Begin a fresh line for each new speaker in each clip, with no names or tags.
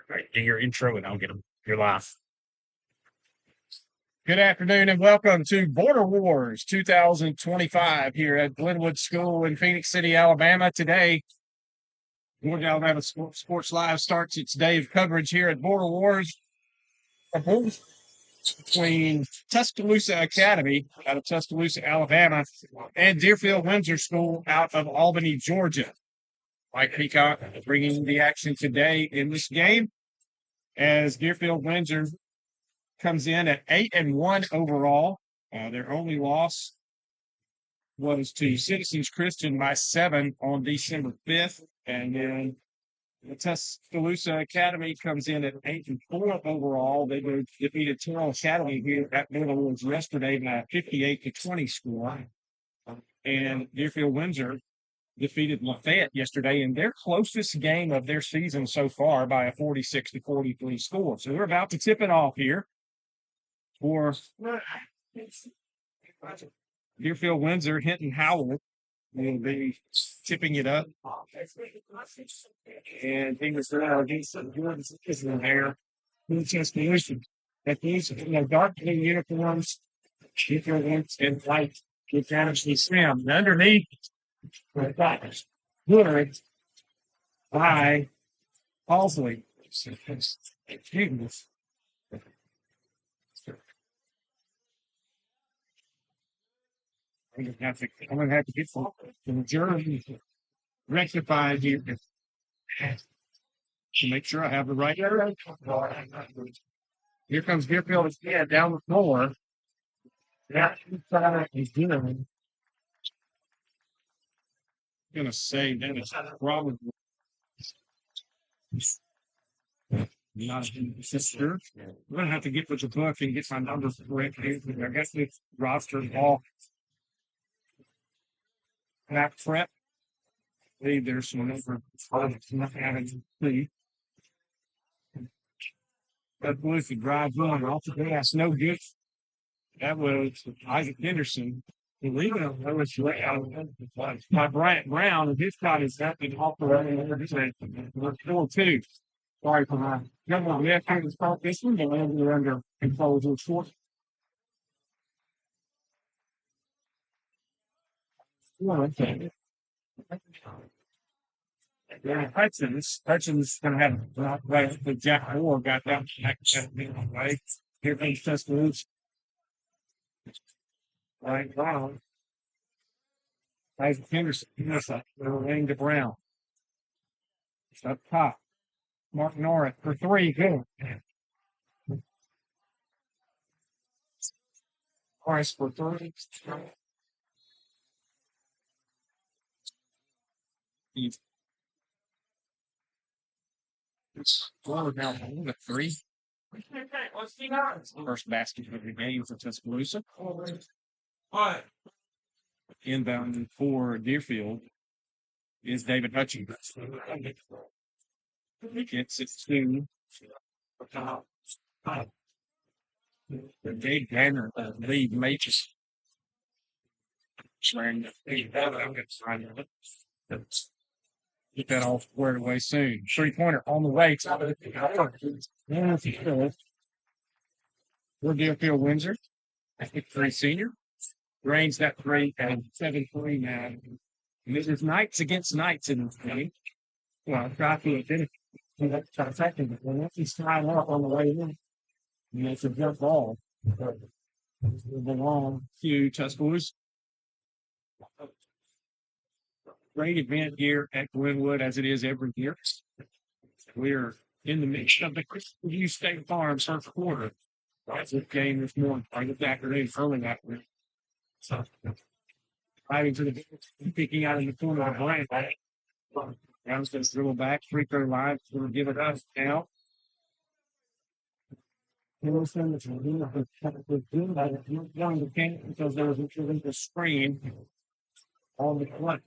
All right, do your intro and I'll get them. You're live. Good afternoon and welcome to Border Wars 2025 here at Glenwood School in Phoenix City, Alabama. Today, Glenwood Alabama Sports Live starts its day of coverage here at Border Wars. A war between Tuscaloosa Academy out of Tuscaloosa, Alabama, and Deerfield-Windsor School out of Albany, Georgia. Mike Peacock bringing the action today in this game as Deerfield-Windsor comes in at 8-1 overall. Their only loss was to Citizens Christian by 7 on December 5th. And then the Tuscaloosa Academy comes in at 8-4 overall. They defeated Terrell Academy here at Border Wars yesterday by a 58-20 score. And Deerfield-Windsor defeated Lafayette yesterday in their closest game of their season so far by a 46-43 score. So we're about to tip it off here for Deerfield-Windsor. Hinton Howell will be tipping it up. And he was against Jordan in there. Tuscaloosa. That these dark blue uniforms, and white with fantasy swim. Underneath, good by Halsley. I'm going to have to get some jury rectified here to make sure I have the right. Here comes Deerfield again down the floor. That is good. I'm going to say that it's probably not a sister. I'm going to have to get with the book and get my numbers correct here. I guess it's roster all back prep. I believe there's some number not having to see. But Lucy drives on off the glass, no good. That was Isaac Henderson. Believe it or not, by Bryant Brown, and his shot is up and off the way. We're 4-2. Sorry for my government. We have to start this one, but we're under control of the short. Yeah, Hutchins going to have right the Jack Moore got that right. Here comes Tuscaloosa. Right, Brown. Isaac Henderson. Laying to Brown. It's up top. Mark Norris for 3. Good. Norris for 3. It's forward now with 3. First basket of the game for Tuscaloosa. Inbound for Deerfield is David Hutchins. He gets it to Dave Banner, lead Matrix. Get that all squared away soon. 3-pointer on the way. We're Deerfield-Windsor. I think 3 senior. Range that 3 and 7-3 now. And this is Knights against Knights in this game. Well, try to finish. That's a second, but once he's tying up on the way in, and it's a jump ball. It belongs to Tuscaloosa. Great event here at Glenwood, as it is every year. We're in the midst of the Christian State Farm first quarter. This game this morning, or this afternoon, early afternoon. So, driving to the bench, peeking out in the corner of Bryant. Brown's going to dribble back, free throw line, going to give it up now. Wilson is going to can't because there was a screen on the front.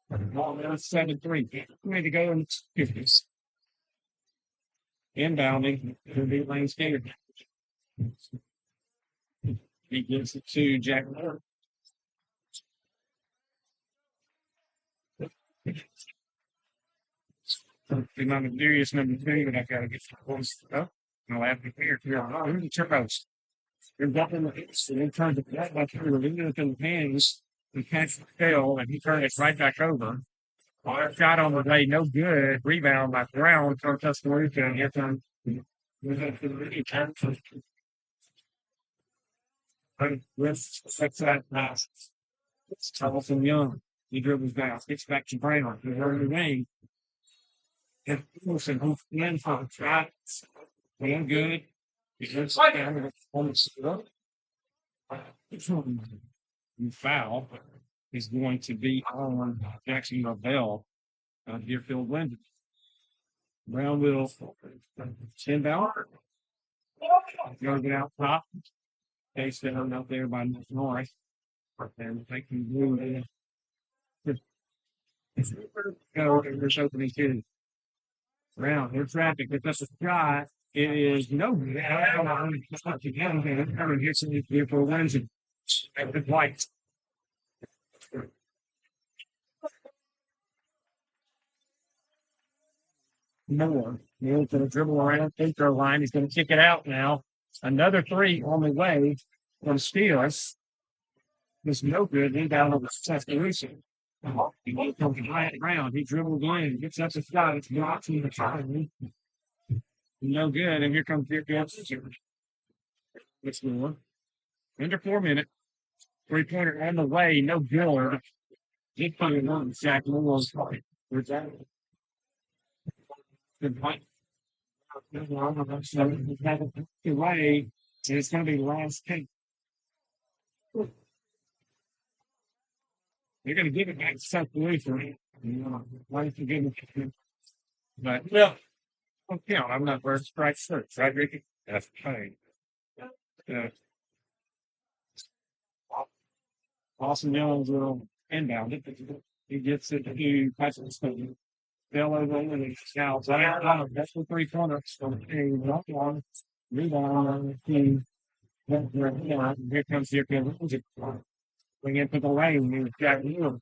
Ball now 7-3. Ready to go in the 50s. Inbounding to the lane skater. He gives it to Jack Moore. I'm a serious number two, but I've got to get some close stuff. I'll have to clear here. Oh, here's the turbo's. They're up in the hits, and then turned it back through, leaving it in the hands, and catch the tail, and he turned it right back over. Shot on the way, no good. Rebound by Brown from Tuscaloosa, and here comes with six-side pass. It's Troublesome Young. He dribbles down, gets back to Brown. He's early range. And Wilson, who's in for the shot. Playing good. He's down on the foul is going to be on Jackson Bell, Deerfield-Windsor. Brown will send out. Going to get out top. Case down out there by North. And they can move in. Go, there's opening two. Brown, there's traffic. If that's a shot, it is no good. Coming here, some Deerfield-Windsor. Good white. Moore's going to dribble around the free throw line. He's going to kick it out now. Another three on the way from Steelers. Was no good. Then down on the Tuscaloosa. He comes right around. He dribbled in. Gets up the shot. It's blocked in the time. No good. And here comes Deerfield-Windsor. Let's go on. Under 4 minutes. Three-pointer on the way. No good. He put it on Jack Moore's part. Where's that? Good point. Away, and it's going to be last take. They're going to give it back to Tuscaloosa. Why don't you give it? But, well, don't count. I'm not first strike first, right, Ricky? That's fine. Austin Jones will inbound it. He gets it to Patrick. Fell over and he scouts out. That's the 3-pointer. So, not one. Rebound on the team. Here comes Deerfield-Windsor. Bring into the lane. Here's Jack Moore.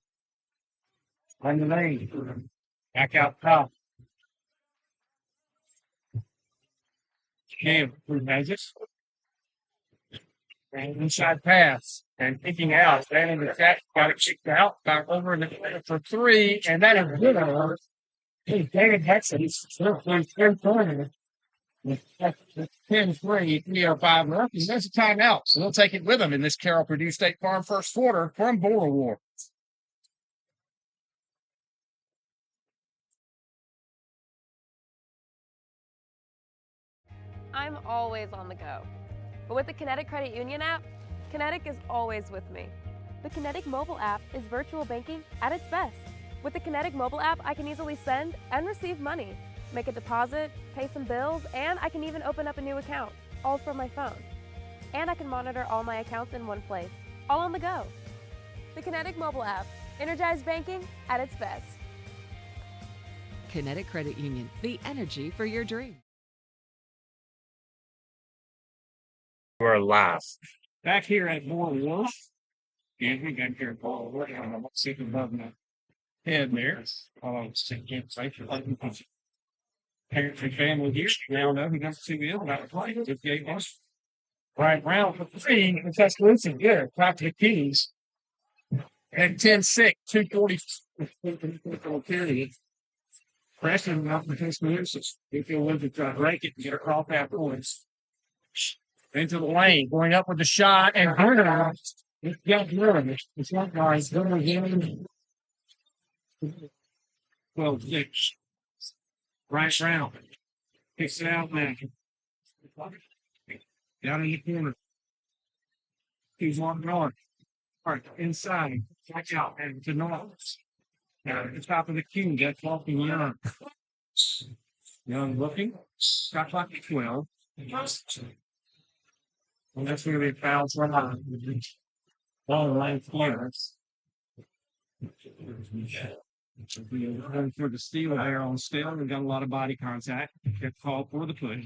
On the lane. Back out top. Cam, who has it? And inside pass. And kicking out. Standing the attack. Got it kicked out. Back over in the corner for three. And that is good. Hey, David Hexon. Still plays third corner. 10-3, 3:05 left. And there's a timeout. So they'll take it with them in this Carroll Purdue State Farm first quarter from Border Wars.
I'm always on the go. But with the Kinetic Credit Union app, Kinetic is always with me. The Kinetic mobile app is virtual banking at its best. With the Kinetic mobile app, I can easily send and receive money, make a deposit, pay some bills, and I can even open up a new account, all from my phone. And I can monitor all my accounts in one place, all on the go. The Kinetic mobile app, energized banking at its best.
Kinetic Credit Union, the energy for your dream.
We're live. Back here at Border Wars. And we got here at Border Wars. I'm sitting above my head there. Parents and family here now know who number 2 is. About to play. Good game. Right round for three. And Tuscaloosa. Good. Clap to the Kings. At 10-6, 2:40 period. Pressing up for Tuscaloosa. Deerfield-Windsor try to break it and get across that points. Into the lane, going up with the shot, and Hunter got nervous. It's not nice. Hunter again. 12-6. Right round. Kicks it out now. Down in the corner. He's on north. All right, inside. Watch out. And to north. At the top of the queue, that's walking Young. Young looking. Got clock at 12. And that's going to be a foul from ball line clearance. Going for the steal there on Still. We got a lot of body contact. Get called for the push.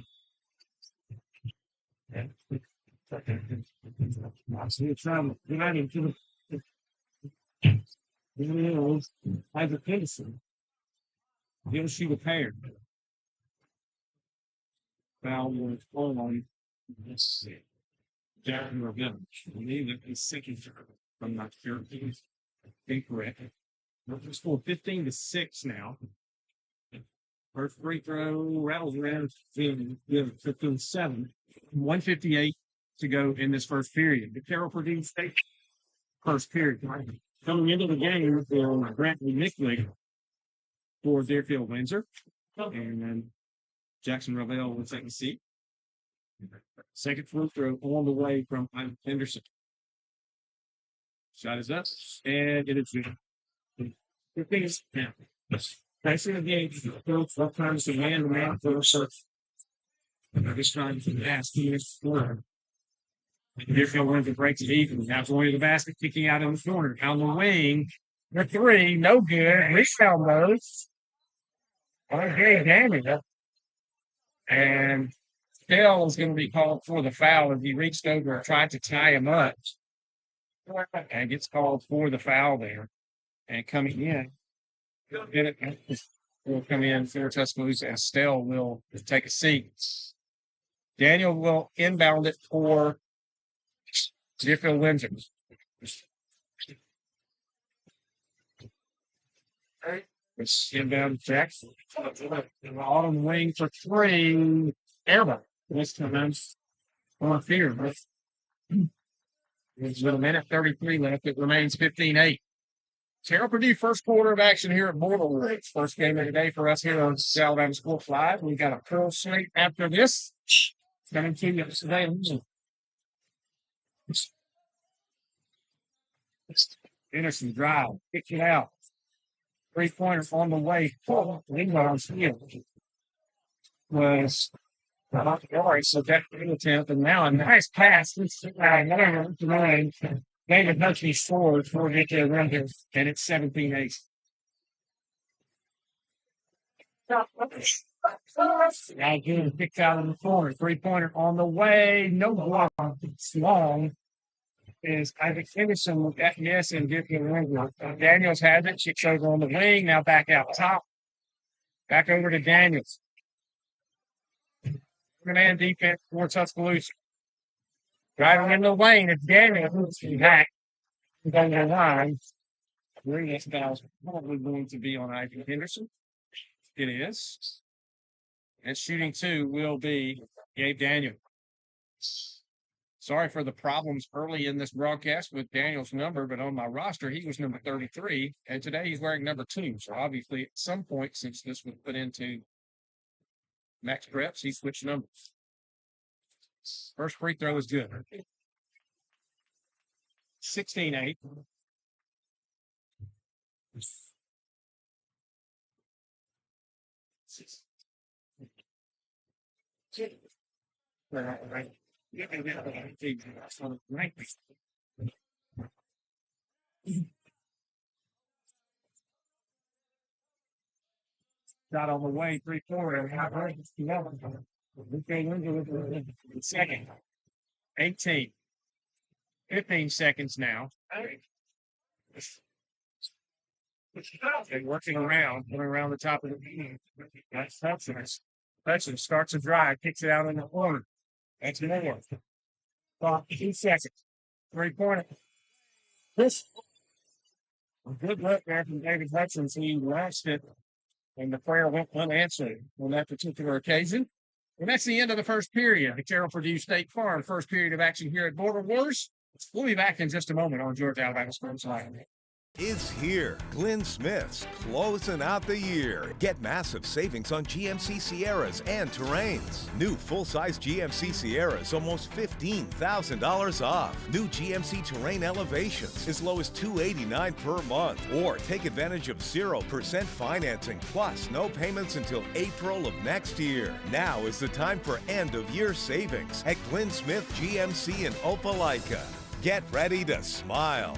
See it's right into the has a Peterson. He'll shoot a pair. Foul was on. Let's see. Jackson Revenge. I believe that he's second from not sure. Incorrect. We're score 15-6 now. First free throw rattles around 15-7. 158 to go in this first period. The Terrell Purdue State first period. Coming into the game with Brantley Nicklick for Deerfield-Windsor. And then Jackson Ravel will take a seat. Second free throw on the way from Henderson. Shot is up, and it is good. 15 now. Nice in the game. Sometimes the man first. This time to the last 2 minutes score. Deerfield-Windsor breaks it even. Now going to the basket, kicking out in the corner. Down the wing. The three, no good. Rebound goes. Okay, damage. And Terrell is going to be called for the foul as he reached over and tried to tie him up. And gets called for the foul there. And coming in, will come in for Tuscaloosa. Estelle will take a seat. Daniel will inbound it for Deerfield-Windsor. It's inbound Jackson. On the wing for three. Airborne. This time on fear. With a minute 33 left, it remains 15-8. Terrell Purdue first quarter of action here at Border Wars. First game of the day for us here on Alabama Sports Live. We got a full slate after this. Coming to you today. Anderson drive, kicks it out. 3-pointer on the way. Rebound was Calvary, so that's the attempt. And now a nice pass. David Hutchins scored before we get to the run here, and it's 17-8. Now again, picked out in the corner. 3-pointer on the way. No block. It's long. Is Isaac Henderson with that yes and Deerfield-Windsor. Daniels has it. Kicks over on the wing. Now back out top. Back over to Daniels. Man defense for Tuscaloosa. Driving in the lane. It's Daniels. Back. On the line. This foul's probably going to be on Isaac Henderson. It is. And shooting two will be Gabe Daniel. Sorry for the problems early in this broadcast with Daniel's number, but on my roster, he was number 33, and today he's wearing number 2. So obviously, at some point, since this was put into max preps, he switched numbers. First free throw is good. 16-8. Right. Shot on the way, 3-4. Second. 18. 15 seconds now. Working around, going around the top of the game. That's Hutchins. Hutchins starts a drive, kicks it out in the corner. That's more. 2 seconds. 3-pointer. This good look there from David Hutchins. He lashed it, and the player went unanswered on that particular occasion. And that's the end of the first period. The Terrell Purdue State Farm, first period of action here at Border Wars. We'll be back in just a moment on Georgia Alabama Sports Live.
Is here. Glenn Smith's closing out the year. Get massive savings on GMC Sierras and Terrains. New full-size GMC Sierras almost $15,000 off. New GMC Terrain Elevations as low as $289 per month. Or take advantage of 0% financing plus no payments until April of next year. Now is the time for end-of-year savings at Glenn Smith GMC in Opelika. Get ready to smile.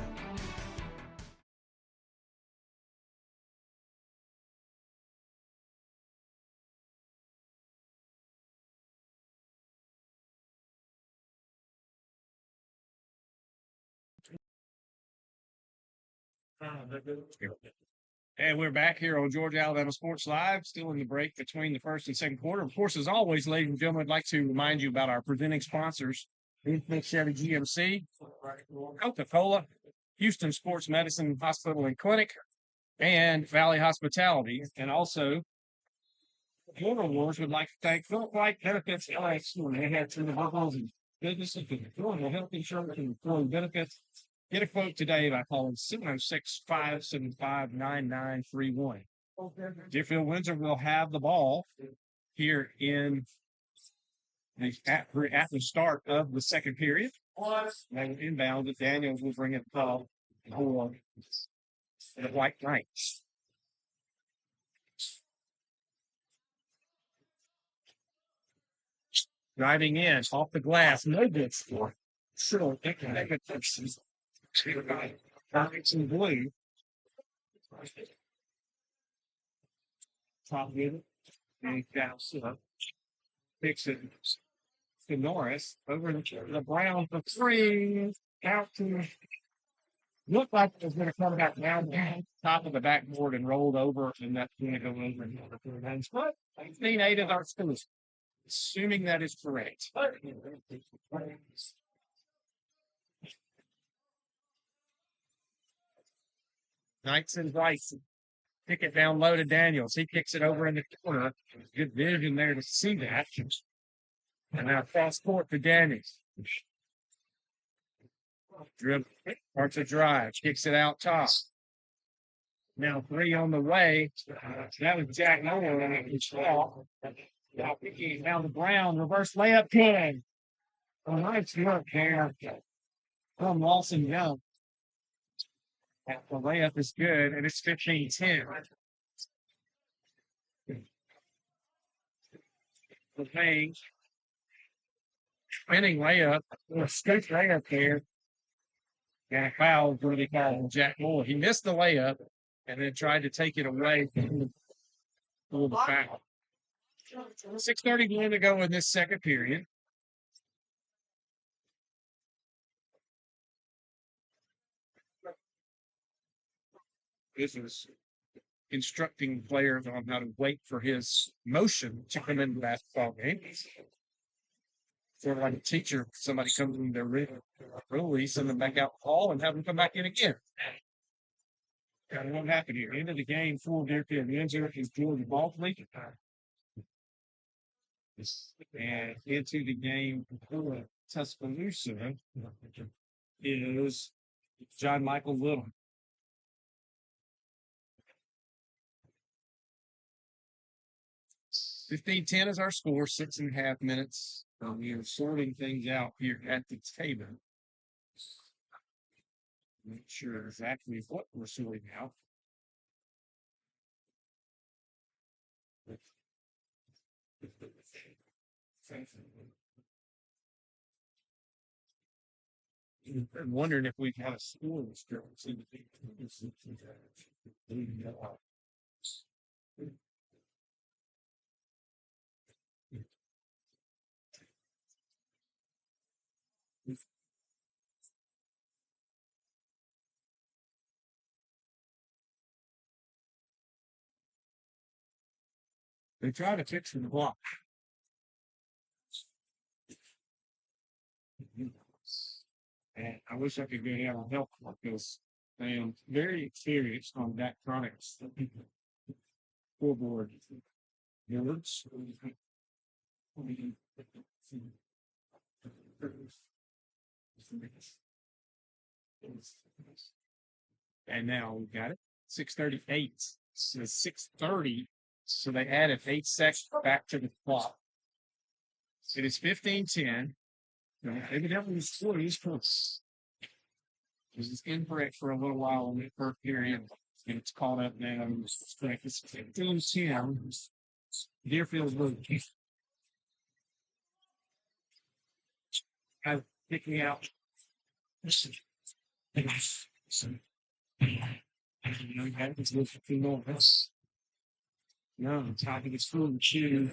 And we're back here on Georgia Alabama Sports Live, still in the break between the first and second quarter. Of course, as always, ladies and gentlemen, I'd like to remind you about our presenting sponsors, Deerfield Chevy GMC, Coca-Cola, Houston Sports Medicine Hospital and Clinic, and Valley Hospitality. And also, Border Wars would like to thank Philip White Benefits LLC. They had some individuals and businesses with Georgia health insurance and employee benefits. Get a quote today by calling 706-575-9931. Deerfield-Windsor will have the ball here at the start of the second period. They will inbound, but Daniels will bring it up for the White Knights. Driving in, off the glass, no good score. Sure, Comics in blue. Top unit. And down up. Picks it to Norris. Over the Brown for three. Out to looked like it was going to come back down the top of the backboard and rolled over, and that's going to go over and over to the bench. But 15-8 is our score. Assuming that is correct. Knights and Bryson. Pick it down low to Daniels. He kicks it over in the corner. Good vision there to see that. And now cross court to Daniels. Dribble. Starts a drive. Kicks it out top. Now 3 on the way. That was Jack Nolan. Now picking down to Brown. Reverse layup good. A nice work there from Lawson Young. The layup is good, and it's 15-10. The thing, spinning layup, a scoop layup there, and a foul is going to be called on Jack Moore. He missed the layup and then tried to take it away from the foul. 6:31 to go in this second period. This is instructing players on how to wait for his motion to come into the basketball game. Sort of like a teacher, somebody comes in their release, send them back out the hall and have them come back in again. Kind of what happened here. End of the game for Deerfield-Windsor is Georgia Baltley. And into the game for Tuscaloosa is John Michael Little. 15-10 is our score, 6.5 minutes. We are sorting things out here at the table. Make sure exactly what we're sorting out. I'm wondering if we've had a score discrepancy. They try to fix the block. And I wish I could get out and help because I am very experienced on Daktronics scoreboard boards. And now we've got it. 6:38. So 6:30. So they added 8 seconds back to the clock. It is 15-10. Evidently, the score is close. This is incorrect for a little while in the first period, and it's caught up now. It's correct. It's 15-10. Deerfield will picking out. No, top of the school and shoes.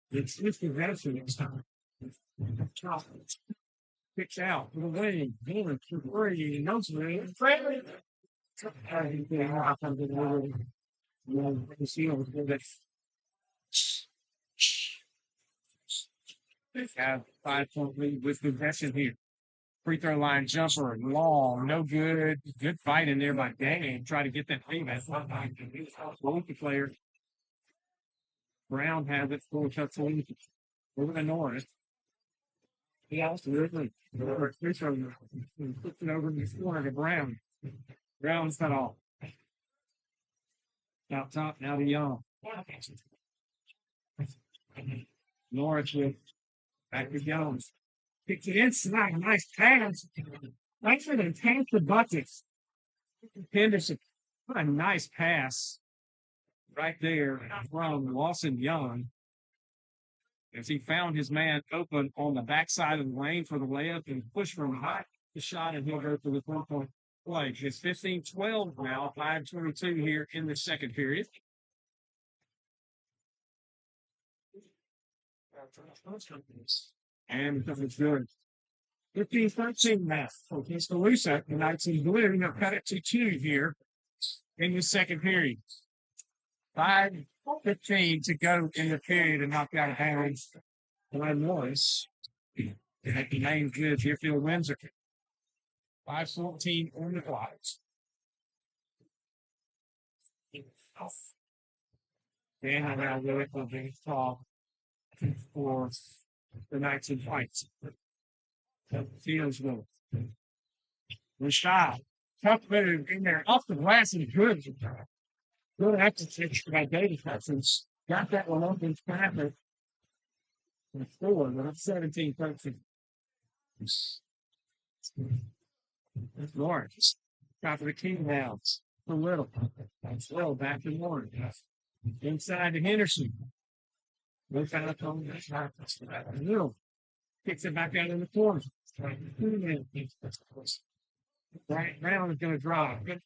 It's 50 medicine next time. Picks out for the wing. Going to three. No, Have 5-point lead with possession here. Free throw line jumper, long, no good. Good fight in there by Dane. Try to get that rebound. The player. Brown has it. Full touch lead over to Norris. He also really free throw. Puts it over in the corner to Brown. Brown's cut off. Out top, now to Young. Norris with back to Young. Picks it inside. Nice pass. Nice for the tank the buckets. Henderson. What a nice pass right there from Lawson Young. As he found his man open on the backside of the lane for the layup and push from high the shot, and he'll go for the 3-point play. It's 15-12 now, 5:22 here in the second period. And it's good. 15-13 now for Tuscaloosa. The Knights in blue have cut it to 2 here in the second period. 5:15 to go in the period and knock out of bounds. Glenn Morris. That remains good. Deerfield-Windsor. 5:14 on the clock. Daniel now with the call for the Knights in fights. Fields will. Rashad. Tough move in there. Off the glass and good. Good execution by Davis Hutchins. Got that one open traffic. And score, but it's 17-13. Lawrence. Top of the key now. For Little. That's Little back to Lawrence. Inside to Henderson. No foul on Little. Kicks it back out in the corner. Brown is going to drive.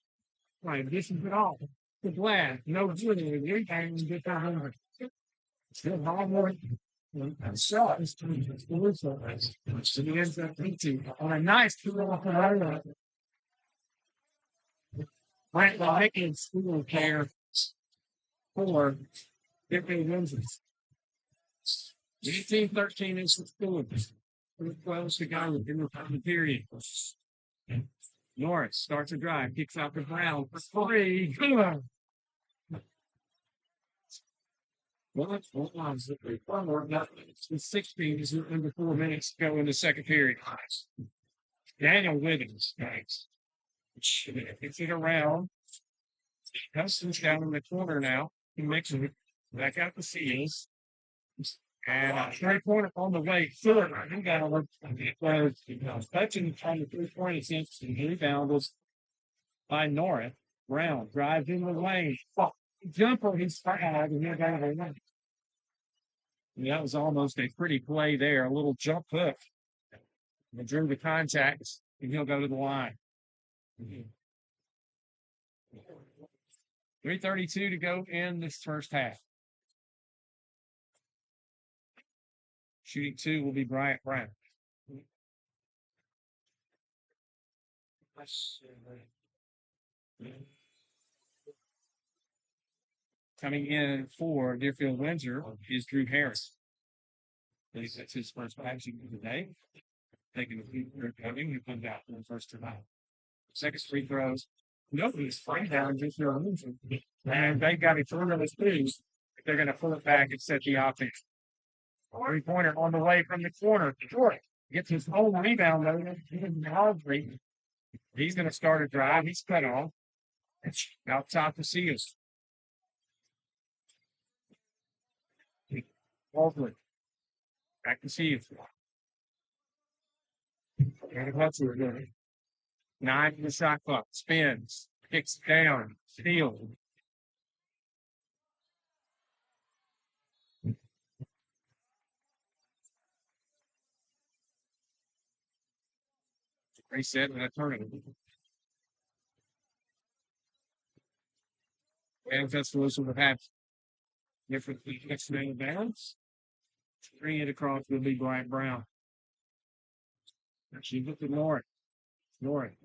Right, this is it all. The Glad. No good. Rebound and get that home. Still hard shot. So he ends up on a nice two-off and right while making school care for Deerfield-Windsor. 18-13 is the score. 12 to go in the period. Norris starts a drive, kicks out to Brown for 3. Good. Well, it's 16 is under 4 minutes to go in the second period. Daniel Wiggins, thanks. Kicks it around. Hudson's down in the corner now. He makes it back out the seals. And a 3-pointer on the way through. He got over. Was touching on the 3-point attempt and rebounded by Norris. Brown drives in the lane. Jumper, he's fired, and he'll go to the lane. That was almost a pretty play there. A little jump hook. And drew the contact, and he'll go to the line. 3:32 to go in this first half. Shooting 2 will be Bryant Brown. Coming in for Deerfield-Windsor is Drew Harris. That's his first action of the day. Taking a few coming, he comes out for the first time. Second free throws. Nobody's free down Deerfield-Windsor. And they got a 3 on his twos. They're going to pull it back and set the offense. 3-pointer on the way from the corner. Short gets his own rebound though. He's going to start a drive. He's cut off. Out top the seals. Walford. Back to seals. And Hudson again. 9 in the shot clock. Spins. Kicks down. Steals. Reset and a tournament. And Tuscaloosa will have different next man balance. Bring it across will be Bryant Brown. She looked at Norris. Norris.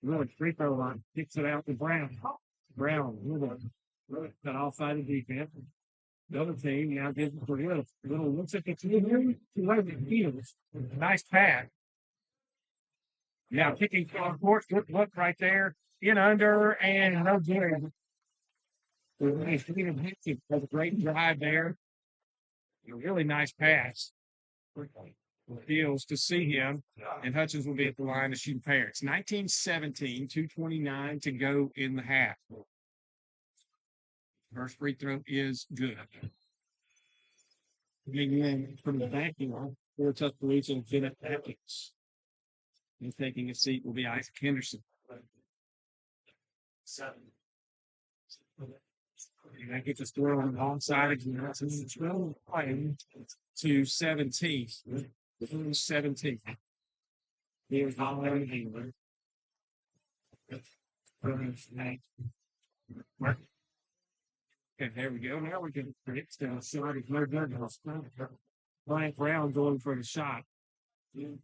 Really, free throw line. Kicks it out to Brown. Brown, really got off side of defense. The other team now gives it to Little looks at the two fields. Nice pass. Now kicking from court, good look right there. In under and no good. Has a great drive there. A really nice pass. Fields to see him, and Hutchins will be at the line to shoot a pair. It's 19-17, 2:29 to go in the half. First free throw is good. Coming in from the backyard for Tuscaloosa and Kenneth Atkins. And taking a seat will be Isaac Henderson. And I get the score on the wrong side again. It's 12 to 17. 17. Here's Holland England. Okay, there we go. Now we can predict the side of no good. Bryant Brown going for the shot. The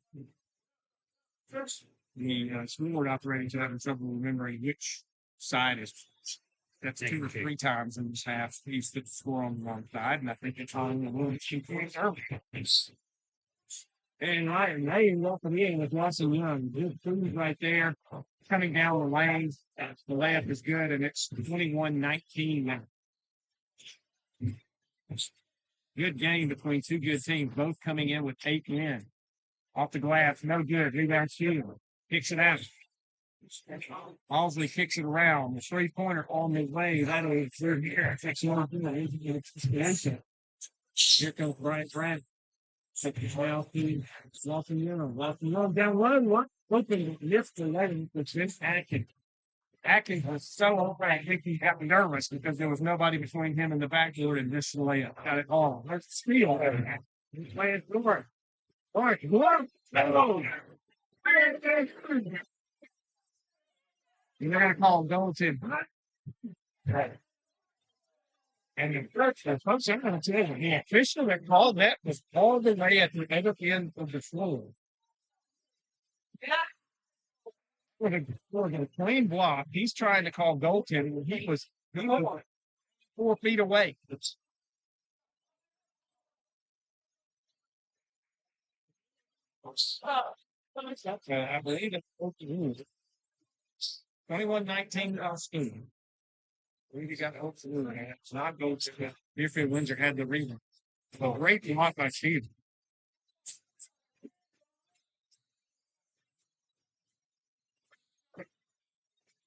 scoreboard operators are having trouble remembering which side is. That's 2 or 3 times in this half. He's put the score on the wrong side, and I think it's on the one 2 points early. And Ryan May welcome in with Watson Young. Good food right there. Coming down the lane. The layup is good, and it's 21-19 now. Good game between two good teams, both coming in with 8 men. Off the glass, no good. Rebound shooter. Kicks it out. Halsley kicks it around. The 3-pointer on the way. That is third here. Here comes Bryant Brown. Walking in down one. Hoping to lift the leg, which is Atkins. Atkins was so over, I think he got nervous because there was nobody between him and the backboard and this layup. Got it all. There's the speed on it. He's playing forward. All right, go. You're going to call him Dalton. And the first, I'm going to tell you, the official that called that was all the way at the other end of the floor. For the clean block, he's trying to call goaltending. He was 4 feet away. I believe it's 21-19 school. We got hope for the It's not goals. Deerfield-Windsor had the rebound. So great block by Steve.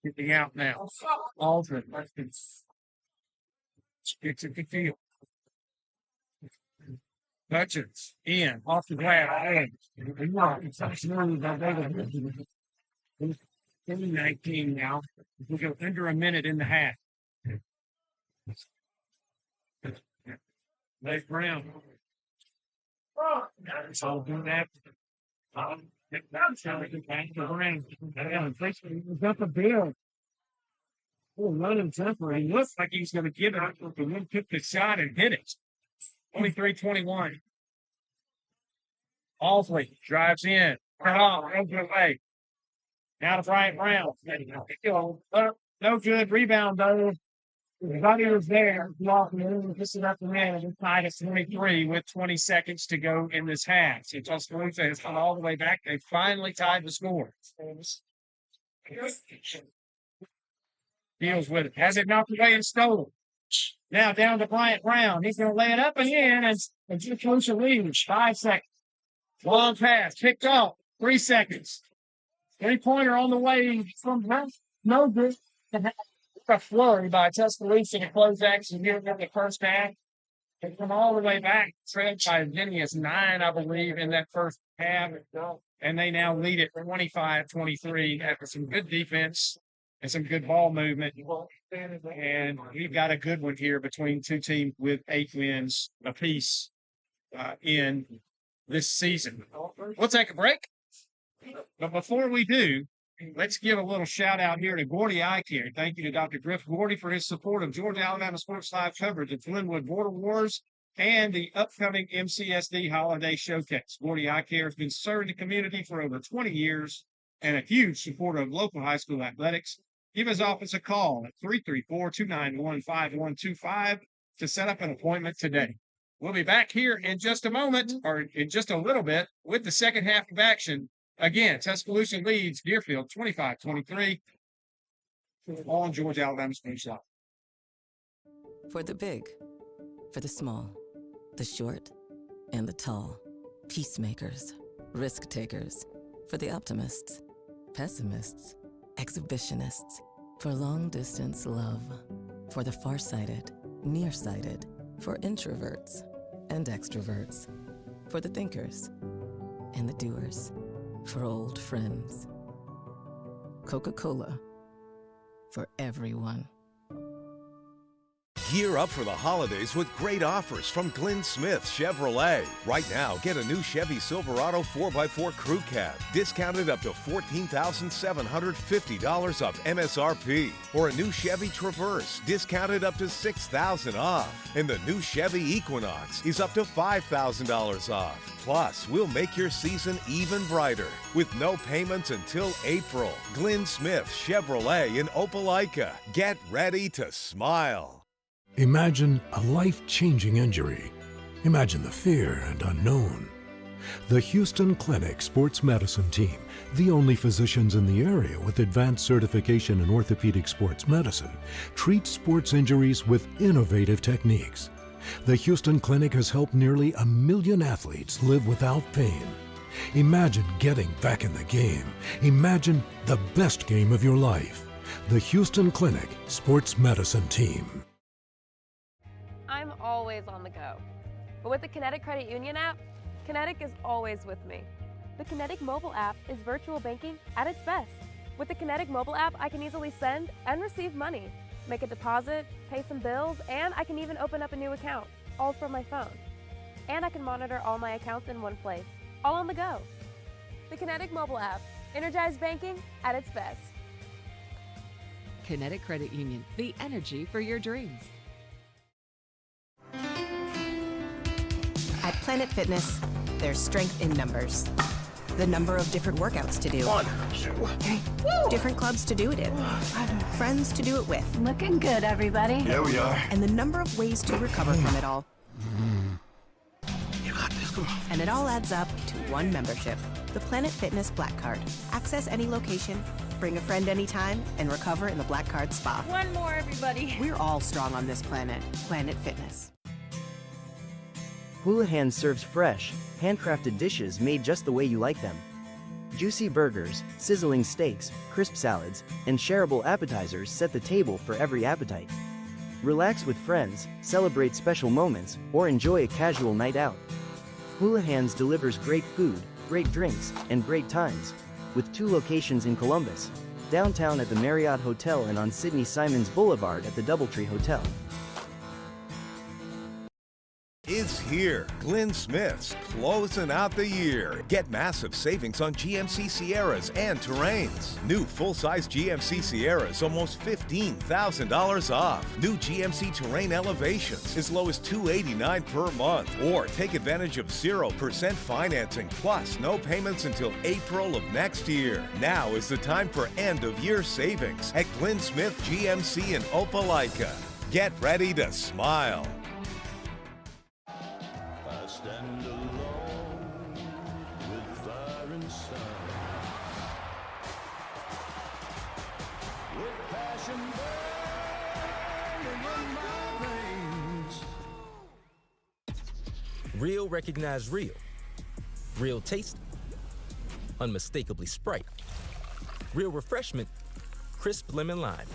Getting out now. Aldred. Gets it to field. Hutchins. In. Off the glass. 19 now. We go under a minute in the half. Blake Brown. It's all good after. Got the bill. Running temper. He looks like he's going to give it up. The one took the shot and hit it. 23-21. Halsley drives in. Cut off. Over way. Now to Bryant Brown. No good. Rebound, though. Everybody was there. This is up the man. It's tied at 23 with 20 seconds to go in this half. So Tuscaloosa has come all the way back. They finally tied the score. Deals with it. Has it knocked away and stolen. Now down to Bryant Brown. He's going to lay it up and in. And Tuscaloosa leads. 5 seconds. Long pass. Picked off. 3 seconds. 3-pointer on the way from Brown. No good. A flurry by Tuscaloosa to close action here in the first half. They come all the way back, trailed by as many as 9, I believe, in that first half. And they now lead it 25-23 after some good defense and some good ball movement. And we've got a good one here between two teams with 8 wins apiece in this season. We'll take a break. But before we do, let's give a little shout out here to Gordy Eye Care. Thank you to Dr. Griff Gordy for his support of Georgia Alabama Sports Live coverage of Glenwood Border Wars and the upcoming MCSD Holiday Showcase. Gordy Eye Care has been serving the community for over 20 years and a huge supporter of local high school athletics. Give his office a call at 334-291-5125 to set up an appointment today. We'll be back here in just a moment, or in just a little bit, with the second half of action. Again, Tuscaloosa leads Deerfield 25-23 on Georgia Alabama Sports Live.
For the big, for the small, the short, and the tall. Peacemakers, risk takers. For the optimists, pessimists, exhibitionists. For long distance love. For the farsighted, nearsighted. For introverts and extroverts. For the thinkers and the doers. For old friends. Coca-Cola. For everyone.
Gear up for the holidays with great offers from Glenn Smith Chevrolet. Right now, get a new Chevy Silverado 4x4 Crew Cab, discounted up to $14,750 off MSRP. Or a new Chevy Traverse, discounted up to $6,000 off. And the new Chevy Equinox is up to $5,000 off. Plus, we'll make your season even brighter with no payments until April. Glenn Smith Chevrolet in Opelika. Get ready to smile.
Imagine a life-changing injury. Imagine the fear and unknown. The Houston Clinic Sports Medicine Team, the only physicians in the area with advanced certification in orthopedic sports medicine, treats sports injuries with innovative techniques. The Houston Clinic has helped nearly 1 million athletes live without pain. Imagine getting back in the game. Imagine the best game of your life. The Houston Clinic Sports Medicine Team.
I'm always on the go. But with the Kinetic Credit Union app, Kinetic is always with me. The Kinetic mobile app is virtual banking at its best. With the Kinetic mobile app, I can easily send and receive money, make a deposit, pay some bills, and I can even open up a new account, all from my phone. And I can monitor all my accounts in one place, all on the go. The Kinetic mobile app, energized banking at its best.
Kinetic Credit Union, the energy for your dreams.
At Planet Fitness, there's strength in numbers. The number of different workouts to do.
1, 2, 3.
Different clubs to do it in. Friends to do it with.
Looking good, everybody.
Yeah, we are.
And the number of ways to recover from it all.
You got this, come on.
And it all adds up to one membership. The Planet Fitness Black Card. Access any location, bring a friend anytime, and recover in the Black Card spa.
One more, everybody.
We're all strong on this planet. Planet Fitness.
Houlihan serves fresh, handcrafted dishes made just the way you like them. Juicy burgers, sizzling steaks, crisp salads, and shareable appetizers set the table for every appetite. Relax with friends, celebrate special moments, or enjoy a casual night out. Houlihan's delivers great food, great drinks, and great times, with 2 locations in Columbus, downtown at the Marriott Hotel and on Sidney Simons Boulevard at the Doubletree Hotel.
Is here. Glenn Smith's closing out the year. Get massive savings on GMC Sierras and Terrains. New full-size GMC Sierras almost $15,000 off. New GMC Terrain Elevations as low as $289 per month. Or take advantage of 0% financing plus no payments until April of next year. Now is the time for end-of-year savings at Glenn Smith GMC in Opelika. Get ready to smile.
Stand alone with fire inside, with passion burning in my veins.
Real recognized real. Real taste, unmistakably Sprite. Real refreshment, crisp lemon lime.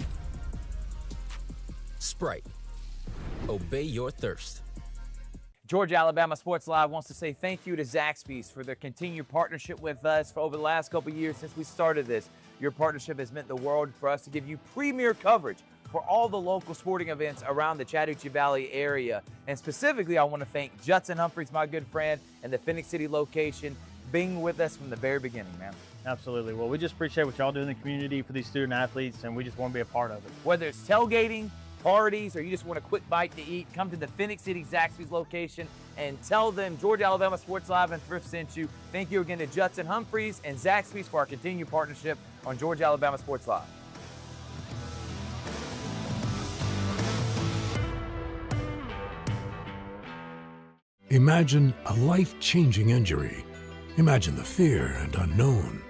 Sprite, obey your thirst.
Georgia Alabama Sports Live wants to say thank you to Zaxby's for their continued partnership with us for over the last couple years since we started this. Your partnership has meant the world for us to give you premier coverage for all the local sporting events around the Chattahoochee Valley area. And specifically, I want to thank Judson Humphreys, my good friend, and the Phoenix City location, being with us from the very beginning, man.
Absolutely. Well, we just appreciate what y'all do in the community for these student athletes, and we just want to be a part of it.
Whether it's tailgating, parties, or you just want a quick bite to eat, come to the Phoenix City Zaxby's location and tell them Georgia Alabama Sports Live and Thrift sent you. Thank you again to Judson Humphreys and Zaxby's for our continued partnership on Georgia Alabama Sports Live.
Imagine a life-changing injury. Imagine the fear and unknown.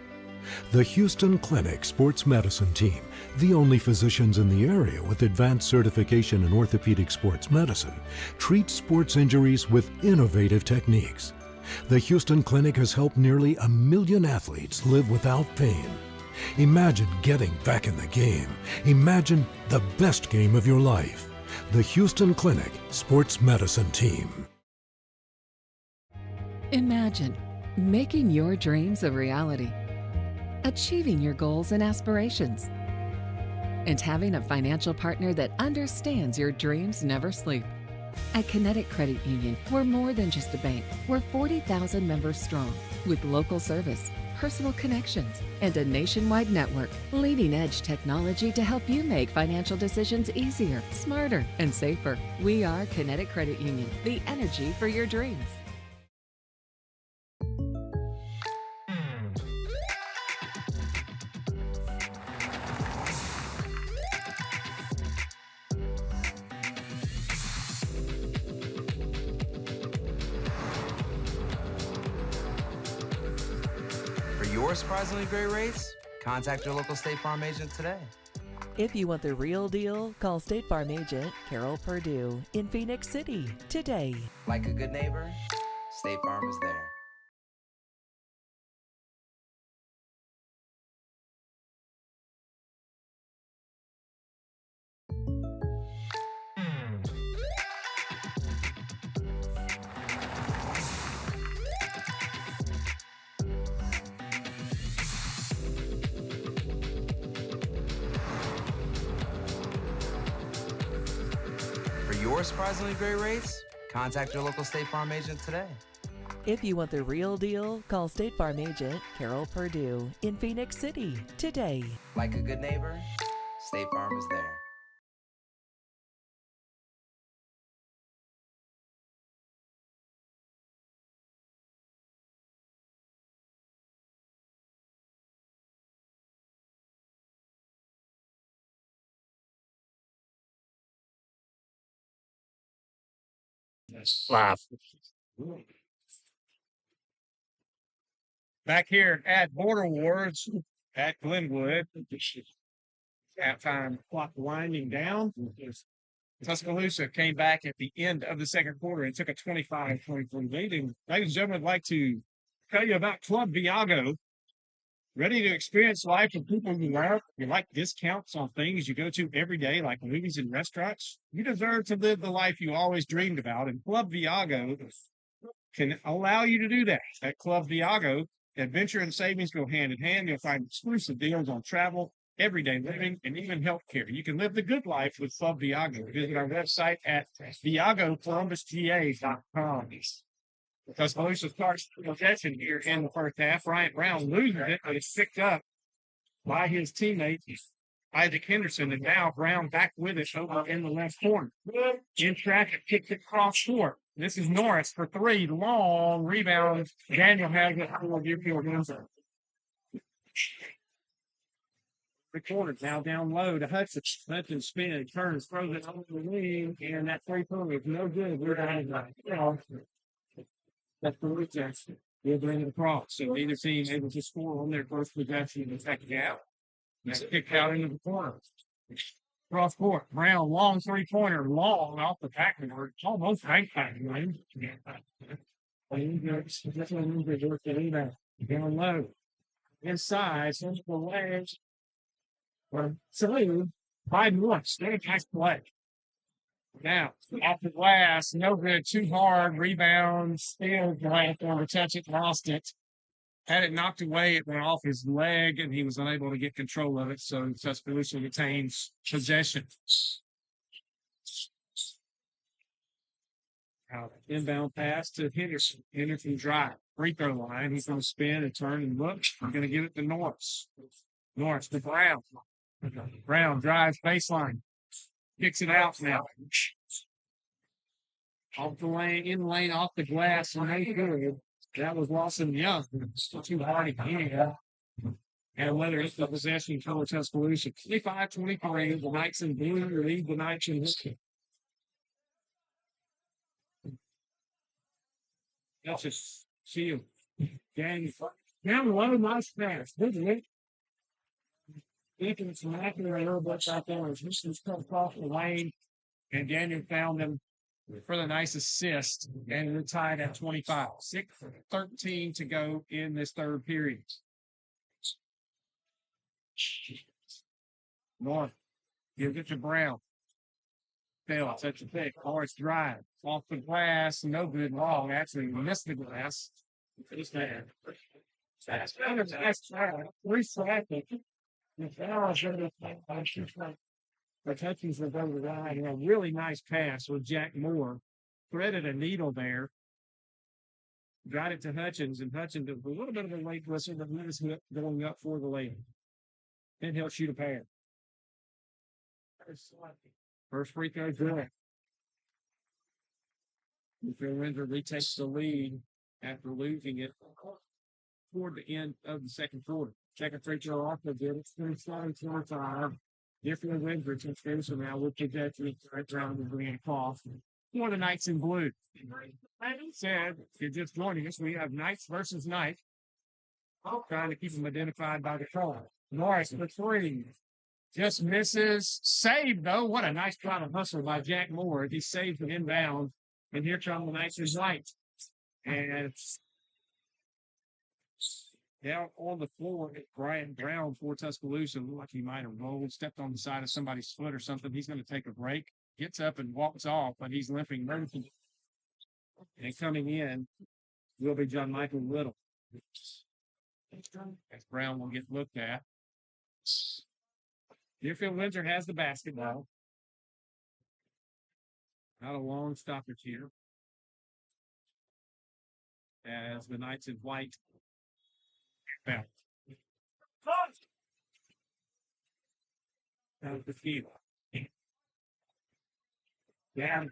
The Houston Clinic Sports Medicine Team, the only physicians in the area with advanced certification in orthopedic sports medicine, treats sports injuries with innovative techniques. The Houston Clinic has helped nearly 1 million athletes live without pain. Imagine getting back in the game. Imagine the best game of your life. The Houston Clinic Sports Medicine Team.
Imagine making your dreams a reality, achieving your goals and aspirations, and having a financial partner that understands your dreams never sleep. At Kinetic Credit Union, we're more than just a bank. We're 40,000 members strong, with local service, personal connections, and a nationwide network. Leading-edge technology to help you make financial decisions easier, smarter, and safer. We are Kinetic Credit Union, the energy for your dreams.
Your surprisingly great rates? Contact your local State Farm agent today.
If you want the real deal, call State Farm agent Carol Purdue in Phoenix City today.
Like a good neighbor, State Farm is there. Your surprisingly great rates? Contact your local State Farm agent today.
If you want the real deal, call State Farm agent Carol Purdue in Phoenix City today.
Like a good neighbor, State Farm is there.
Live. Back here at Border Wars at Glenwood. Halftime clock winding down. Tuscaloosa came back at the end of the second quarter and took a 25-24 lead. And ladies and gentlemen, I'd like to tell you about Club Viago. Ready to experience life with people you love? You like discounts on things you go to every day, like movies and restaurants? You deserve to live the life you always dreamed about, and Club Viago can allow you to do that. At Club Viago, adventure and savings go hand in hand. You'll find exclusive deals on travel, everyday living, and even healthcare. You can live the good life with Club Viago. Visit our website at ViagoColumbusGA.com. Tuscaloosa starts possession here in the first half. Ryan Brown loses it, but it's picked up by his teammate, Isaac Henderson. And now Brown back with it over in the left corner. In traffic, kicks it cross court. This is Norris for three. Long rebound. Daniel has it for Deerfield-Windsor. The corner now down low to Hudson. Hudson spins, turns, throws it over the wing, and that three-pointer is no good. We're down that's the rejection. We'll bring it across. So either team able to score on their first possession in the second half. That's kicked out into the corner. Cross court. Brown, long three-pointer, long off the backboard. Almost bank back. Down low. Inside, central legs. So, 5-1. Steady pass play. Now, off the glass, no good, too hard, rebound, still glass on to touch it, lost it. Had it knocked away, it went off his leg, and he was unable to get control of it, so Tuscaloosa retains possession. Inbound pass to Henderson. Henderson drive, free throw line. He's going to spin and turn and look. I'm going to give it to Norris. Norris to Brown. Brown drives baseline. Kicks it out now. Off the lane, in lane, off the glass, and no good. That was Lawson Young. Still too hard again. And whether it's the possession for Tuscaloosa, 25-23, the Knights in blue lead the Knights in history. That's just shield. Daniel. Down low, nice pass. Isn't it? Deacon smacking a little bit out there as Houston's come across the lane. And Daniel found them for the nice assist. And we're tied at 25. 6:13 to go in this third period. North gives it to Brown. Fail, such a pick. Morris drive. Off the glass. No good long. Actually missed the glass. It's there. That's better. That's try. 3 seconds. The Hutchins was over the line. And a really nice pass with Jack Moore. Threaded a needle there. Got it to Hutchins, and Hutchins did a little bit of a late whistle, but he was going up for the lane. Then he'll shoot a pair. First free throw good. Deerfield-Windsor retakes the lead after losing it toward the end of the second quarter. Second free throw also good. It's 27-25. Deerfield-Windsor Tuscaloosa now with the Dutchman right around the grand cough. For the Knights in blue. As he said, if you're just joining us, we have Knights versus Knights. Trying to keep them identified by the color. Morris for 3. Just misses. Saved, though. What a nice try to hustle by Jack Moore. He saved the inbound. And here come the Knights in white. And down on the floor, Brian Brown for Tuscaloosa. Looked like he might have rolled, stepped on the side of somebody's foot or something. He's going to take a break. Gets up and walks off, but he's limping. And coming in will be John Michael Little. As Brown will get looked at. Deerfield-Windsor has the basketball. Not a long stoppage here. As the Knights in white. That was the key. Yeah.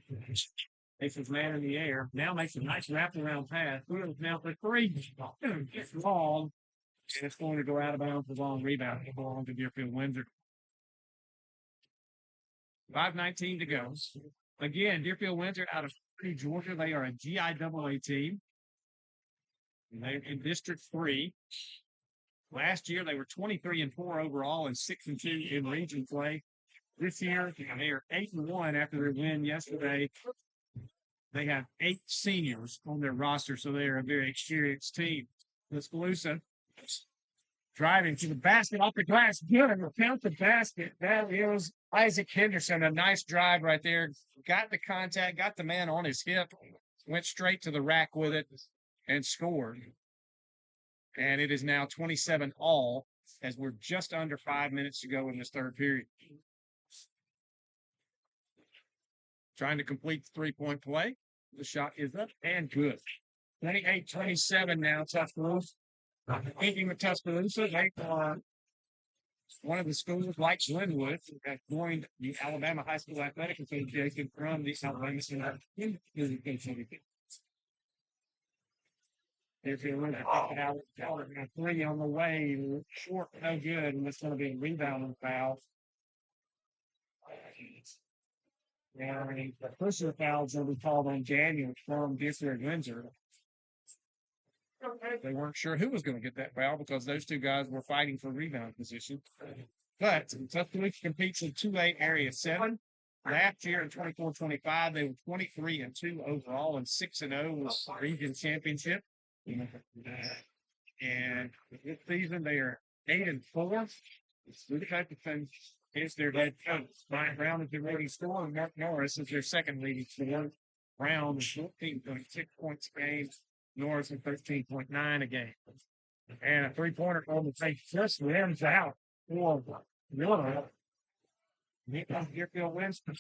Takes his man in the air. Now makes a nice wraparound pass. Williams now for 3. It's long. And it's going to go out of bounds with a long rebound. It belongs to Deerfield-Windsor. 5:19 to go. Again, Deerfield-Windsor out of Georgia. They are a GIAA team. And they're in District 3. Last year, they were 23-4 overall and 6-2 in region play. This year, they are 8-1 after their win yesterday. They have 8 seniors on their roster, so they are a very experienced team. Tuscaloosa driving to the basket off the glass. Good. Count the basket. That is Isaac Henderson. A nice drive right there. Got the contact, got the man on his hip, went straight to the rack with it, and scored. And it is now 27-all as we're just under 5 minutes to go in this third period. Trying to complete the three-point play. The shot is up and good. 28-27 now, Tuscaloosa. Thinking with Tuscaloosa, they are one of the schools like Glenwood that joined the Alabama High School Athletic Association from the Alabama Association. Deerfield-Windsor taking out 3 on the way. Short, no good, and it's going to be a rebound foul. And the pusher foul's going to be called on Daniel from Deerfield-Windsor. They weren't sure who was going to get that foul because those two guys were fighting for rebound position. But Tuscaloosa competes in 2A Area 7. Last year in 24-25, they were 23-2 overall and 6-0 with the region championship. And this season they are 8-4. The type of thing is their head coach. Brian Brown is their leading scorer, and Mark Norris is their second leading scorer. Brown is 14.6 points a game. Norris at 13.9 a game. And a three-pointer on the face just rims out for Miller. Here comes Deerfield-Windsor.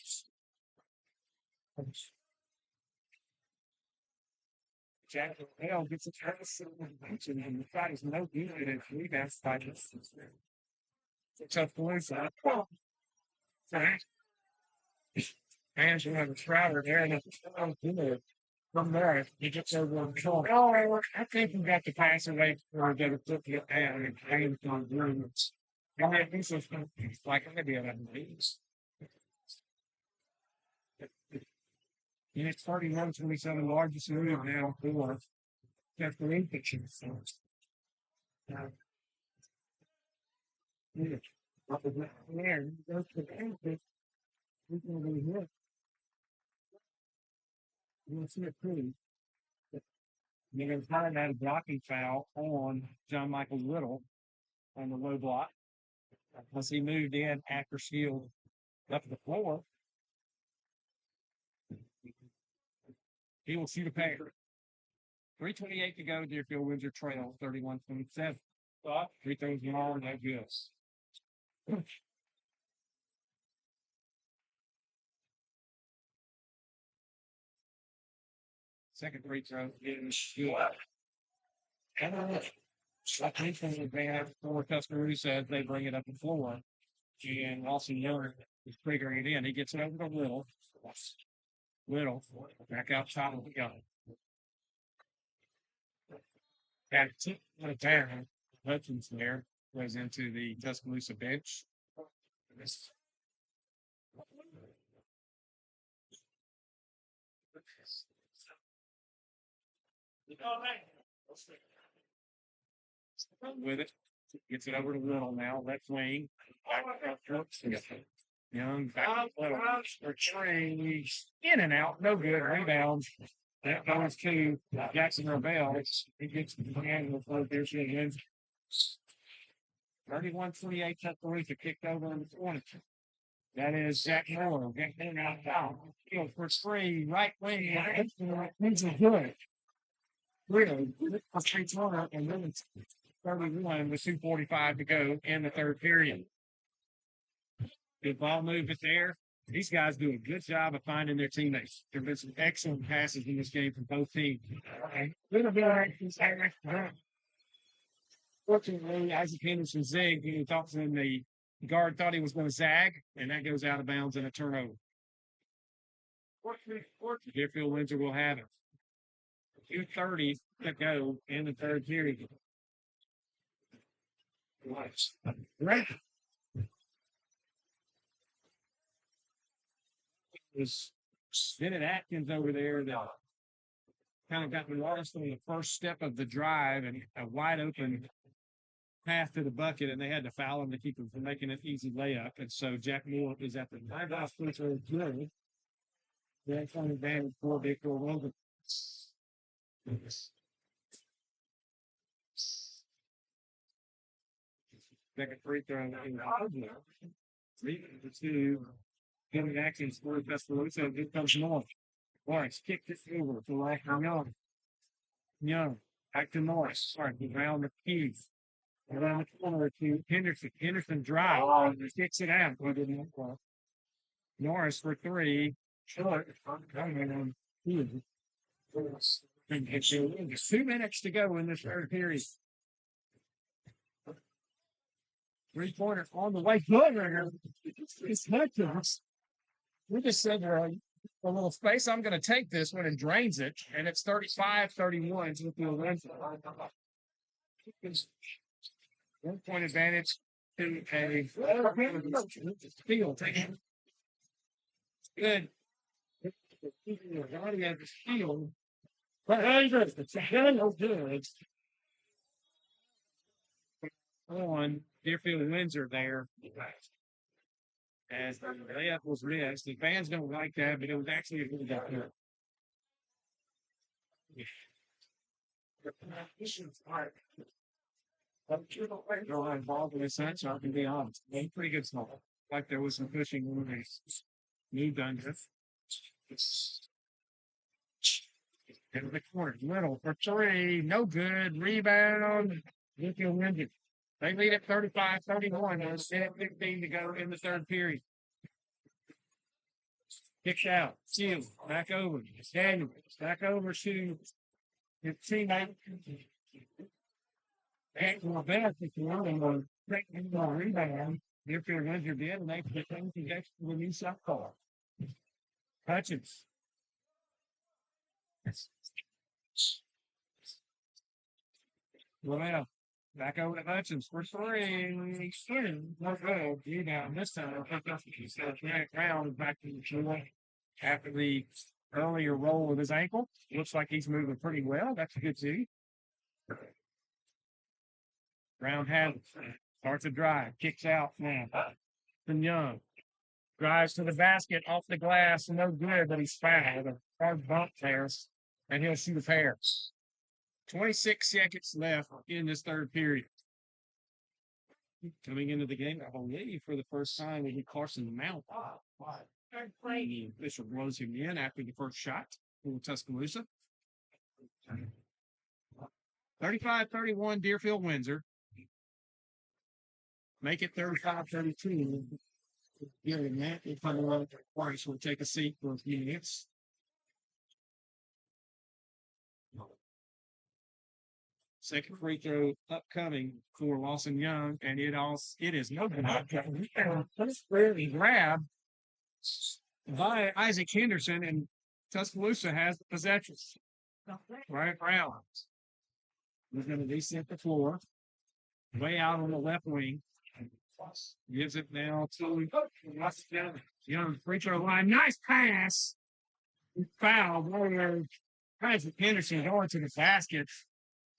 Jack Terrell gets a pass and the shot is no good and rebounds by Tuscaloosa. Fans will have a crowder there, and from there, he gets over on the shoulder. Oh, I think we got the pass away before we get a flip it down and hands on rooms. And then this is like I did on these. And it's 31-27, largest move now for Calvary pitchers. There, goes the benefit. We can really hit. You'll see it pretty. You're going to find that a blocking foul on John Michael Little on the low block. As he moved in after Shield left the floor, he will shoot a pair. 3:28 to go. Deerfield-Windsor trail 31-27. Free throws long, no good. Second free throw is good. I think from the advantage for Tuscaloosa as they bring it up the floor. And Austin Young is figuring it in. He gets it over to Little. Little, back out top of the gun. Got it down. Hutchins there goes into the Tuscaloosa bench. With it, gets it over to Little now, left wing. Young back for Trey, in and out, no good. Rebound. That goes to Jackson Rebel. He gets the hand with both their wins. 31-28, Tuscaloosa kicked over in the 20. That is Zach Moore. Getting out down. Field for three, right wing. Things are good. Really, a straight runner, and then it's 31 with 2:45 to go in the third period. Good ball movement there. These guys do a good job of finding their teammates. There have been some excellent passes in this game from both teams. Fortunately, Isaac Henderson zigged. He thought the guard thought he was going to zag, and that goes out of bounds in a turnover. Deerfield-Windsor will have it. 2:30 to go in the third period. Right. Was Bennett Atkins over there that kind of got lost on the first step of the drive and a wide open path to the bucket, and they had to foul him to keep him from making an easy layup. And so Jack Moore is at the line-off free throw good. That's on advantage for Deerfield-Windsor. Second free throw. 3-2. Bennett Atkins for Tuscaloosa. Here comes North. Morris kicked it over to Young. Young. Back to Morris. Sorry, around the keys. Around the corner to Henderson. Henderson drive. Kicks it out. Norris for three. Short. 2 minutes to go in this third period. 3-pointer on the way. Good. It's Hutchins. We just said a little space. I'm going to take this one and drains it. And it's 35-31 with the win. 1 point advantage to a field. Good. Body of the field. But it's good. On Deerfield-Windsor there. As the layup was missed. The fans don't like that, but it was actually a good effort. I'm involved in this sense, so I can be honest. Pretty good small. Like there was some pushing when they moved under. In the corner, Little for three, no good. Rebound. Deerfield-Windsor. They lead at 35-31. There's 15 to go in the third period. Kicks out. Shield. Back over. Daniel. Back over to his teammate. And for benefit to one rebound. Deerfield-Windsor did, and they get the new shot call. Hutchins. Well, back over to Hutchins for three. No good. You down this time. I think that's what he said. Grant Brown is back to the floor after the earlier roll of his ankle. Looks like he's moving pretty well. That's good to see. Brown has it. Starts a drive. Kicks out now. From Young. Drives to the basket off the glass. No good, but he's fouled. A hard bump there. And he'll shoot a pair. 26 seconds left in this third period. Coming into the game, I believe, for the first time, will be Carson Mount. The official blows him in after the first shot for Tuscaloosa. 35-31, Deerfield-Windsor. Make it 35-32. Giving that, if I want to twice, we'll take a seat for a few minutes. Second free throw upcoming for Lawson Young, and it is no good. Clearly grabbed by Isaac Henderson, and Tuscaloosa has the possession. Right, Brown. He's going to descend the floor, way out on the left wing. Gives it now to Young, free throw line. Nice pass. Foul. Warrior Isaac Henderson going to the basket.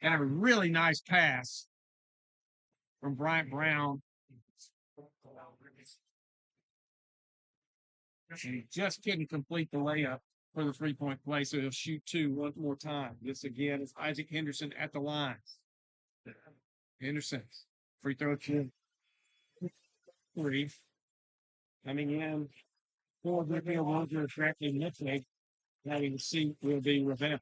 And a really nice pass from Bryant Brown. And he just couldn't complete the layup for the three-point play, so he'll shoot two one more time. This again is Isaac Henderson at the line. Henderson, free throw two. Three. Coming in for the Deerfield-Windsor attracting Nick. Having the seat will be Ravenna.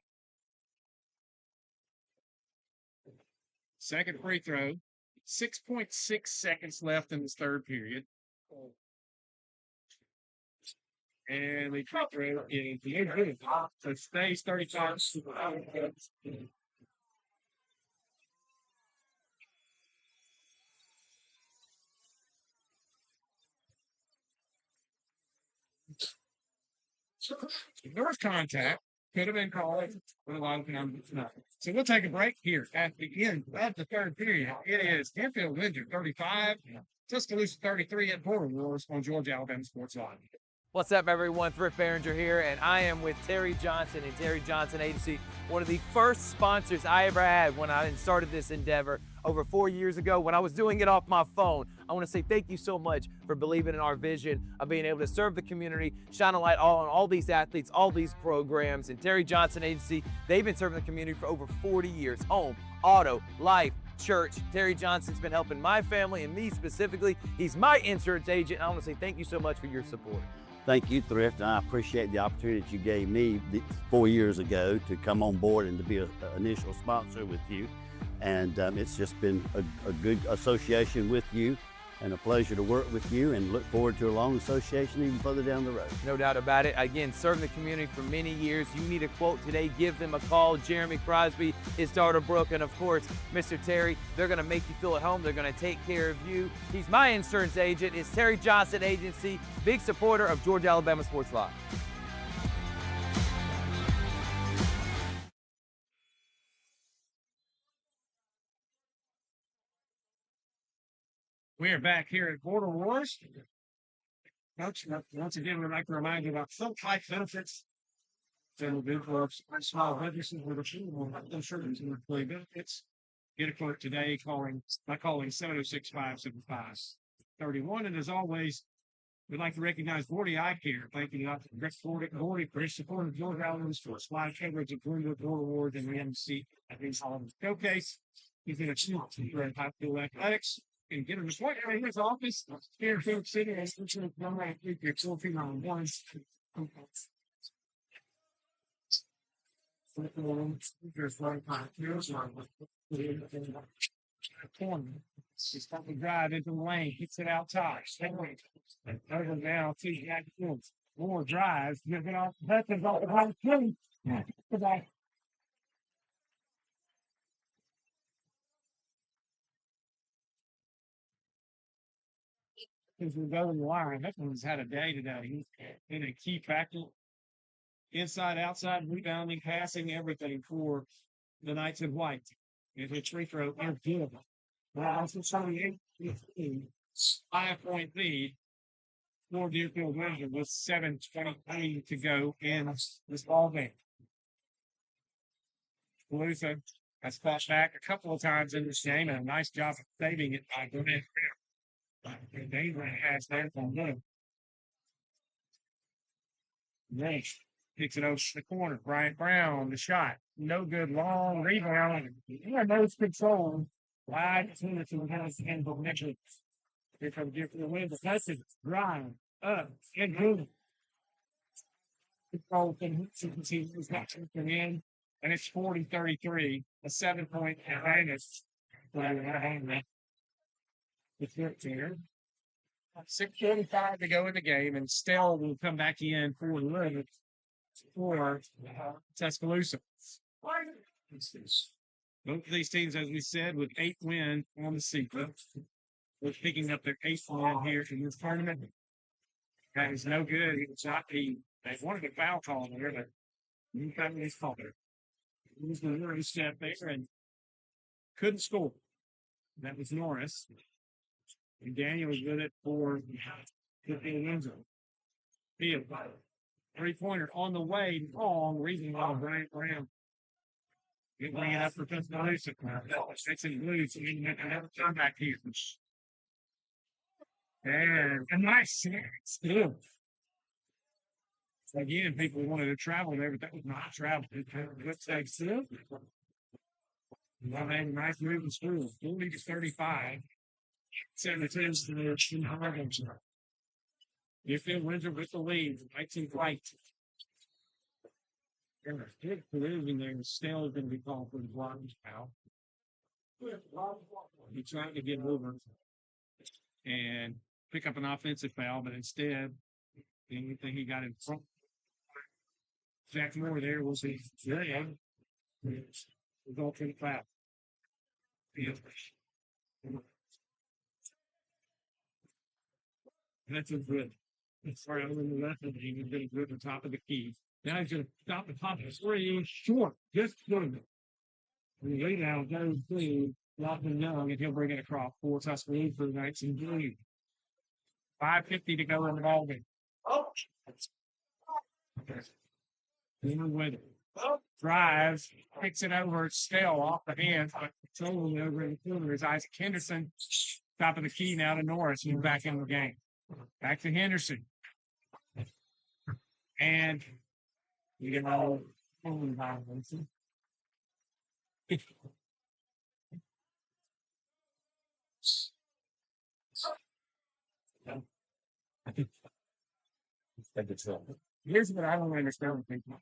Second free throw. 6.6 seconds left in this third period. And the free throw is good. So it stays 35. North contact could have been called, but a lot of times it's not. So we'll take a break here at the end of the third period. It is Deerfield-Windsor 35, Tuscaloosa 33 at Border Wars on Georgia Alabama Sports Live.
What's up, everyone? Thrift Behringer here, and I am with Terry Johnson and Terry Johnson Agency, one of the first sponsors I ever had when I started this endeavor over 4 years ago when I was doing it off my phone. I want to say thank you so much for believing in our vision of being able to serve the community, shine a light on all these athletes, all these programs. And Terry Johnson Agency, they've been serving the community for over 40 years. Home, auto, life, church. Terry Johnson's been helping my family and me specifically. He's my insurance agent. I want to say thank you so much for your support.
Thank you, Thrift, and I appreciate the opportunity that you gave me 4 years ago to come on board and to be an initial sponsor with you. And it's just been a good association with you and a pleasure to work with you, and look forward to a long association even further down the road.
No doubt about it. Again, serving the community for many years. You need a quote today, give them a call. Jeremy Crosby, his daughter Brooke, and of course, Mr. Terry. They're going to make you feel at home. They're going to take care of you. He's my insurance agent. It's Terry Johnson Agency, big supporter of Georgia Alabama Sports Live.
We are back here at Border Wars. Coach, once again, we'd like to remind you about some type benefits that will be for small businesses with insurance and employee benefits. Get a quote today by calling 706-575-31. And as always, we'd like to recognize Gordy Eye Care. Thank you, Gordy, for his support of Georgia Alabama Sports Live coverage of Glenwood Border Wars and the MC at these holiday showcase. He's been a champ for high school athletics. And get him a point in his office here in Phoenix City. And your toll-free on one. He's got the drive into the lane, hits it out top. Over now to Jack Fields. More drives. Get off the Hutchins off the high three. Goodbye. As we go to the line, Hutchins had a day today. He's been a key factor inside, outside, rebounding, passing, everything for the Knights in White. If it's free throw, is good. Well, also 28-15, 5-point lead for Deerfield-Windsor with 7:23 to go in this ball game. Tuscaloosa has fought back a couple of times in this game, and a nice job of saving it by Glenwood. Danger has that on them. Next, picks it over to the corner. Bryant Brown, the shot. No good, long rebound. Nose control. Wide between the two hands and connection. Here comes Deerfield-Windsor. That's it. Drive up and good. Control can see who's not taking in. And it's 40-33, a 7-point advantage. It's 13. 6:45 to go in the game, and Stell will come back in for Tuscaloosa. Both of these teams, as we said, with 8 wins on the season, we're picking up their 8th win here in this tournament. That is no good. They wanted a foul call there, but you got his call there. He was the early step there and couldn't score. That was Norris. And Daniel was with it for Deerfield-Windsor. Field. 3-pointer on the way. Long reason why Bryant Brown. Good bring it up for Tuscaloosa. It's in blue, so you can have a comeback here. And a nice steal. Again, people wanted to travel there, but that was not travel. Let's say still. Nice move in school. 40-35. 72 to the Deerfield-Windsor with the lead. Knights in White. Good collision there. Stell is going to be called for the blocking foul. He tried to get over and pick up an offensive foul, but instead, the only thing he got in front. Jack Moore there was a result in foul. That's a good. Sorry, I'm in the left of the game. He's going to go to the top of the key. Now he's going to stop the top of the three. Short. Just good. And the rebound goes to Lachlan Young, and he'll bring it across for Tuscaloosa for the Knights in blue. 5:50 to go in the ball game. With it. Drives, picks it over, Stell off the hands, but totally over in the corner is Isaac Henderson. Top of the key now to Norris, who's back in the game. Back to Henderson. And you get all Henderson. Here's what I don't understand with people.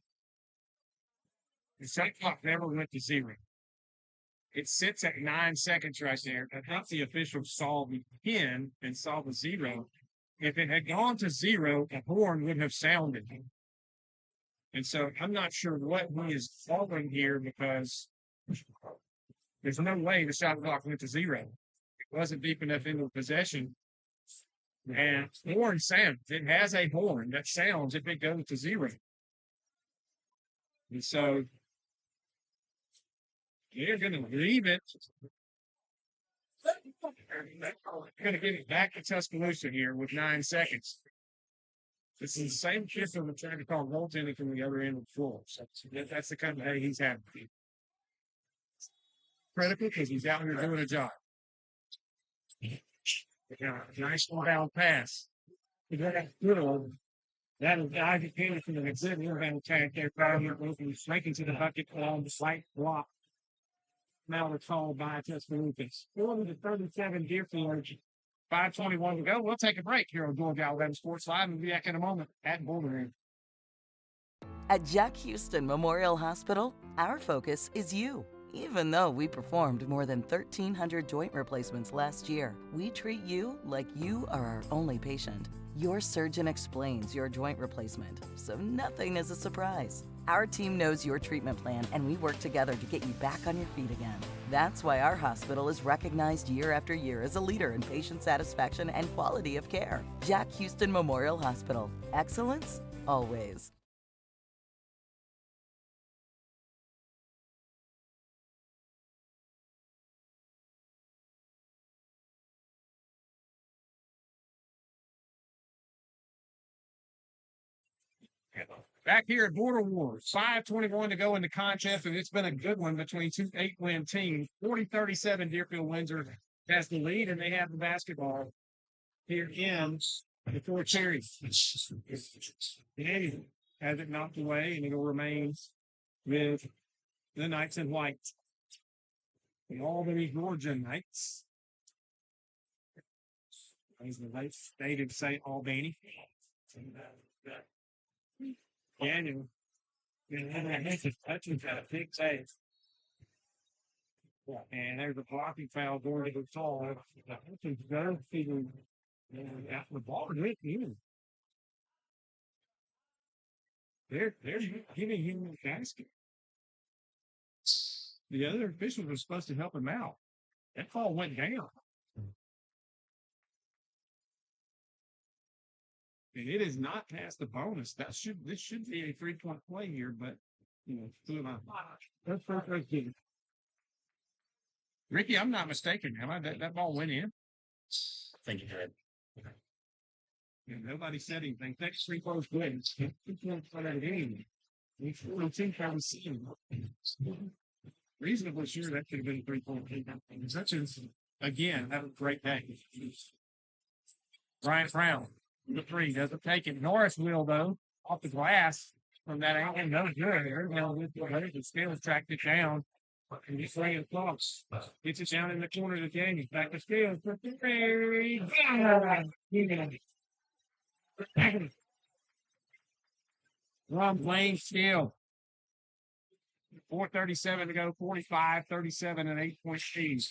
The shot clock never went to 0. It sits at 9 seconds right there. I think the officials saw the pin and saw the 0. If it had gone to 0, a horn would have sounded. And so I'm not sure what he is following here because there's no way the shot clock went to 0. It wasn't deep enough into possession. And horn sounds. It has a horn that sounds if it goes to 0. And so they're going to leave it. They're going to give it back to Tuscaloosa here with 9 seconds. This is the same kid that we're trying to call goaltending from the other end of the floor. So that's the kind of day he's having. Critical because he's out here doing a job. Nice one-down pass. That is Isaac Henderson and a good inbound attack there. Making to the bucket on the slight block. Now it's called by Tuscaloosa. 40-37 Deerfield. 5:21 to go. We'll take a break here on Georgia Alabama Sports Live. We'll be back in a moment at Border.
At Jack Houston Memorial Hospital, our focus is you. Even though we performed more than 1,300 joint replacements last year, we treat you like you are our only patient. Your surgeon explains your joint replacement, so nothing is a surprise. Our team knows your treatment plan, and we work together to get you back on your feet again. That's why our hospital is recognized year after year as a leader in patient satisfaction and quality of care. Jack Houston Memorial Hospital. Excellence, always.
Back here at Border Wars, 5:21 to go in the contest, and it's been a good one between two 8-win teams. 40-37, Deerfield-Windsor has the lead, and they have the basketball here in the Fort Cherry. Danny has it knocked away, and it'll remain with the Knights in white. The Albany, Georgia Knights. As the late native say Albany. Daniel. Touching got a big save. And there's a blocking foul going to the tall. The ball went in. They're giving him the basket. The other officials were supposed to help him out. That call went down. And it is not past the bonus. This should be a 3-point play here, but who am I? That's first. Ricky, I'm not mistaken, am I? That ball went in.
I think it did.
And nobody said anything. Next 3 points good. 2 points for that game. We think I was seeing. Reasonably sure that could have been a 3-point game. Again, that was a great day. Brian Brown, the 3, doesn't take it. Norris will, though, off the glass from that angle. No good. The Scales tracked it down. And he's laying it close. Gets it down in the corner of the game. Back to Scales. Ron playing still. 4:37 to go, 45-37, an 8-point lead.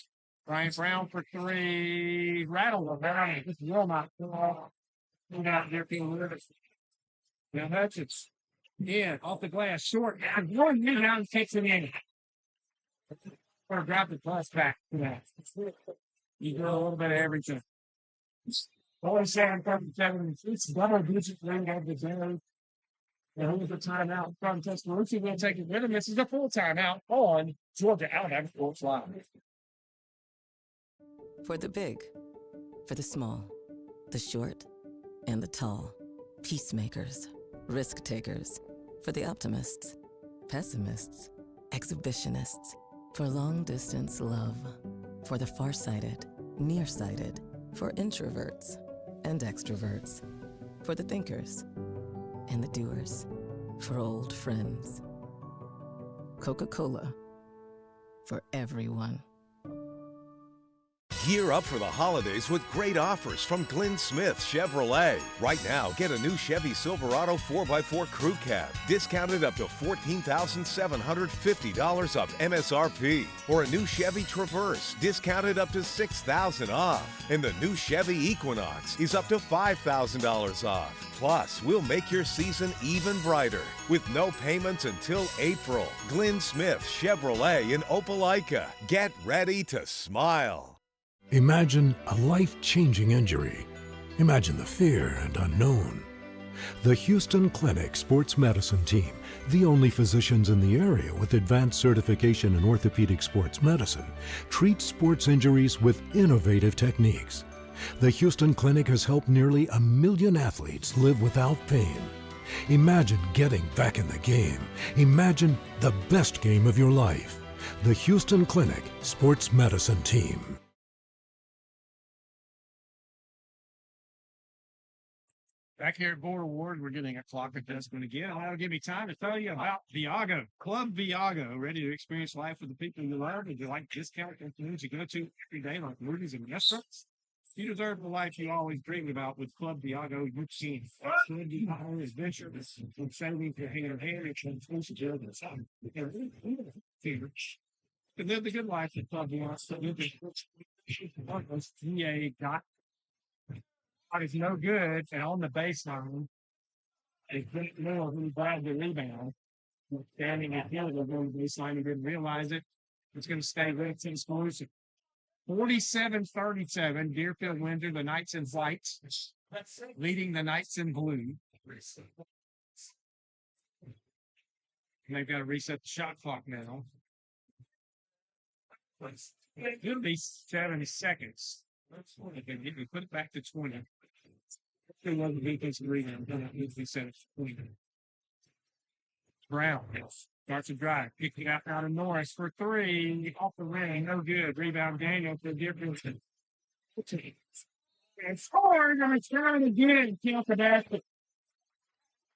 Brian Brown for 3. Rattle around. This will not go out there. Now Hutchins. Yeah, off the glass. Short. One now takes it in. Or grab the plus back to that. You do a little bit of everything. 47-37. It's double digit rate of the day. And here's the timeout from Tuscaloosa. We'll take it with him. This is a full timeout on Georgia Alabama Sports Live.
For the big, for the small, the short, and the tall. Peacemakers, risk takers. For the optimists, pessimists, exhibitionists. For long distance love. For the farsighted, nearsighted. For introverts and extroverts. For the thinkers and the doers, for old friends. Coca-Cola, for everyone.
Gear up for the holidays with great offers from Glenn Smith Chevrolet. Right now, get a new Chevy Silverado 4x4 Crew Cab, discounted up to $14,750 off MSRP. Or a new Chevy Traverse, discounted up to $6,000 off. And the new Chevy Equinox is up to $5,000 off. Plus, we'll make your season even brighter with no payments until April. Glenn Smith Chevrolet in Opelika. Get ready to smile.
Imagine a life-changing injury. Imagine the fear and unknown. The Houston Clinic Sports Medicine Team, the only physicians in the area with advanced certification in orthopedic sports medicine, treats sports injuries with innovative techniques. The Houston Clinic has helped nearly 1 million athletes live without pain. Imagine getting back in the game. Imagine the best game of your life. The Houston Clinic Sports Medicine Team.
Back here at Border Wars, we're getting a clock adjustment again. That'll give me time to tell you about Viago. Club Viago, ready to experience life with the people you love. Would you like discount foods you go to every day, like movies and restaurants? You deserve the life you always dreamed about with Club Viago. You can Club Viago adventure from saving for hand in hand and exclusive to the sun. To live the good life at Club Viago. Is no good, and on the baseline, it's more who grabbed the rebound. Standing at the other on the baseline, he didn't realize it. It's going to stay with Tuscaloosa. 47-37, Deerfield-Windsor, the Knights in white, leading the Knights in blue. And they've got to reset the shot clock now. It'll be 70 seconds. You can put it back to 20. Brown starts to drive, kicking out of Norris for three, off the ring, no good. Rebound Daniel for Deerfield. And scores, and it's trying to get it and count the basket.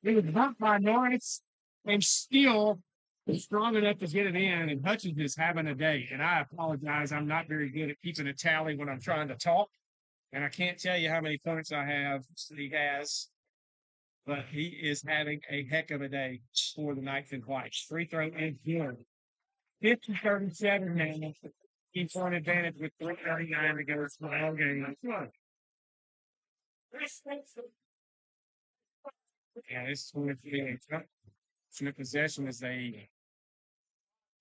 It was bumped by Norris and still strong enough to get it in. And Hutchins is having a day. And I apologize. I'm not very good at keeping a tally when I'm trying to talk. And I can't tell you how many points I have he has. But he is having a heck of a day for the Knights and Whites. Free throw is good. 50-37 now. He's on advantage with 3:39 to go. It's the whole game. Yeah, this is going to be a tough possession as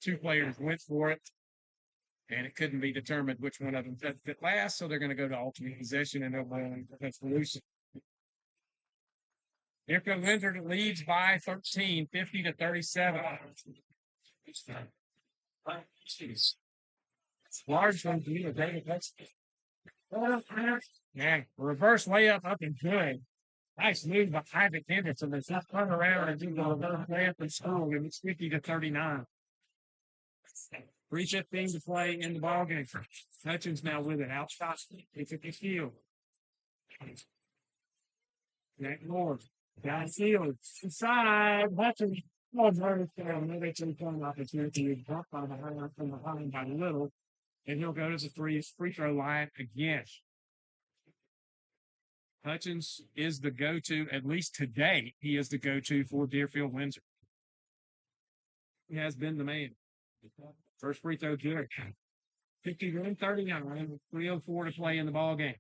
two players went for it, and it couldn't be determined which one of them fit last, so they're going to go to alternate possession and they'll play Tuscaloosa. Deerfield-Windsor leads by 13, 50-37. Large one to you, David. Yeah, reverse layup up and good. Nice move by Isaac Henderson. They just turn around and do the reverse layup and score, and it's 50-39. 3:15 to play in the ballgame. Hutchins now with it. Outshot. It's at the field. Jack Lord. Downfield. Inside. Hutchins. Another two-point opportunity. Dropped from behind by little. And he'll go to the free throw line again. Hutchins is the go-to, at least today, he is the go-to for Deerfield-Windsor. He has been the man. First free throw, good. 51-39, 3:04 to play in the ball game.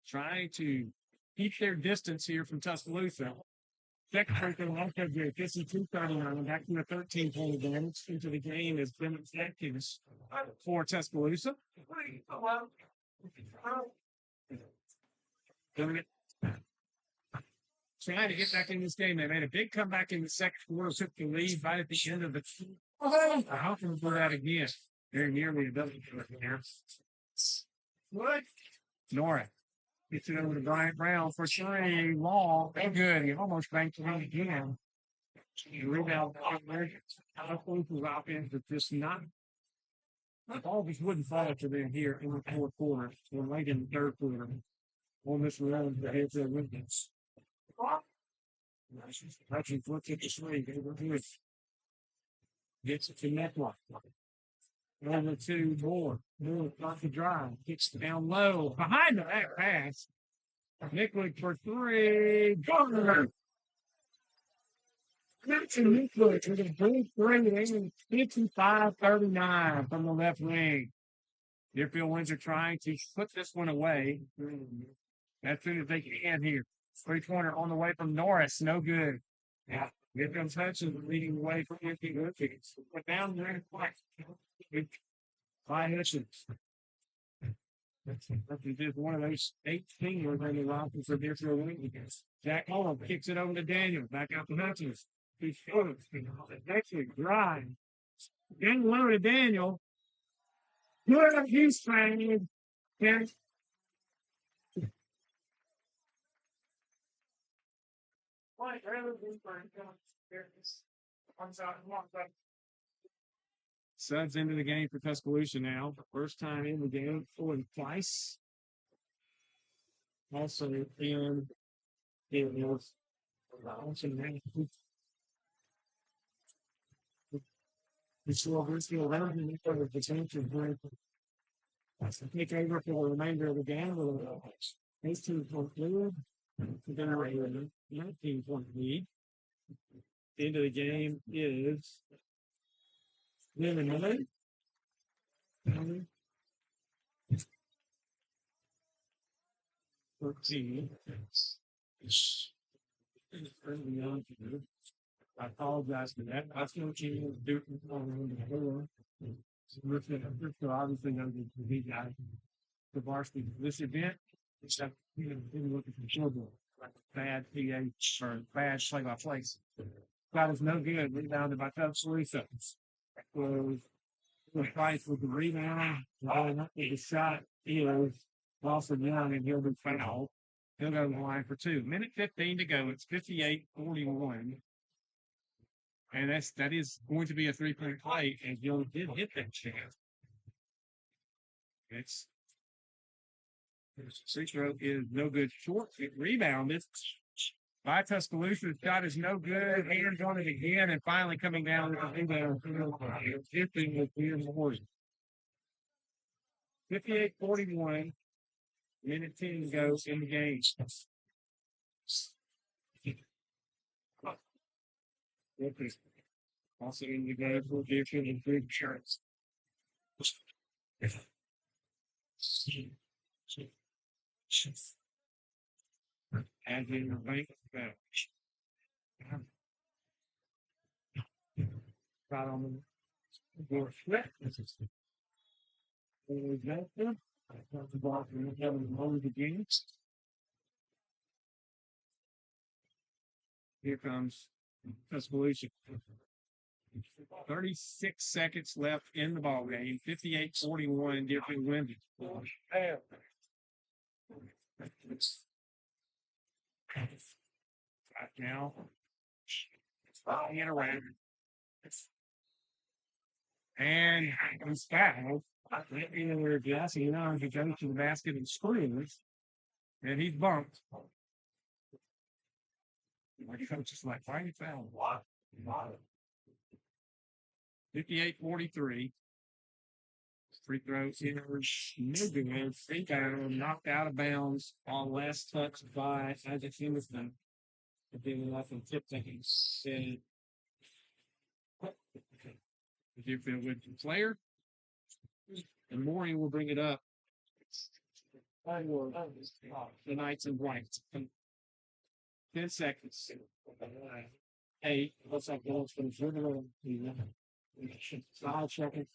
Trying to keep their distance here from Tuscaloosa. Second free throw, also good. 52-39, back to the 13-point advantage into the game has been effective for Tuscaloosa. Trying to get back in this game. They made a big comeback in the second quarter, took the lead right at the end of the. I hope we'll do that again. They're nearly a double here. What? Nora gets it over to Bryant Brown for three. Long and good. He almost banked it in again. The rebound. Tuscaloosa's offense is just not. The ball just wouldn't fall to them here in the fourth quarter. Or late in the third quarter. On this run, the heads of Wiggins. Hutchins looks at the swing. Gets it to Netlock. Over to Moore. Moore off the drive. Gets down low. Behind the back pass. Nickwood for three. Go! Nickwood with a big three. 55-39 from the left wing. Deerfield-Windsor trying to put this one away as soon as they can here. Three-pointer on the way from Norris. No good. Yeah. Here comes Hutchins leading the way for empty wickets. But down there by Hutchins. Hutchins is one of those 8 seniors on the roster for Deerfield-Windsor. Jack Holland kicks it over to Daniel. Back out to Hutchins. He's short. Next drive. Getting low to Daniel. Good, he's trying. Yeah. Subs into the game for Tuscaloosa now. First time in the game for twice. Also in it was take over for the remainder of the game. These two conclude. Generate a 19-point lead. The end of the game is 11-9. 13. I apologize for that. I still can't do it on the floor. So obviously, know the big guy, the varsity for this event, except didn't look at the children. Bad pH or bad play-by-play. That was no good. Rebounded by Tuscaloosa. So the fight with the rebound, going up with the shot is Lawson Young, and he'll be fouled. He'll go to the line for 2. Minute 15 to go. It's 58-41. And that is going to be a 3-point play, and Gill did hit that chance. It's free throw is no good. Short, it rebounded by Tuscaloosa. The shot is no good. Hands on it again, and finally coming down with the rebound. Shifting with the Warriors. 58-41. Minute 10 goes in the game. Also in the game for Deerfield and Big Insurance. And in the bank right on the door flip. The ball from the game. Here comes Tuscaloosa. 36 seconds left in the ball game. 58-41, Deerfield-Windsor. Right now, and around. And he's fouled. We're guessing on to go to the basket and screams. And he's bumped. My coach is like, why are you fouling? 58-43. Free throws in no good. Free throw knocked out of bounds on last touch by Isaac Henderson. Giving nothing tip things. The Deerfield-Windsor player. And Maury will bring it up. The Knights in white. 10 seconds. 8. Looks like goals from Zerner. 5 seconds.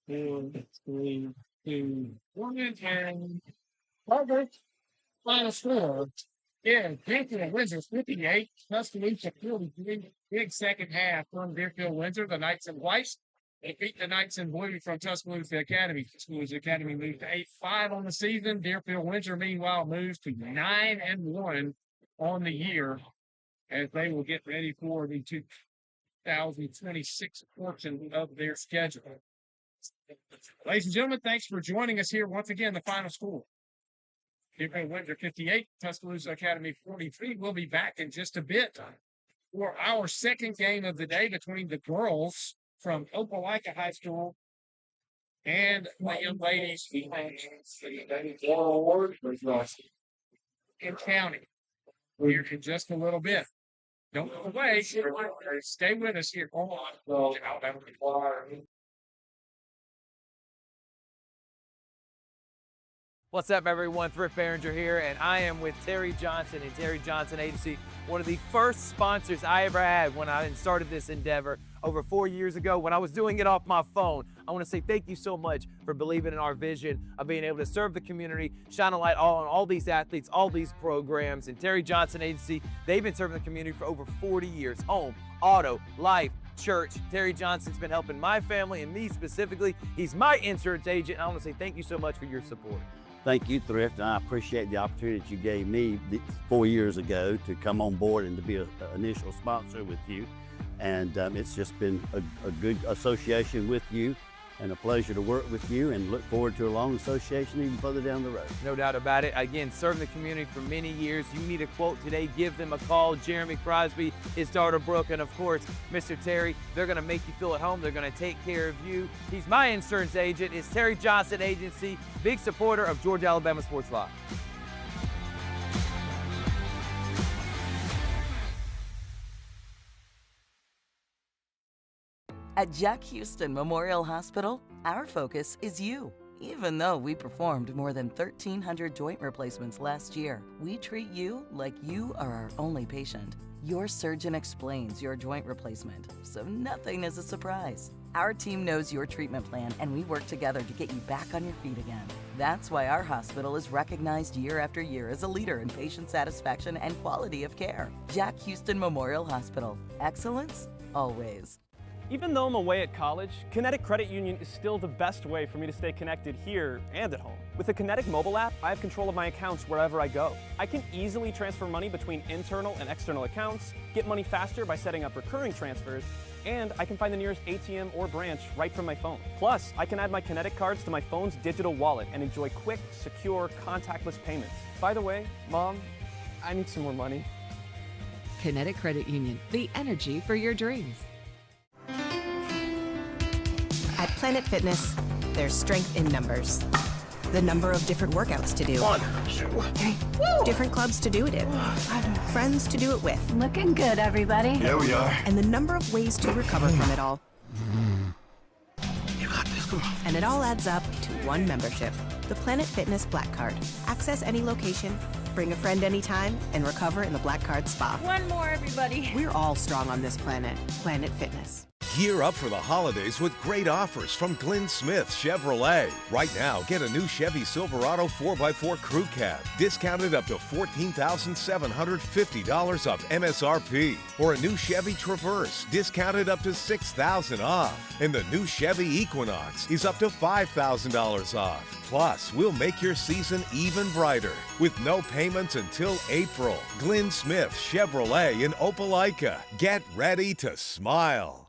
4, 3, 2, 1, and perfect. Final score. Yeah, Deerfield-Windsor 58. Tuscaloosa 43. Big second half from Deerfield-Windsor. The Knights in white. They beat the Knights in blue from Tuscaloosa Academy. Tuscaloosa Academy moved to 8-5 on the season. Deerfield-Windsor, meanwhile, moves to 9-1 on the year as they will get ready for the 2026 portion of their schedule. Ladies and gentlemen, thanks for joining us here. Once again, the final score. Deerfield-Windsor 58, Tuscaloosa Academy 43. We'll be back in just a bit for our second game of the day between the girls from Opelika High School and the young ladies in County. Here in just a little bit. Don't go away. Stay with us here on Alabama.
What's up, everyone? Thrift Behringer here, and I am with Terry Johnson and Terry Johnson Agency, one of the first sponsors I ever had when I started this endeavor over 4 years ago when I was doing it off my phone. I want to say thank you so much for believing in our vision of being able to serve the community, shine a light on all these athletes, all these programs. And Terry Johnson Agency, they've been serving the community for over 40 years. Home, auto, life, church. Terry Johnson's been helping my family and me specifically. He's my insurance agent. I want to say thank you so much for your support.
Thank you, Thrift, and I appreciate the opportunity that you gave me 4 years ago to come on board and to be an initial sponsor with you. And it's just been a good association with you and a pleasure to work with you, and look forward to a long association even further down the road.
No doubt about it. Again, serving the community for many years. You need a quote today, give them a call. Jeremy Crosby, his daughter Brooke, and of course, Mr. Terry. They're going to make you feel at home. They're going to take care of you. He's my insurance agent. It's Terry Johnson Agency, big supporter of Georgia Alabama Sports Live.
At Jack Houston Memorial Hospital, our focus is you. Even though we performed more than 1,300 joint replacements last year, we treat you like you are our only patient. Your surgeon explains your joint replacement, so nothing is a surprise. Our team knows your treatment plan, and we work together to get you back on your feet again. That's why our hospital is recognized year after year as a leader in patient satisfaction and quality of care. Jack Houston Memorial Hospital. Excellence, always.
Even though I'm away at college, Kinetic Credit Union is still the best way for me to stay connected here and at home. With the Kinetic mobile app, I have control of my accounts wherever I go. I can easily transfer money between internal and external accounts, get money faster by setting up recurring transfers, and I can find the nearest ATM or branch right from my phone. Plus, I can add my Kinetic cards to my phone's digital wallet and enjoy quick, secure, contactless payments. By the way, Mom, I need some more money.
Kinetic Credit Union, the energy for your dreams.
At Planet Fitness, there's strength in numbers. The number of different workouts to do.
1, 2, 3.
Different clubs to do it in. Friends to do it with.
Looking good, everybody.
Here we are.
And the number of ways to recover from it all.
You got this, come on.
And it all adds up to one membership, the Planet Fitness Black Card. Access any location, bring a friend anytime, and recover in the Black Card Spa.
One more, everybody.
We're all strong on this planet. Planet Fitness.
Gear up for the holidays with great offers from Glenn Smith Chevrolet. Right now, get a new Chevy Silverado 4x4 Crew Cab, discounted up to $14,750 off MSRP. Or a new Chevy Traverse, discounted up to $6,000 off. And the new Chevy Equinox is up to $5,000 off. Plus, we'll make your season even brighter with no payments until April. Glenn Smith Chevrolet in Opelika. Get ready to smile.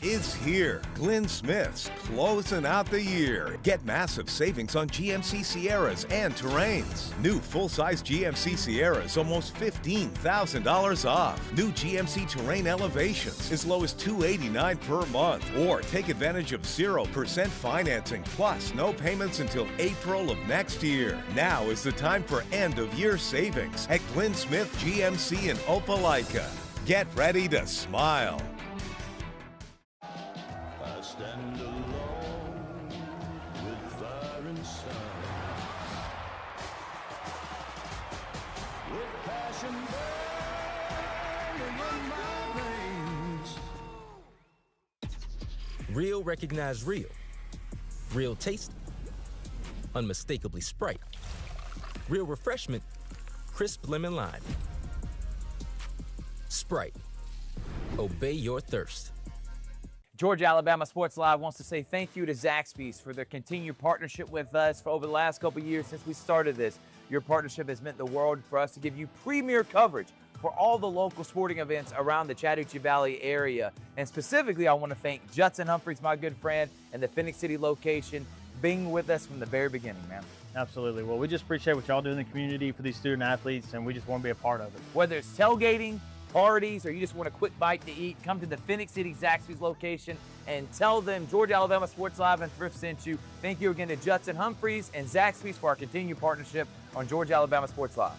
Is here. Glenn Smith's closing out the year. Get massive savings on GMC Sierras and Terrains. New full-size GMC Sierras almost $15,000 off. New GMC Terrain Elevations as low as $289 per month. Or take advantage of 0% financing plus no payments until April of next year. Now is the time for end-of-year savings at Glenn Smith GMC in Opelika. Get ready to smile.
Stand alone with fire and sun, with passion burning in my veins.
Real recognize real. Real taste, unmistakably Sprite. Real refreshment, crisp lemon lime. Sprite, obey your thirst.
Georgia Alabama Sports Live wants to say thank you to Zaxby's for their continued partnership with us for over the last couple of years since we started this. Your partnership has meant the world for us to give you premier coverage for all the local sporting events around the Chattahoochee Valley area. And specifically, I want to thank Judson Humphreys, my good friend, and the Phoenix City location, being with us from the very beginning, man.
Absolutely. Well, we just appreciate what y'all do in the community for these student athletes, and we just want to be a part of it.
Whether it's tailgating, parties, or you just want a quick bite to eat, come to the Phoenix City Zaxby's location and tell them Georgia Alabama Sports Live and Thrift sent you. Thank you again to Judson Humphreys and Zaxby's for our continued partnership on Georgia Alabama Sports Live.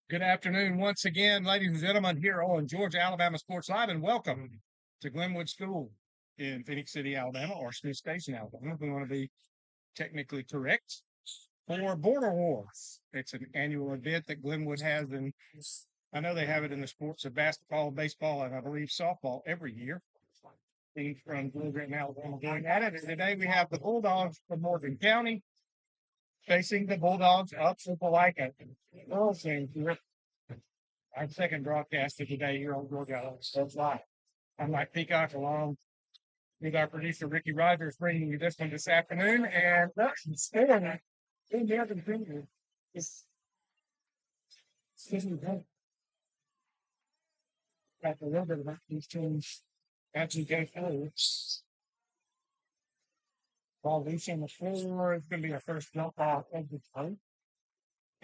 Good afternoon once again, ladies and gentlemen, here on Georgia Alabama Sports Live, and welcome to Glenwood School in Phoenix City, Alabama, or Smith Station, Alabama. We want to be technically correct for Border Wars. It's an annual event that Glenwood has, and I know they have it in the sports of basketball, baseball, and I believe softball every year. Teams from Georgia and Alabama going at it. And today we have the Bulldogs from Morgan County facing the Bulldogs of Opelika. Girls team here. Our second broadcast of today here on Georgia Alabama Sports Live. I'm Mike Peacock, along with our producer Ricky Rogers, bringing you this one this afternoon. And that's scoring in the other finger. Got a little bit about these teams as we go forward. Ball loose on the floor. It's going to be our first jump off of the time.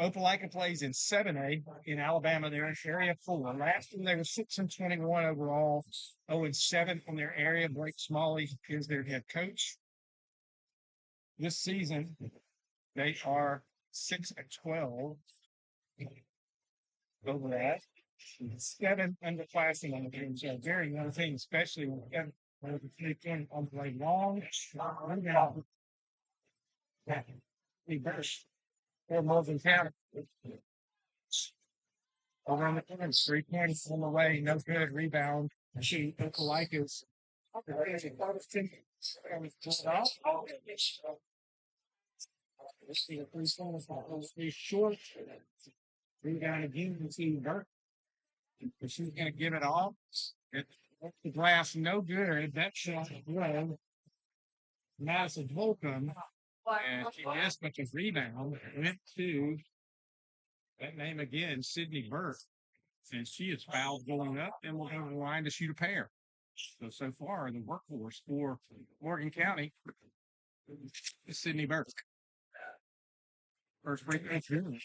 Opelika plays in 7A in Alabama. They're in Area 4. Last year they were 6-21 overall, 0-7 from their area. Blake Smalley is their head coach. This season, they are 6-12 over that. 7 underclassing on the team. So a very young team, especially when the 3-10 on play long. He burst. For Morgan County. Over on the fence, 3 points on the way, no good. Rebound. She Opelika's. Short. Rebound again to Burke. She's going to give it off. It's the glass, no good. That shot low. Madison Holcomb. And she missed, but the rebound went to that name again, Sydney Burke. And she is fouled going up and will go to the line to shoot a pair. So far, the workhorse for Morgan County is Sydney Burke. First free throw.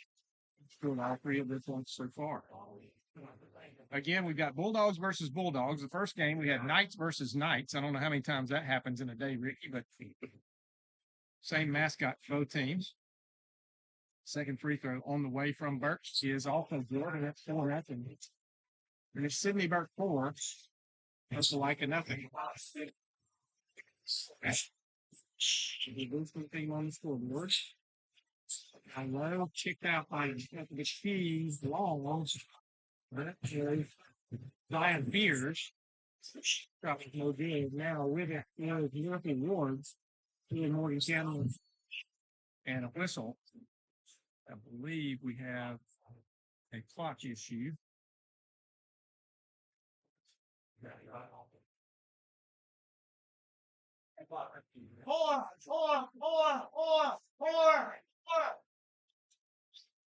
Scored all 3 of this ones so far. Again, we've got Bulldogs versus Bulldogs. The first game, we had Knights versus Knights. I don't know how many times that happens in a day, Ricky, but same mascot for both teams. Second free throw on the way from Burke. She is also good, and that's 4-0. And it's Sydney Burke 4. That's like a nothing. The boosting team on the scoreboard. I know, kicked out by the Keys long. That is Zion Beers. Probably no good. Now with it is Murphy Wards. In Morgan County and a whistle. I believe we have a clock issue.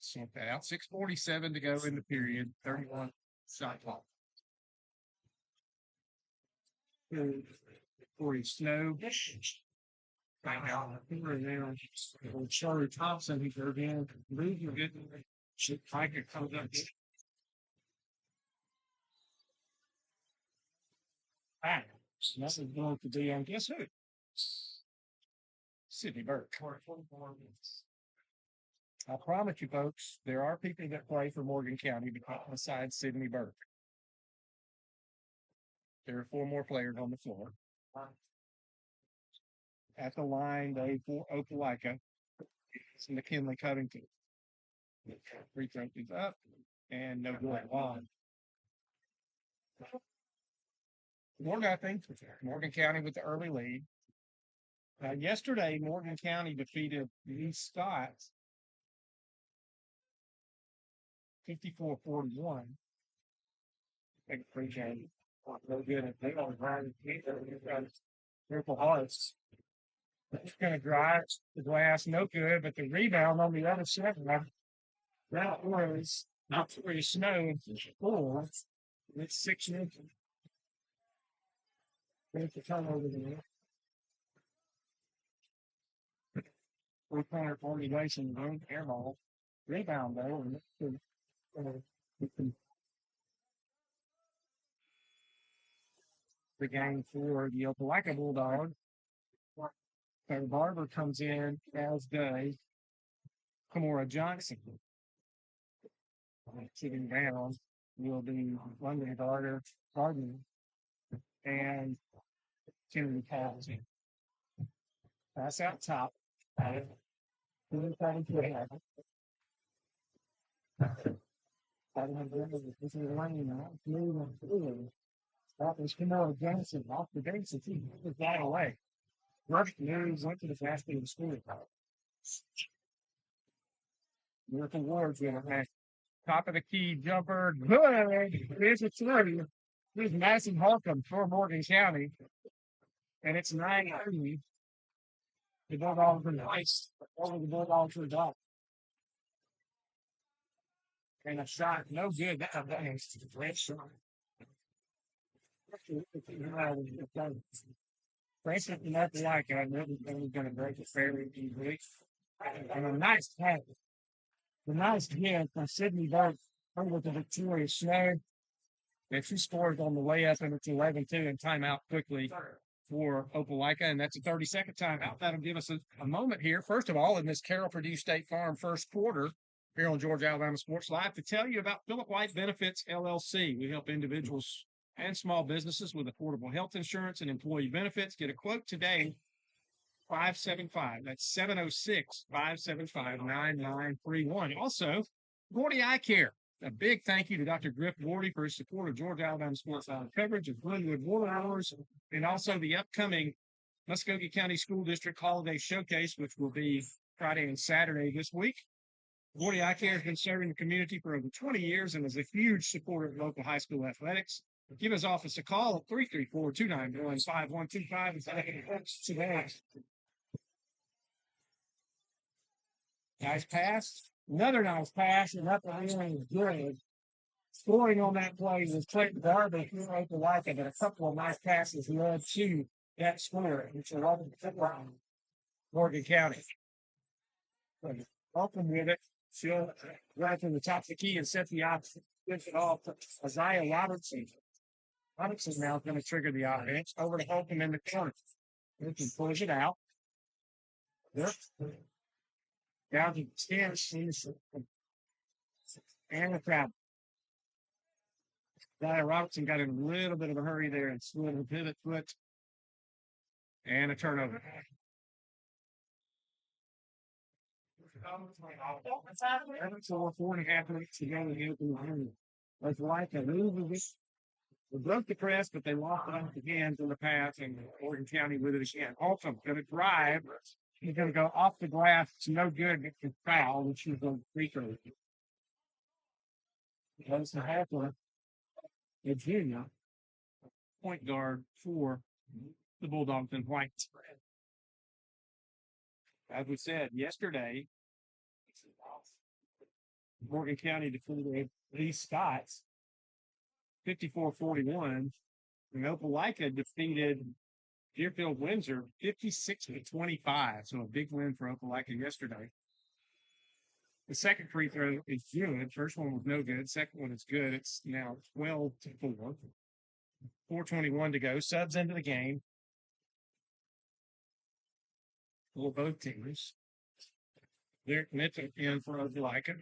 Sort that out. 6:47 to go in the period. 31 shot clock. Corey Snow. Right now, Charlie Thompson, who's there again, moving it. Micah comes up. So this is going to be on guess who? Sydney Burke. I promise you, folks, there are people that play for Morgan County besides Sydney Burke. There are 4 more players on the floor. At the line, they for Opelika. It's McKinley Covington. Free throw is up and no good. On. 4-0. Morgan County with the early lead. Yesterday, Morgan County defeated Lee Scott 54-41. Big free game. No good. They don't grind. Purple Hearts. It's going to drive the glass, no good, but the rebound on the other side, that was not Corey Snow, 4. It's 6 inches. There's the turnover there. 3-pointer formulation, room air ball. Rebound, though. The game for the Opelika Bulldogs. So Barber comes in, as does Kimora Johnson. Sitting down will be London Garden and Kennedy College. Pass out top. This is running now. That was Camilla Johnson off the base and he was that away. Rushed news went to the basket of the school. Miracle Ward's in it. Top of the key jumper. Good. Here's a three. Here's Madison Holcomb for Morgan County. And it's 9-3. The Bulldogs are nice. Over the Bulldogs are done. And a shot, no good. That's a great shot. Francis and Opelika, I know he's going to break it fairly easily. And a nice pass. The nice hit from Sydney Burke over to Victoria Snow. And she scores on the way up, and it's 11-2 and timeout quickly for Opelika, and that's a 30-second timeout. That'll give us a moment here, first of all, in this Carroll Purdue State Farm first quarter here on Georgia Alabama Sports Live to tell you about Philip White Benefits, LLC. We help individuals and small businesses with affordable health insurance and employee benefits. Get a quote today, 575. That's 706-575-9931. Also, Gordy Eye Care. A big thank you to Dr. Griff Gordy for his support of Georgia Alabama Sports Live coverage of Glenwood Border Wars and also the upcoming Muskogee County School District Holiday Showcase, which will be Friday and Saturday this week. Gordy Eye Care has been serving the community for over 20 years and is a huge supporter of local high school athletics. Give his office a call at 334-291-5125 and today. Nice pass. Another nice pass, and up the lane is good. Scoring on that play was Clayton Garber from Opelika, but a couple of nice passes led to that score. It's 11-1 Morgan County. Open with it. She'll right from the top of the key and set the option. Gives it off to Isaiah Robertson. Robertson now is going to trigger the offense. Over to Holcomb in the corner. He can push it out. Yep. Down to 10. And the crowd. Robertson got in a little bit of a hurry there and slid a pivot foot. And a turnover. So 4.5 minutes to go in the open room. It's like a move. They broke the press, but they lost it off the hands in the pass, and Morgan County with it again. Also, going to drive. He's going to go off the glass. It's no good. It's a foul, which is a free throw. Goes to Halfler. A junior point guard for the Bulldogs in white. As we said yesterday, Morgan County defeated Lee Scott's 54-41, and Opelika defeated Deerfield-Windsor 56-25. So a big win for Opelika yesterday. The second free throw is good. First one was no good. Second one is good. It's now 12-4. 4:21 to go. Subs into the game. For both teams. Derek Mitchell in for Opelika.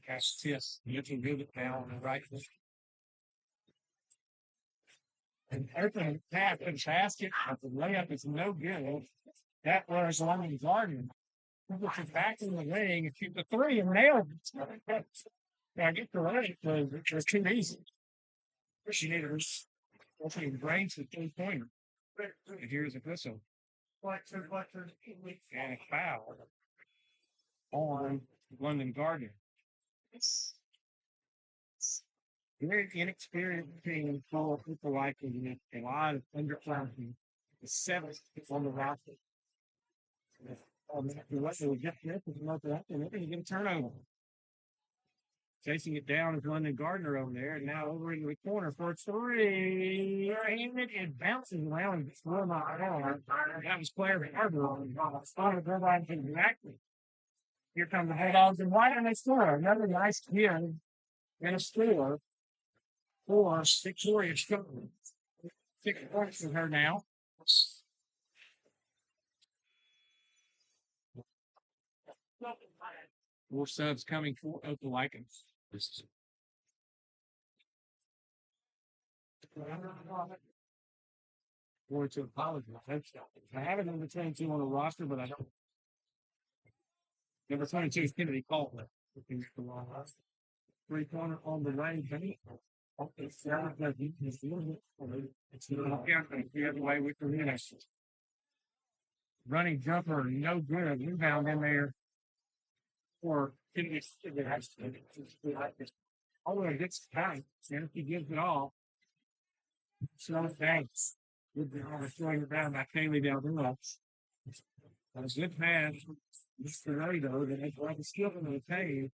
Castius, Mitchell good it now on the right. And open tap and basket, but the layup is no good. That was London Garden. Puts it back in the wing and shoot the three and nailed it. I get the right, it was too easy. She needed her. Hopefully, brains the 3-pointer. And here's a whistle. And a foul on London Garden. Very inexperienced team for people like him. A lot of underclassmen. The seventh on the roster. What they would get this is not that, and they're going to get a turnover. Chasing it down is London Gardner over there, and now over into the corner for three. And it bounces around and it's still not hard. That was player Harbor. Exactly. Here come the Bulldogs in white, and they score. Another nice hit and a score for Victoria. 6 points for her now. More subs coming for Opelika. Going to apologize. I have it number 22 on the roster, but I don't. Number 22 is Kennedy Caldwell. 3-pointer on the way. It's the other way with the minutes. Running jumper, no good. Rebound in there for Kennedy. Oh, it gets back. And if he gives it all, so thanks. Good job throwing it down by Kaylee down the left. A good pass. Mr. Rado, that has like a skill in the cave.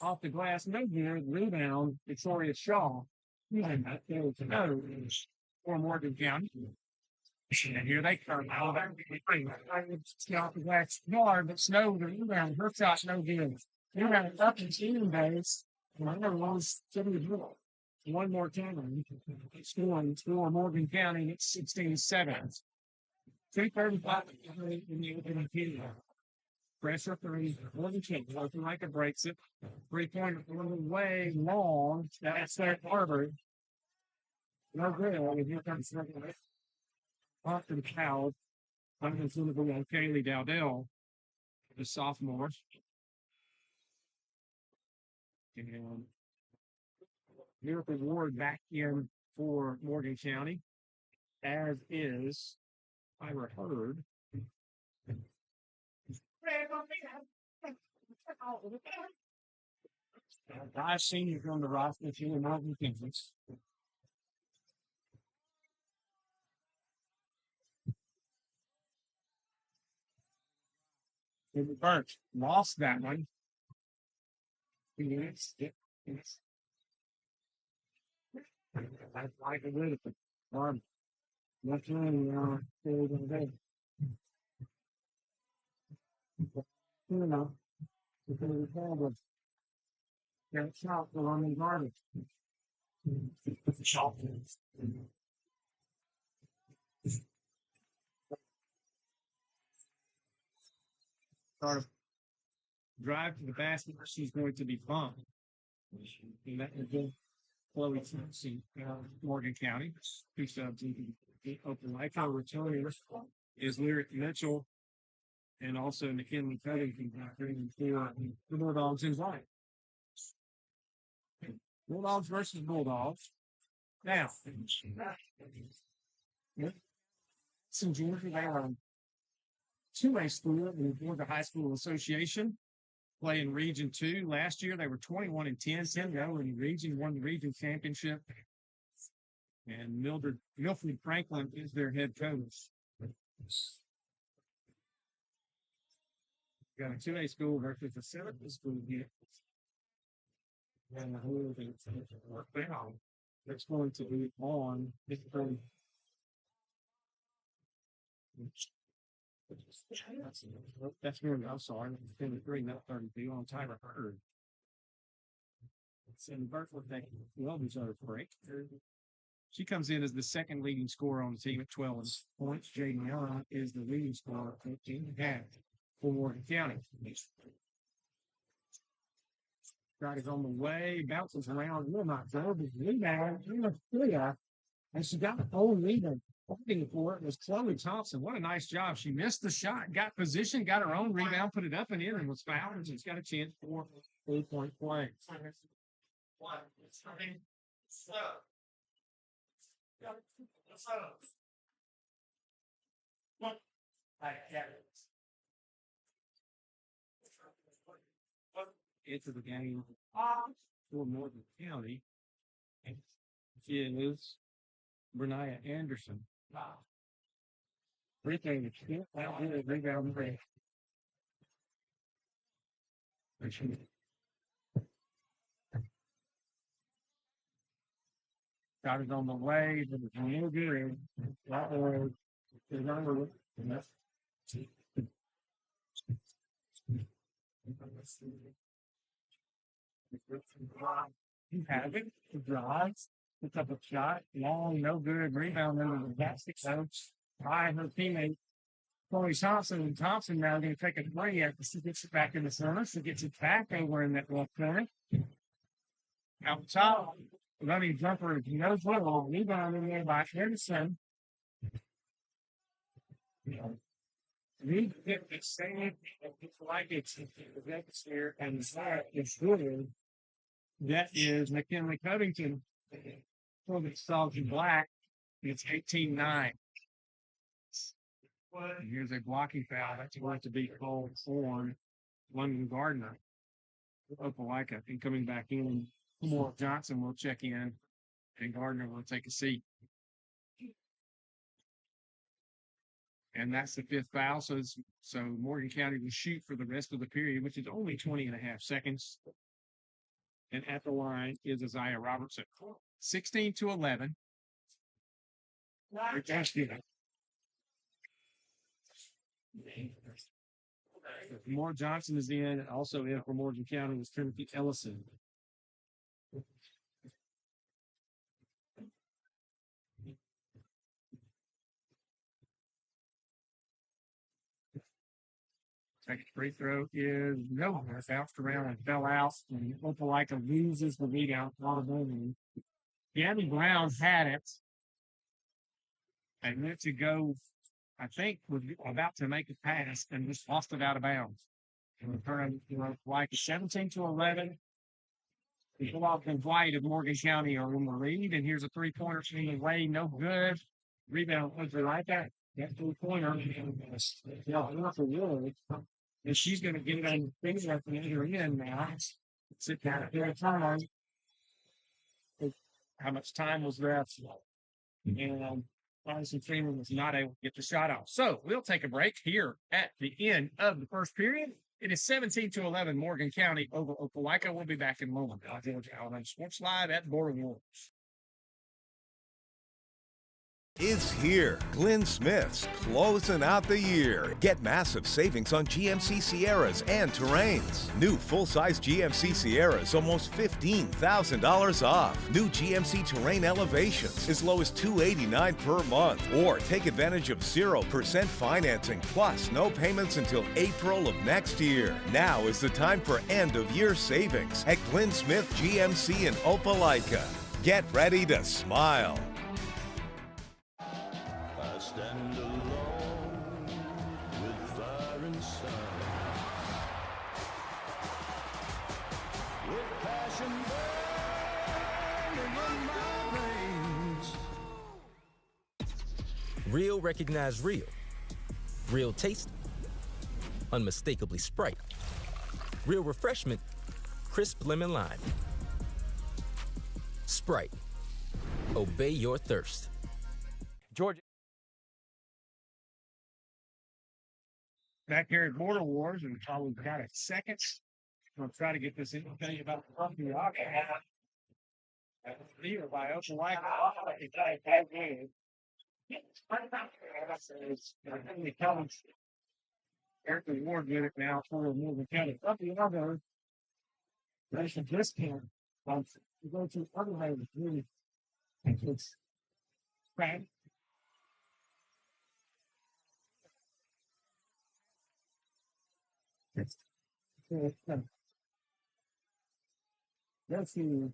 Off the glass, no good. Rebound, Victoria Shaw. And that goes to no for Morgan County. And here they come. Off the glass hard, but Snow, the rebound, her shot's no good. Rebound up in team base. And I know one more time. Scoring for Morgan County at 16-7. 3:35 in the opening period. Pressure three, Morgan County. Opelika breaks it. 3-pointer on the way long. That's that Harvard. No good. And here comes off to the crowd. I'm going to go on Kaylee Dowdell, the sophomore. And Deerfield Ward back in for Morgan County, as is Ira Hurd. Five seniors on the roster, two Morgan Kansas. Burke lost that one. Yes. I like it with it. That's really you know, it's going to be terrible. That's not the one in garbage. Drive to the basket, she's going to be bumped. And that would be Chloe Thompson, Morgan County. Two subs in Opelika. Returning is Lyric Mitchell and also McKinley Covington for the Bulldogs in white. Bulldogs versus Bulldogs. Now, some Georgia, they are 2A school in the Georgia High School Association, play in Region 2. Last year, they were 21-10. 10-0 in the region, won the region championship. And Milford Franklin is their head coach. Got a 2A school versus a 7A school here. And who it's going to be on this thing. That's really, I'm sorry. It's 23, not 32 on Tyler Hurd. It's in Berkeley. They well deserved break. She comes in as the second leading scorer on the team at 12 points. Jaden Young is the leading scorer at 15.5 for Morgan County. Shot is on the way, bounces around. You're not there, but rebound. And she got the whole rebound. Fighting for it was Chloe Thompson. What a nice job. She missed the shot, got position, got her own rebound, put it up and in, and was fouled. And she's got a chance for 8-point play. Into the game for Morgan County is Brenia Anderson. Rebound break. Got it on the way, but it's no good. You have it. He drives. Puts up a shot. Long, no good. Rebound into the basket. So by her teammate Chloe Thompson, and Thompson now going to take a three after she gets it back in the center. She gets it back over in that left corner. Out top, running jumper, no football, rebound in there by Henderson. We get the same, it's like it's here, and that is good. That is McKinley Covington for the Sergeant Black. It's 18-9. Here's a blocking foul. That's going to be called for London Gardner. Opelika, and coming back in, Moore Johnson will check in, and Gardner will take a seat. And that's the fifth foul. So Morgan County will shoot for the rest of the period, which is only 20.5 seconds. And at the line is Isaiah Robertson. 16-11. Moore Johnson is in. Also in for Morgan County is Timothy Ellison. Second free throw is no. Bounced around and fell out. And Opelika loses the lead out. Gabby Brown had it. And went to go, I think, was about to make a pass and just lost it out of bounds. And return like 17-11. Block and White of Morgan County are in the lead. And here's a three-pointer from the way, no good. Rebound over like that. That three-pointer. And she's going to get it on the finger at the other end now. Sit down there. How much time was left? And Madison Freeman was not able to get the shot off. So we'll take a break here at the end of the first period. It is 17-11 Morgan County over Opelika. We'll be back in a moment. Georgia Alabama Sports Live at Border Wars.
Is here. Glenn Smith's closing out the year. Get massive savings on GMC Sierras and Terrains. New full-size GMC Sierras almost $15,000 off. New GMC Terrain Elevations as low as $289 per month. Or take advantage of 0% financing plus no payments until April of next year. Now is the time for end-of-year savings at Glenn Smith GMC in Opelika. Get ready to smile.
Stand alone with fire inside, with passion burning in my veins.
Real recognize real. Real taste, unmistakably Sprite. Real refreshment, crisp lemon lime. Sprite. Obey your thirst.
Georgia.
Back here at Border Wars, and we've got a second. I'm going to try to get this in and tell you about the company. Leader by Opelika. Eric Ward did it now for Morgan County. Other there's a discount. You go to other ways, really. It's right. Go to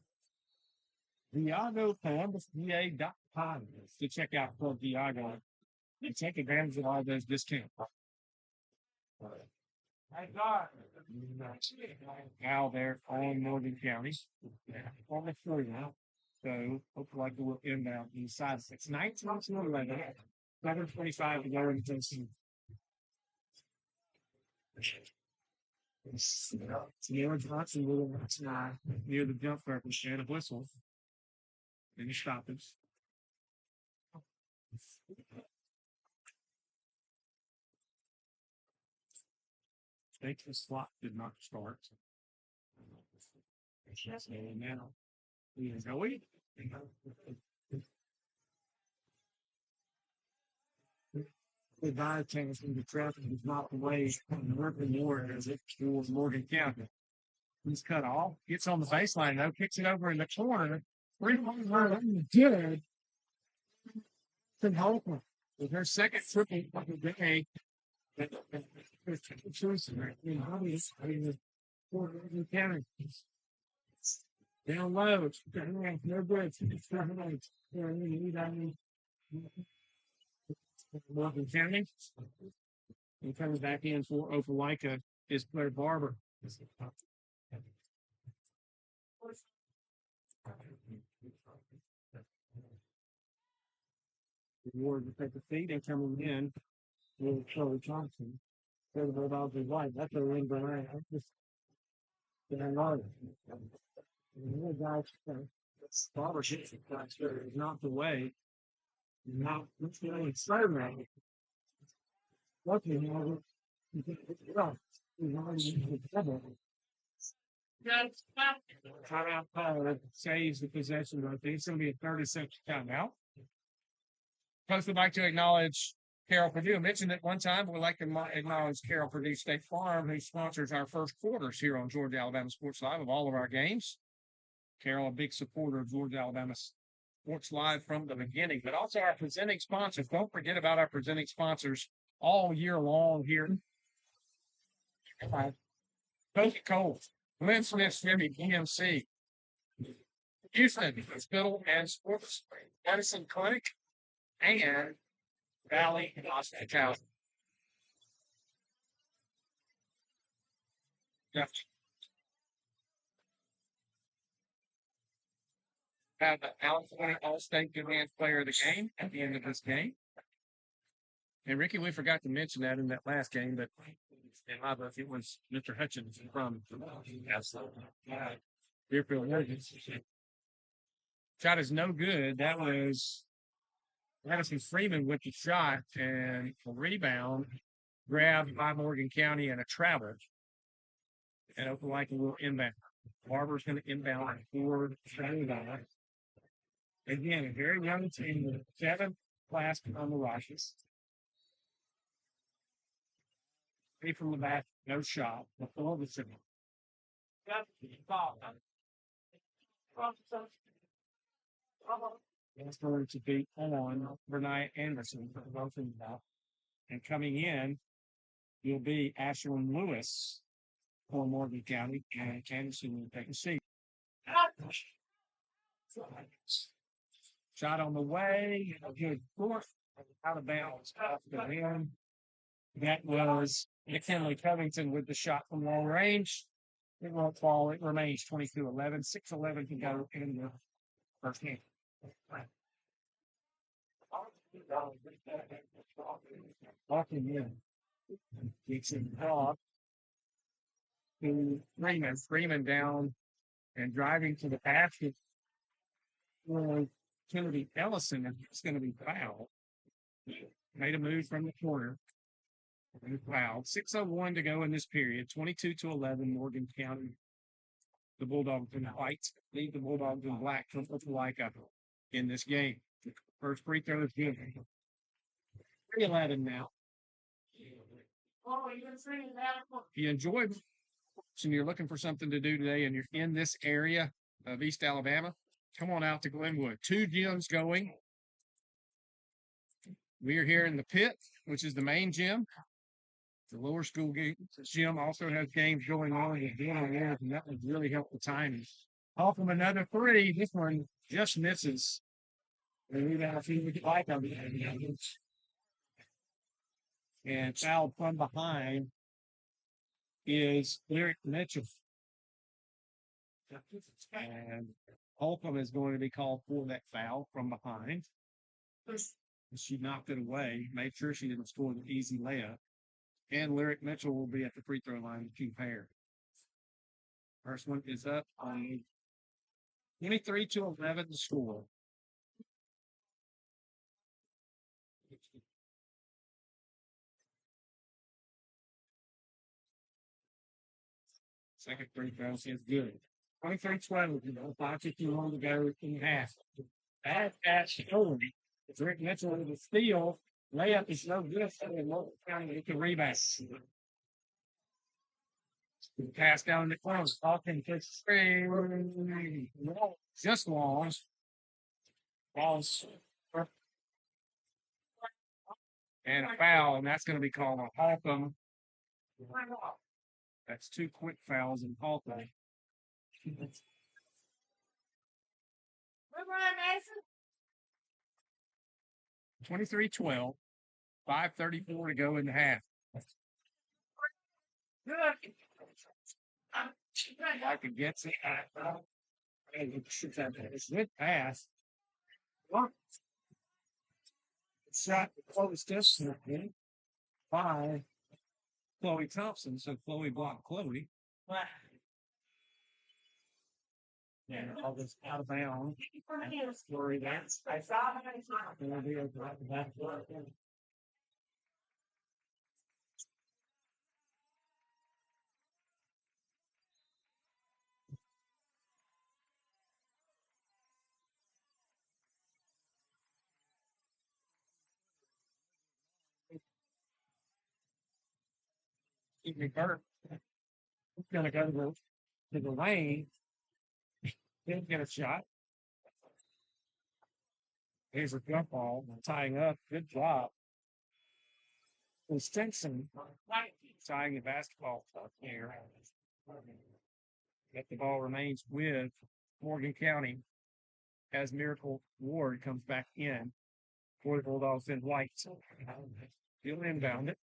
ViagoColumbusVA.com to check out Club Viago and take advantage of all those discounts. Now they're on Morgan County. On the floor now. So hopefully we'll end out inside 19-11. 7:25 to go in Tennessee. Sierra Johnson will near the jump purpose and a whistle. And he stops. I think the slot did not start. And now we are going. The dive chance from the traffic is not the way the Ripping Ward as it towards Morgan County. He's cut off, gets on the baseline though, kicks it over in the corner. 3-point good. Holcomb with her second triple of the day. Down low. No good. Morgan County. And coming back in for Opelika is Blair Barber. Ward to take the feed and coming in with Charlie Johnson. They're the Bulldogs in white. That's a ring behind. They're not. The guys, Barber is not the way. Not really exciting. Looking timeout saves the possession. I think it's going to be a 30-second timeout. Folks would like to acknowledge Carroll Purdue. I mentioned it one time, but we'd like to acknowledge Carroll Purdue State Farm, who sponsors our first quarters here on Georgia Alabama Sports Live of all of our games. Carroll, a big supporter of Georgia Alabama Sports Live from the beginning, but also our presenting sponsors. Don't forget about our presenting sponsors all year long here. Coca-Cola, Glenn Smith, Chevy, EMC, Houston Hospital and Sports Medicine Clinic, and Valley Hospitality. Have the California All-State Good Hands Player of the Game at the end of this game. And Ricky, we forgot to mention that in that last game, but in my book, it was Mr. Hutchins from Deerfield-Windsor. Shot is no good. That was Madison Freeman with the shot and a rebound grabbed by Morgan County and a travel. And Opelika will inbound. Barber's going to inbound for Trinidad. Again, a very young team with 7 class on the Rockies. 3 from the back, no shot. Before the city. That's going to be on Renee Anderson for the both of them. And coming in, will be Ashlyn Lewis for Morgan County, and Anderson will take a seat. Shot on the way, a good fourth, out of bounds, off the rim. That was McKinley Covington with the shot from long range. It won't fall. It remains 22-11. 6:11 to go in the first game. Walking in. Dixon Cobb to Freeman. Freeman down and driving to the basket. Kennedy Ellison, and he's going to be fouled. Made a move from the corner. And fouled. 6:01 to go in this period. 22-11, Morgan County. The Bulldogs in white lead the Bulldogs in black from Opelika in this game. First free throw is good. 3:11 now. If you enjoyed and you're looking for something to do today and you're in this area of East Alabama, come on out to Glenwood. 2 gyms going. We are here in the pit, which is the main gym. The lower school gym also has games going on and that would really help the timing. Off from another 3. This one just misses. And fouled from behind is Lyric Mitchell. And Holcomb is going to be called for that foul from behind. She knocked it away, made sure she didn't score the easy layup. And Lyric Mitchell will be at the free throw line with 2 pair. First one is up on 23-11 to score. Second free throw is good. 23-12, 5:51 to go in half. Bad pass to Calvary. It's Rick Mitchell with the steal. Layup is no good. And Morgan County with the rebound. Pass down the corner. Hawkins takes 3. Just lost. Balls. and a foul, and that's going to be called a Holcomb. That's 2 quick fouls in Holcomb. 23-12, 5:34 to go in the half. Like it gets it. It's a good pass. Shot close distance by Chloe Thompson. So Chloe blocked Chloe. And all this out of bounds. Story that's I saw Burke. He's gonna go to the lane. He'll get a shot. Here's a jump ball, tying up. Good job. And Stinson tying the basketball here. Yet the ball remains with Morgan County as Miracle Ward comes back in for the Bulldogs in white. He'll inbound it.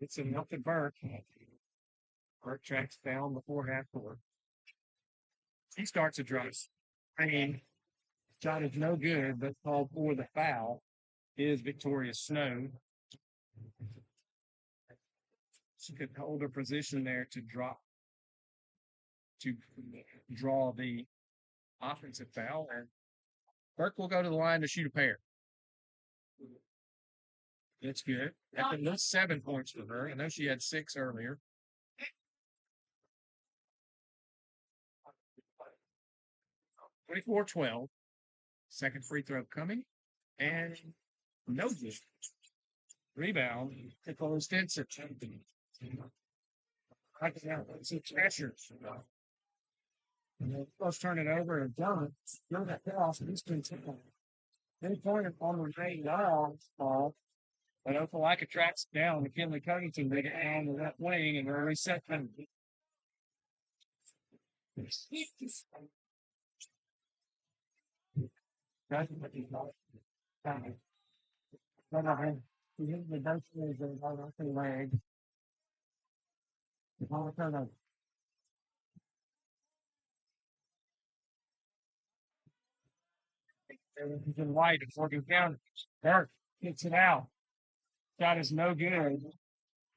It's enough to Burke. Burke tracks down before half court. He starts a drive. I mean, shot is no good, but called for the foul is Victoria Snow. She could hold her position there to draw the offensive foul, and Burke will go to the line to shoot a pair. That's good. That's 7 points for her. I know she had 6 earlier. (24-12). Second free throw coming. And no good. Rebound. Nicole Stinson. It's a pressure. Let's turn it over and done it. Go that pass. He's been taken. They pointed on the right ball. But Opelika tracks down McKinley Covington. They get down the left wing and they're reset them. He's in white at Morgan County. Burke gets it out. Shot is no good.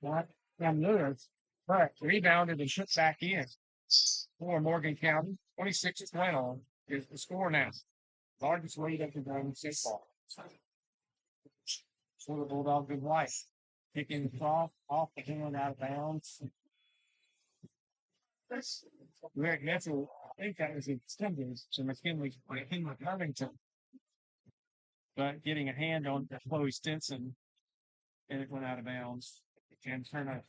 And Lewis. Burke rebounded and shut back in for Morgan County. 26-12 is the score now. Largest lead of the game football. So the Bulldogs in white. Kicking the off the hand out of bounds. Rick Netzel, I think that was extended to McKinley Covington. But getting a hand on Chloe Stinson, and it went out of bounds. And turn up.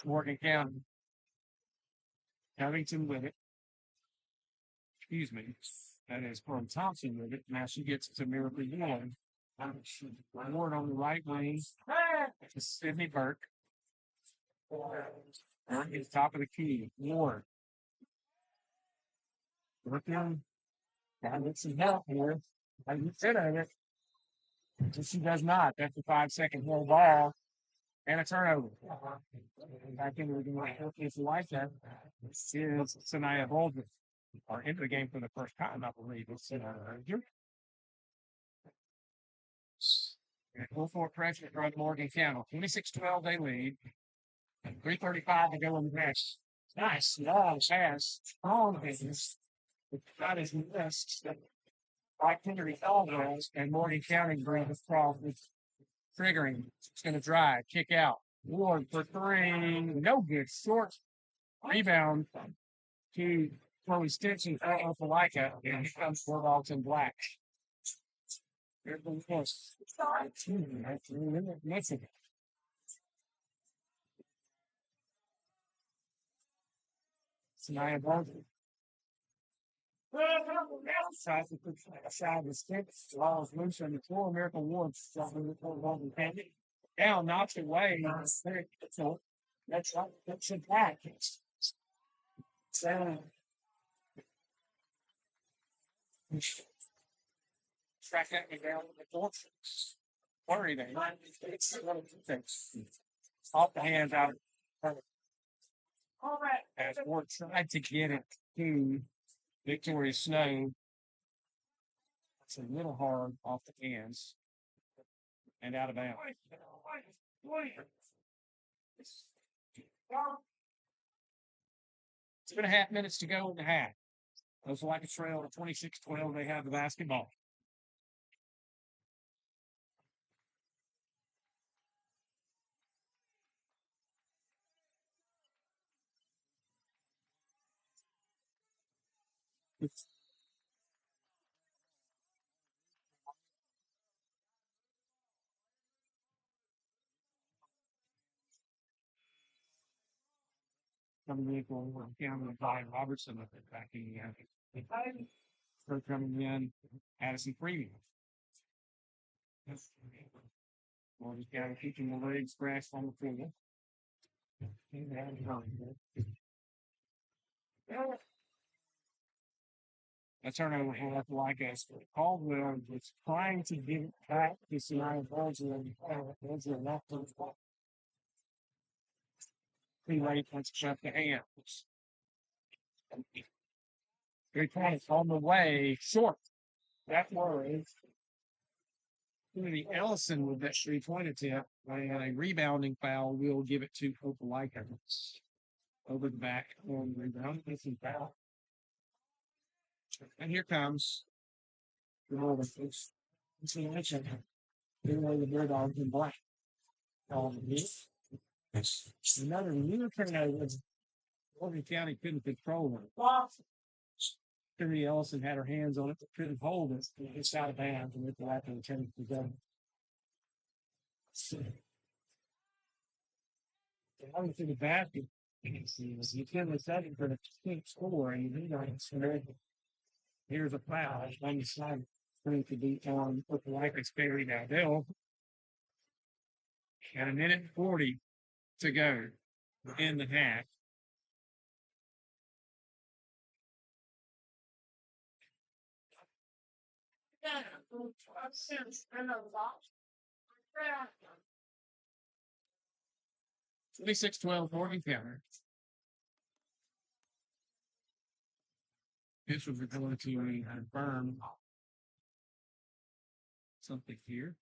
Morgan County. Covington with it. Excuse me. That is Chloe Thompson with it. Now she gets to Miracle Ward. Ward on the right wing. To Sydney Burke. Burke is top of the key. Ward. Looking. Gotta get some help here. I get rid of it. But she does not. That's a 5-second hold ball. And a turnover. Back into the game if you like that. This is Sanaya Bolden. Or into the game for the first time, I believe. It's full court pressure from Morgan County. 26-12 they lead. 3:35 to go in the match. Nice long pass. Strong business. The shot is missed. Like Henry Elwes and Morgan County brings across with triggering. It's going to drive, kick out. Ward for 3. No good. Short rebound to Chloe Stinson for Opelika. And here comes Bulldogs in black. Here's the miss. Missing it. Sanaya Bolden. Tries to put aside the sticks, laws loose on the floor. Miracle Woods down, knocks away. So that's right. That's a back. So track that me down with the force. Worry there. It's one of the things. Off the hands out. All right. As Ward tried to get it to Victoria Snow. It's a little hard off the hands and out of bounds. 2.5 minutes to go in the half. Those like a trail to 26-12. They have the basketball. Coming in for Cameron by Robertson with it backing so coming in, Addison Freeman. Well, just got to keeping the legs scratched on the field. A turnover half like us. Caldwell was trying to get it back to Sinai Bulger and Bulger left on the ball. Too late, let's shut the hands. 3 points on the way, short. That was Ellison with that 3-point attempt. And a rebounding foul will give it to Opelika. Over the back on the rebound. This is foul. And here comes the Northern folks. They're the Bulldogs in black. Another new turnover. Morgan County couldn't control it. Terry Ellison had her hands on it, but couldn't hold it. It's out of bounds, and it's after the 10 to go. Going to the basket. You can the second for the team score, and you know it's here's a foul. On the side, going to be on with the Lakers Perry now. They'll got 1:40 to go in the half. Yeah. 26-12 Morgan County. This was going to confirm something here.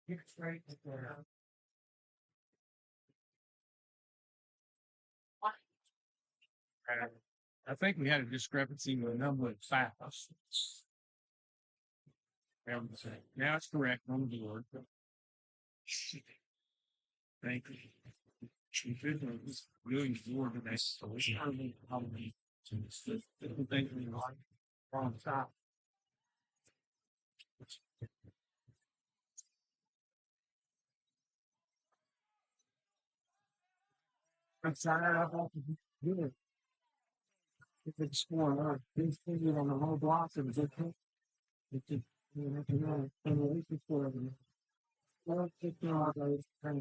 It's right there. I think we had a discrepancy with a number of fouls. Now it's correct on the board. Thank you. Really bored with that. So it's probably the thing we like on top. I'm sorry, I thought you did it. If it's score, these figures on the low blocks, it was okay. It did, you have to know, and at least it's for them. Well, it's not those kind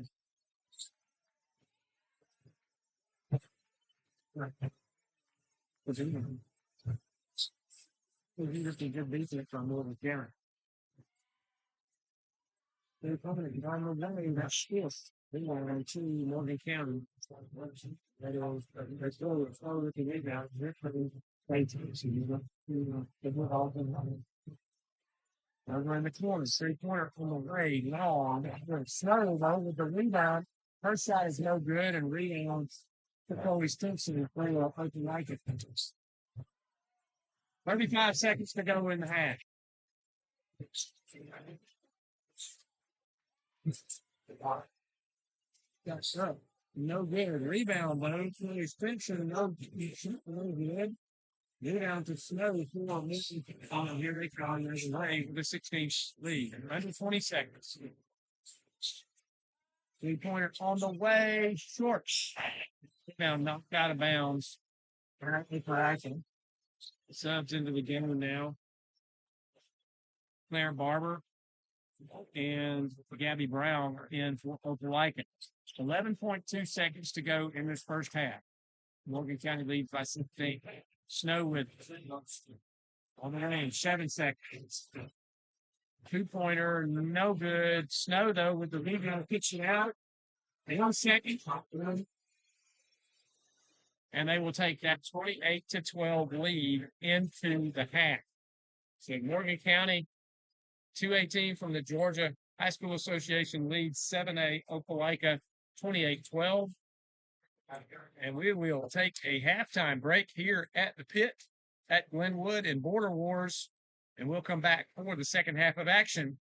of. What's in them? He just a good defense on Northern County. They're probably not knowing that shift. They were on 2 Morgan County. That is, they're still looking at that. They're pretty great teams. They were all in over in the corner, 3-pointer from the way, long. Snow over the rebound. Her shot is no good, and rebounds to Coley Stinson and play off open like it. 35 seconds to go in the half. That's up. No good. Rebound, though. Coley Stinson, no good. Get down to Snow 4 minutes. Here they come. There's a way for the 16 lead. Under 20 seconds. 3-pointer on the way, short. Now knocked out of bounds. Apparently for action. Subs into the game now. Claire Barber and Gabby Brown are in for Opelika. 11.2 seconds to go in this first half. Morgan County leads by 16. Snow with on the range, 7 seconds. 2-pointer, no good. Snow, though, with the lead pitching out. 1 second. And they will take that 28-12 lead into the half. So Morgan County, 2:18 from the Georgia High School Association leads 7A Opelika 28-12. And we will take a halftime break here at the pit at Glenwood and Border Wars. And we'll come back for the second half of action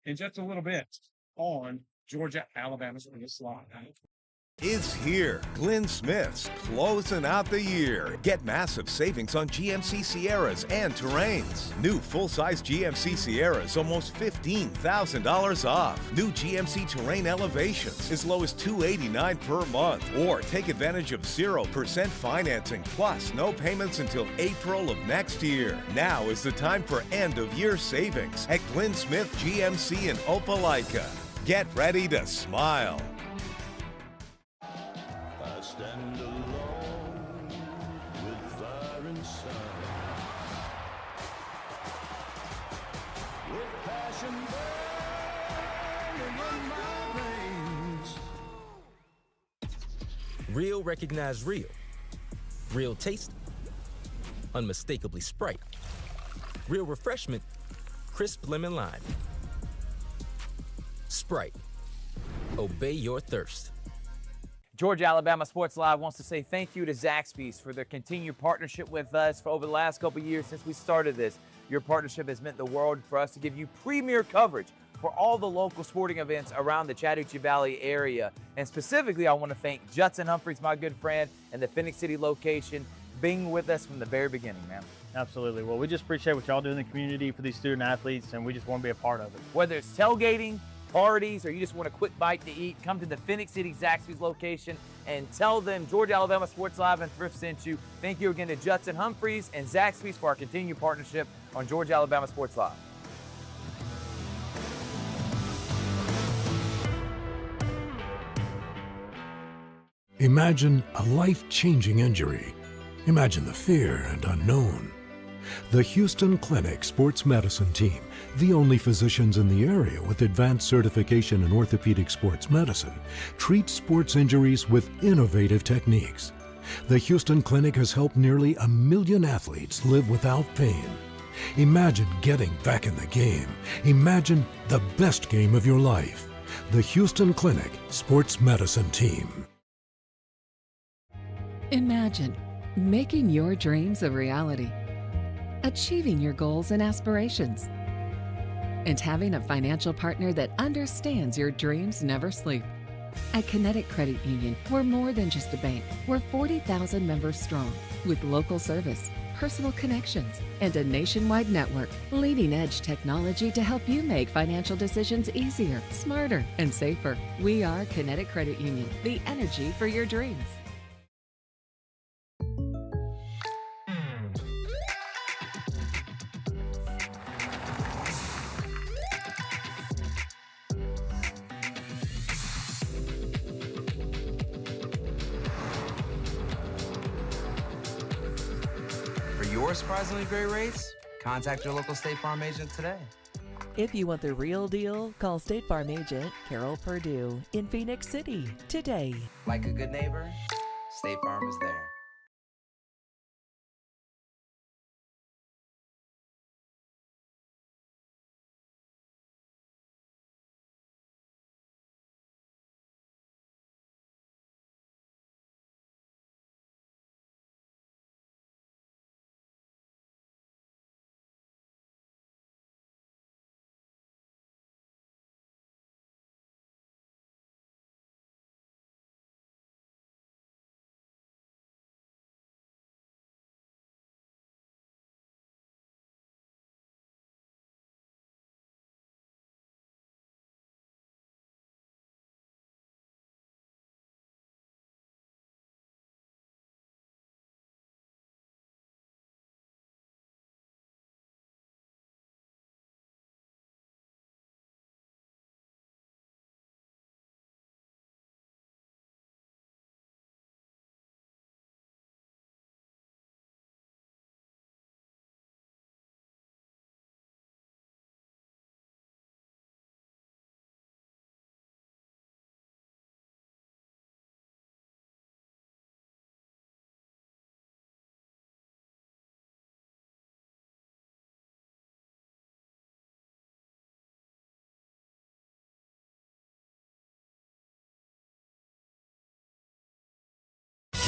in just a little bit on Georgia, Alabama's biggest slot.
Is here. Glenn Smith's closing out the year. Get massive savings on GMC Sierras and Terrains. New full-size GMC Sierras almost $15,000 off. New GMC Terrain Elevations as low as $289 per month. Or take advantage of 0% financing plus no payments until April of next year. Now is the time for end-of-year savings at Glenn Smith GMC in Opelika. Get ready to smile.
Stand alone with fire inside, with passion burning in my veins.
Real recognize real. Real taste, unmistakably Sprite. Real refreshment, crisp lemon lime. Sprite, obey your thirst.
Georgia, Alabama Sports Live wants to say thank you to Zaxby's for their continued partnership with us for over the last couple of years since we started this. Your partnership has meant the world for us to give you premier coverage for all the local sporting events around the Chattahoochee Valley area. And specifically, I want to thank Judson Humphreys, my good friend, and the Phoenix City location being with us from the very beginning, man.
Absolutely. Well, we just appreciate what y'all do in the community for these student athletes, and we just want to be a part of it.
Whether it's tailgating, parties, or you just want a quick bite to eat, come to the Phoenix City Zaxby's location and tell them Georgia, Alabama Sports Live and Thrift sent you. Thank you again to Judson Humphreys and Zaxby's for our continued partnership on Georgia, Alabama Sports Live.
Imagine a life-changing injury. Imagine the fear and unknown. The Houston Clinic Sports Medicine Team, the only physicians in the area with advanced certification in orthopedic sports medicine, treats sports injuries with innovative techniques. The Houston Clinic has helped nearly 1 million athletes live without pain. Imagine getting back in the game. Imagine the best game of your life. The Houston Clinic Sports Medicine Team.
Imagine making your dreams a reality, achieving your goals and aspirations, and having a financial partner that understands your dreams never sleep. At Kinetic Credit Union, we're more than just a bank. We're 40,000 members strong, with local service, personal connections, and a nationwide network. Leading-edge technology to help you make financial decisions easier, smarter, and safer. We are Kinetic Credit Union, the energy for your dreams.
For your surprisingly great rates, contact your local State Farm agent today.
If you want the real deal, call State Farm agent Terrell Purdue in Phoenix City today.
Like a good neighbor, State Farm is there.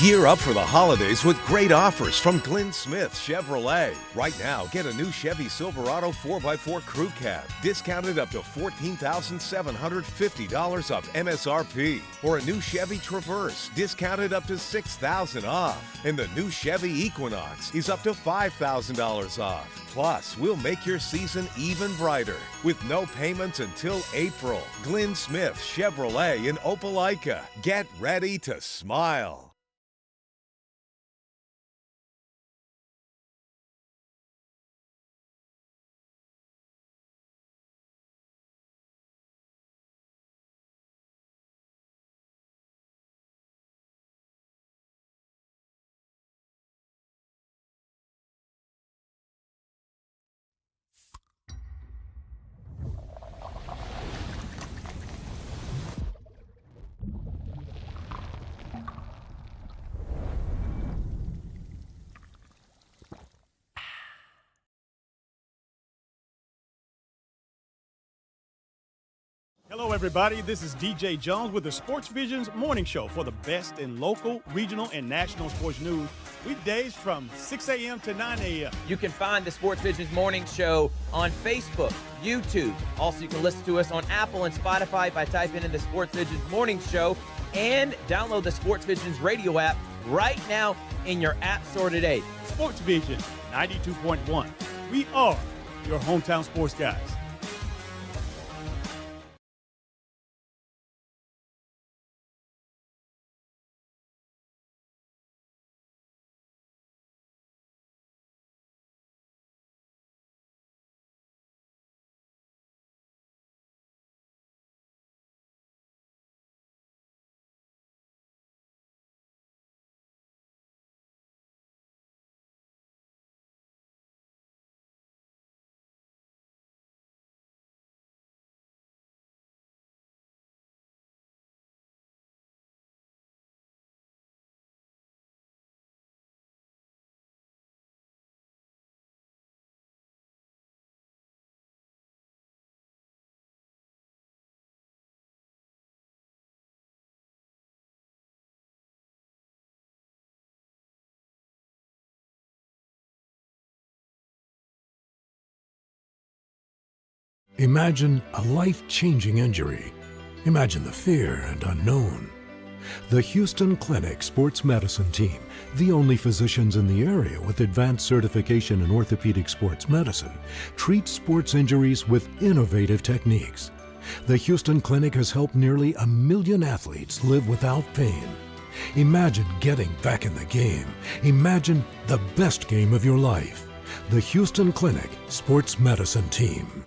Gear up for the holidays with great offers from Glenn Smith Chevrolet. Right now, get a new Chevy Silverado 4x4 Crew Cab, discounted up to $14,750 off MSRP. Or a new Chevy Traverse, discounted up to $6,000 off. And the new Chevy Equinox is up to $5,000 off. Plus, we'll make your season even brighter with no payments until April. Glenn Smith Chevrolet in Opelika. Get ready to smile.
Hello, everybody. This is DJ Jones with the Sports Vision's morning show for the best in local, regional, and national sports news. Weekdays from 6 a.m. to 9 a.m.
You can find the Sports Vision's morning show on Facebook, YouTube. Also, you can listen to us on Apple and Spotify by typing in the Sports Vision's morning show, and download the Sports Vision's radio app right now in your app store today.
Sports Vision 92.1. We are your hometown sports guys.
Imagine a life-changing injury. Imagine the fear and unknown. The Houston Clinic Sports Medicine Team, the only physicians in the area with advanced certification in orthopedic sports medicine, treats sports injuries with innovative techniques. The Houston Clinic has helped nearly 1 million athletes live without pain. Imagine getting back in the game. Imagine the best game of your life. The Houston Clinic Sports Medicine Team.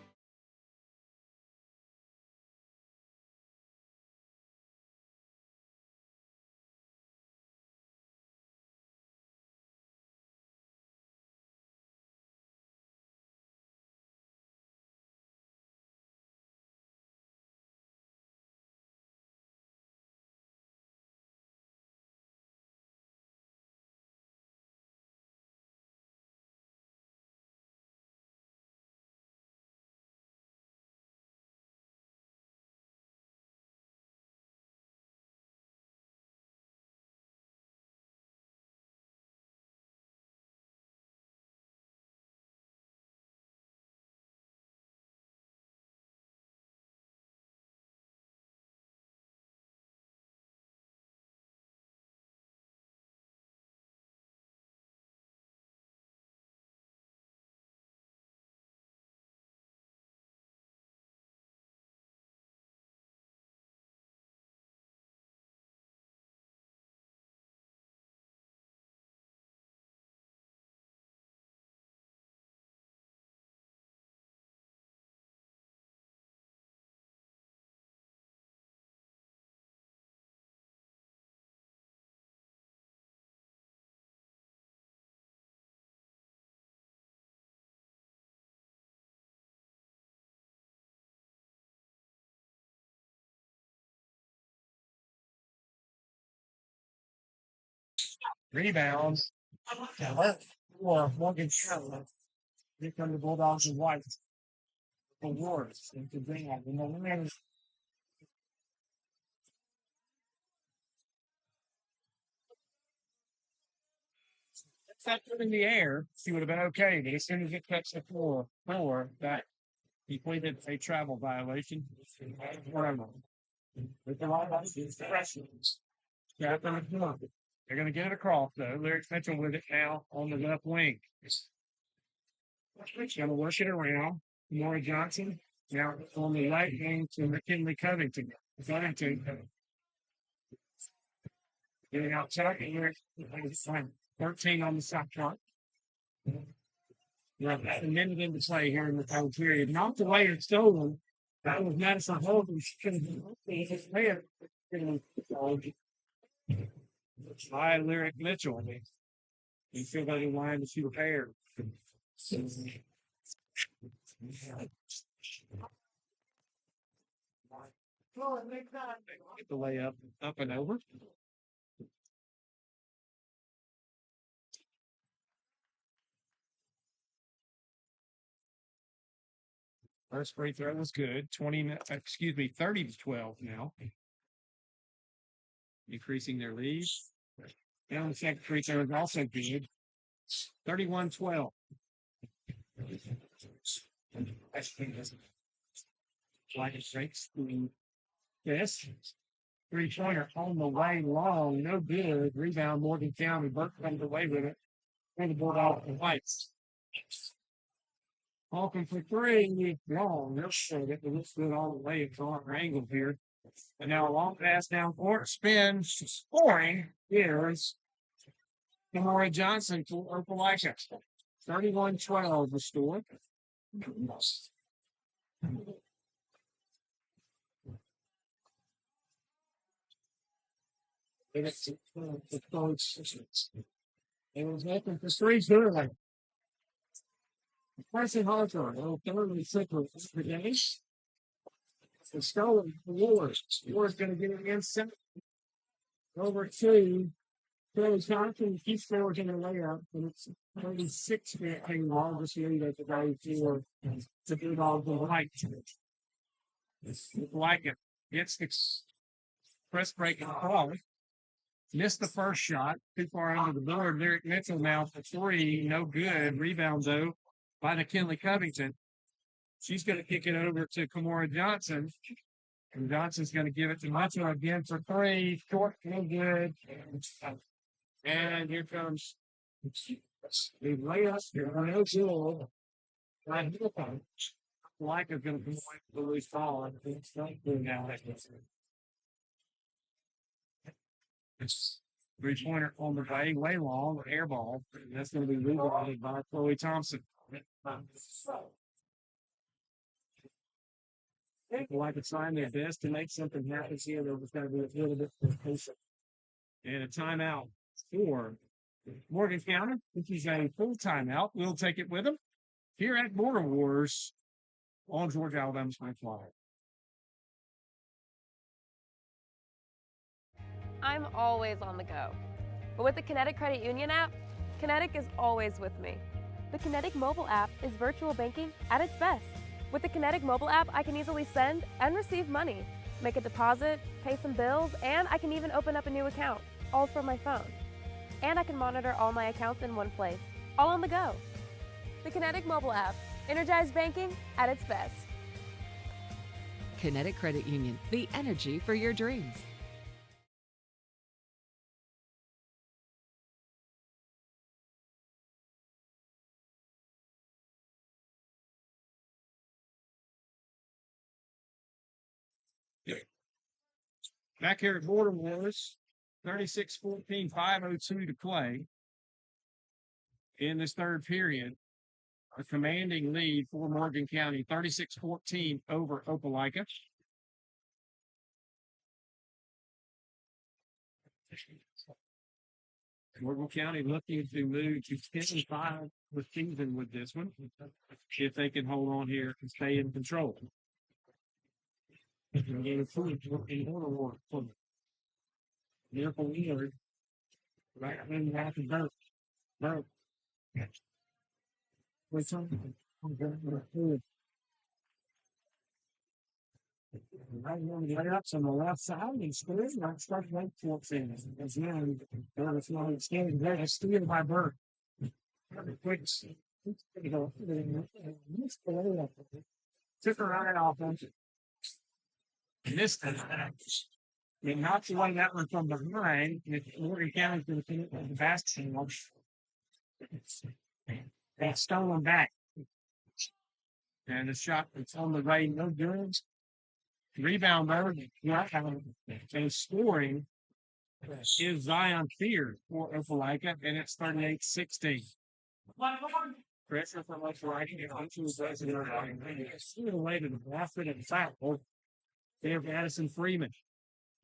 Rebounds. For Morgan Charlotte. Here come the Bulldogs in white. The Wars into green. And the winners. that foot in the air, she would have been okay. But as soon as it touched the floor, that completed a travel violation. Forever. With the line, they're going to get it across, though. Lyric Mitchell with it now on the left wing. Going to work it around. Maury Johnson now on the right wing to McKinley Covington. Getting out top here. 13 on the shot clock. Yeah, a minute into play here in the third period. Not the way it's stolen. That was Madison Holden. She could have been his player. By Lyric Mitchell. You feel like you wanted to see the pair. Get the layup up and over. First free throw was good. 30 to 12 now. Increasing their lead. And the second free throw is also good. 31-12. Like it breaks this. 3-pointer on the way long. No good. Rebound Morgan County. Burke comes away with it. And the board off the lights. Hawking for three, long. They'll shoot it, but it's good all the way. It's on angle here. And now a long pass down court, spin, scoring. Here's Kamari Johnson for Opelika. 31-12 the score. It was open for three, early. Person Hawthorne, thoroughly sick with the game. The stolen Wars. Wars going to get it against him. Over to Terrell Johnson. He scores in the layup, and it's 36 minutes long. This lead at the day for the Bulldogs of Light. Like it. Gets the press break and call. Missed the first shot. Too far under the board. Lyric Mitchell now for three. No good. Rebound, though, by McKinley Covington. She's going to kick it over to Kamora Johnson. And Johnson's going to give it to Mitchell again for three. Short, no good. And here comes the layup. No good. Like is going to come away with the loose ball. I think it's not good now. It's 3-pointer on the way long, air ball. That's going to be rebounded by Chloe Thompson. People like to try their best to make something happen here. There was going to be a little bit of patient. And a timeout for Morgan County. This is a full timeout. We'll take it with them here at Border Wars on Georgia Alabama Spring Flyer.
I'm always on the go. But with the Kinetic Credit Union app, Kinetic is always with me. The Kinetic mobile app is virtual banking at its best. With the Kinetic mobile app, I can easily send and receive money, make a deposit, pay some bills, and I can even open up a new account, all from my phone. And I can monitor all my accounts in one place, all on the go. The Kinetic mobile app, energized banking at its best.
Kinetic Credit Union, the energy for your dreams.
Back here at Border Wars, 36-14, 5:02 to play in this third period. A commanding lead for Morgan County, 36-14 over Opelika. Morgan County looking to move to 10-5 with season with this one, if they can hold on here and stay in control. Deerfield-Windsor. Right in half the boat. Right now, the layups on the left side, and scores not start late 14. Again, there was no standing there, steal by Burke. Quick. Took her right off. And this time, and not the one that one from behind. Morgan County's going to finish the basket. They stole him back. And the shot that's on the right, no good. Rebound there, and scoring is Zion Fear for Opelika, and it's 38-16. Pressure from left writing and onto the president. Away to the basket and foul. There for Addison Freeman.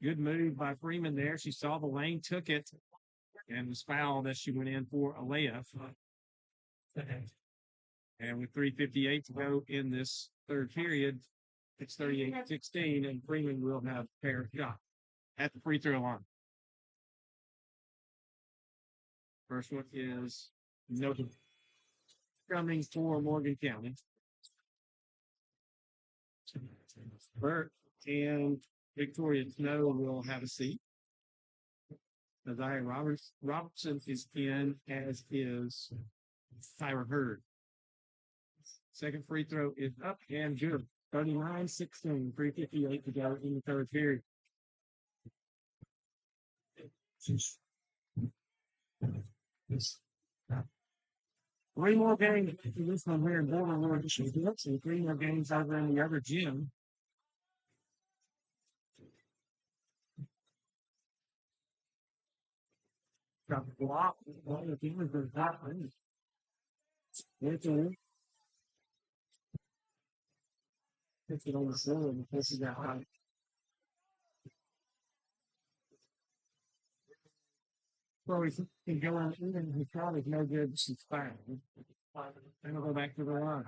Good move by Freeman there. She saw the lane, took it, and was fouled as she went in for a layup. And with 3:58 to go in this third period, it's 38-16, and Freeman will have a pair of shots at the free throw line. First one is noted coming for Morgan County. Burt and Victoria Snow will have a seat. Isaiah Robertson is in, as is Tyra Hurd. Second free throw is up and good. 39-16, 3:58 to go in the third period. Three more games after this one here in Border Wars, and 3 more games over in the other gym. Got the block. One of the teams is not in. It's in. Puts it on the floor and pushes it out. Well, we can go on in and he probably no good since five. Then we'll go back to the line.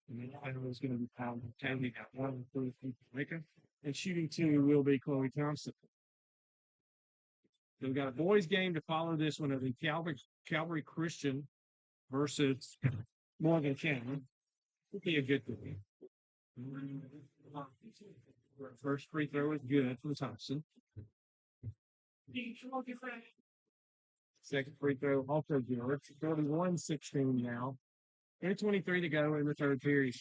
And then I was going to be pounding 10. We got 1 for Opelika. And shooting 2 will be Chloe Thompson. So we've got a boys' game to follow this one of the Calvary Christian versus Morgan County. Would be a good thing. First free throw is good from Thompson. Second free throw also good. It's 31-16 now. 8:23 to go in the third period.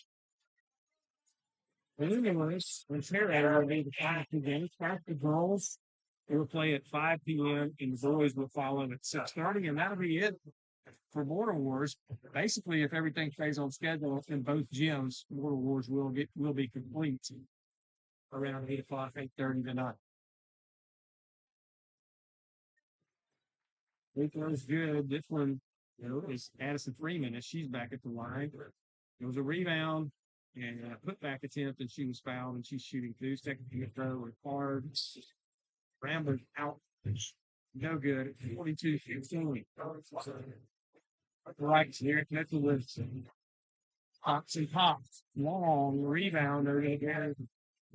Anyways, when Terrell will be the final 2 games, after the girls, they will play at 5 p.m. and the boys will follow at 6:30, and that'll be it for Border Wars. Basically, if everything stays on schedule in both gyms, Border Wars will be complete around 8 o'clock, 8:30 tonight. Free throw's good. This one, is Addison Freeman as she's back at the line. It was a rebound and a putback attempt, and she was fouled, and she's shooting 2. Second free throw is hard. Rambler's out. No good. 42-15. Right here, Tuscaloosa. Pops and pops. Long rebound over there.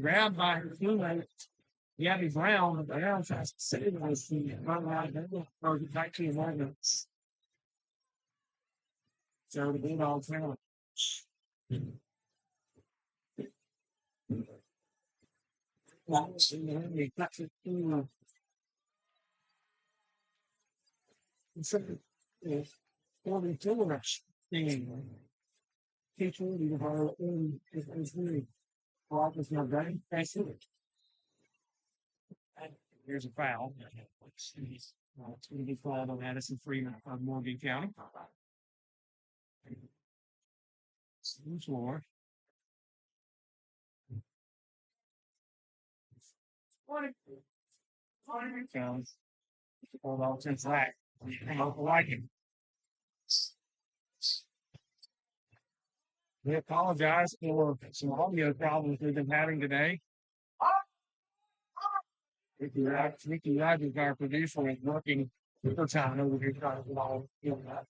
Grabbed by her teammate, Gabby Brown. But Brown tries to save this thing. Or back to the moments. So the big all talent. It's 42 rush thing. Teacher, you have is really block is not ready. That's it. Here's a foul. It's going to be called on Addison Freeman of Morgan County. Floor. Hold on to flat. We apologize for some audio problems we've been having today. Ricky Rogers, our producer, is working overtime over here trying to get that.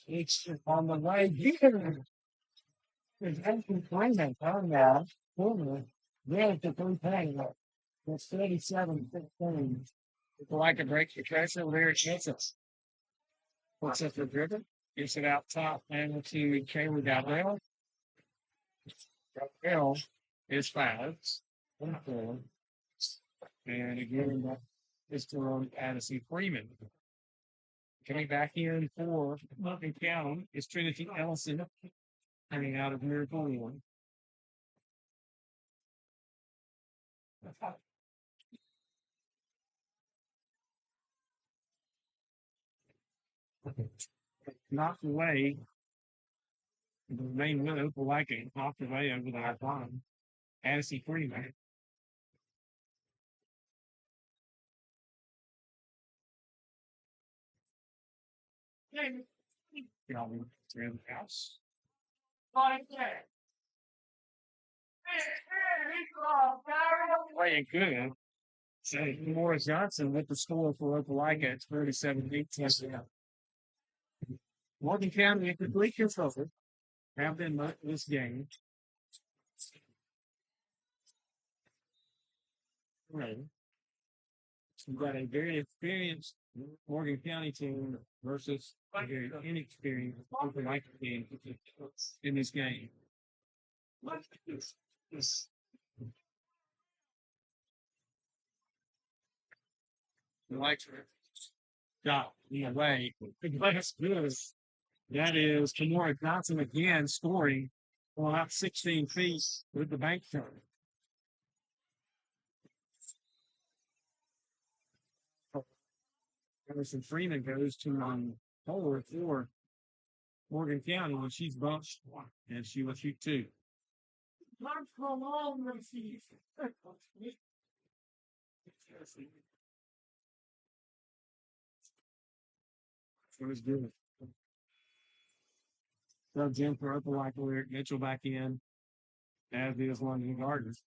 It's on the way here. There's actually playing on now. Really to 3 points. It's 37-15. It's like a break the pressure there. It's us. What's up the driven? Gets it out top and to Calvary Gabriel. Gabriel is 5. And again, is from Addison Freeman. Coming back in for Morgan County is Trinity Ellison, coming out of Miracle One. Knocked away. The main winner, Opelika, knocked away over the line. Addison Freeman. Calvary around the house. Playing good. So Morris Johnson with the score for Opelika. It's 37-18. Morgan County in complete control. Have been this game. Right. We've got a very experienced Morgan County team versus a very inexperienced Opelika team in this game. The lights are got in the way. That's good. That is Tamora Johnson again scoring on out 16 feet with the bank shot. Emerson Freeman goes to hole for Morgan County when she's bunched, and she will shoot two. It was good. So Jim for Opelika, Lyric Mitchell back in, as is London Gardens.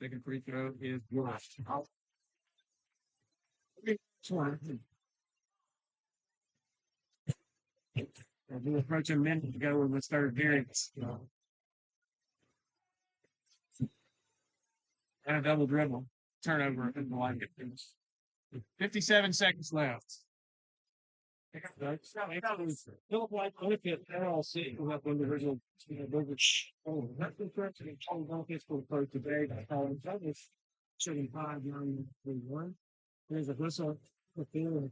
Second free throw is good. We'll approach a minute to go with the third period. And a double dribble. Turnover in the line. 57 seconds left. Philip White benefit Terrell C. Who have individual that's the correct offense for the coach today. That was 75-9-1. There's a whistle. The field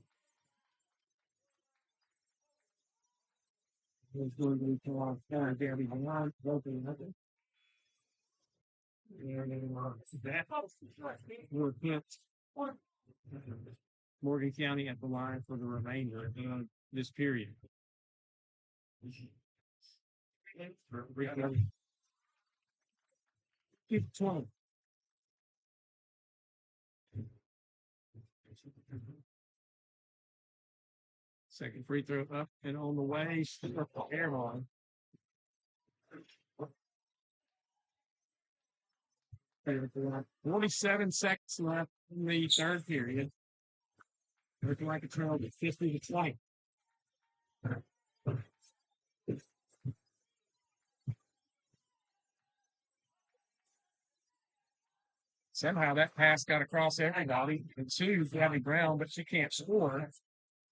is going to be for Gary Beyond. Open nothing. We're hit. Morgan County at the line for the remainder of this period. Keep 20. Second free throw up and on the way. Airborne. 47 seconds left in the third period. Looking like a trail of 50-20. Somehow that pass got across everybody. And Sue's Gabby Brown, but she can't score.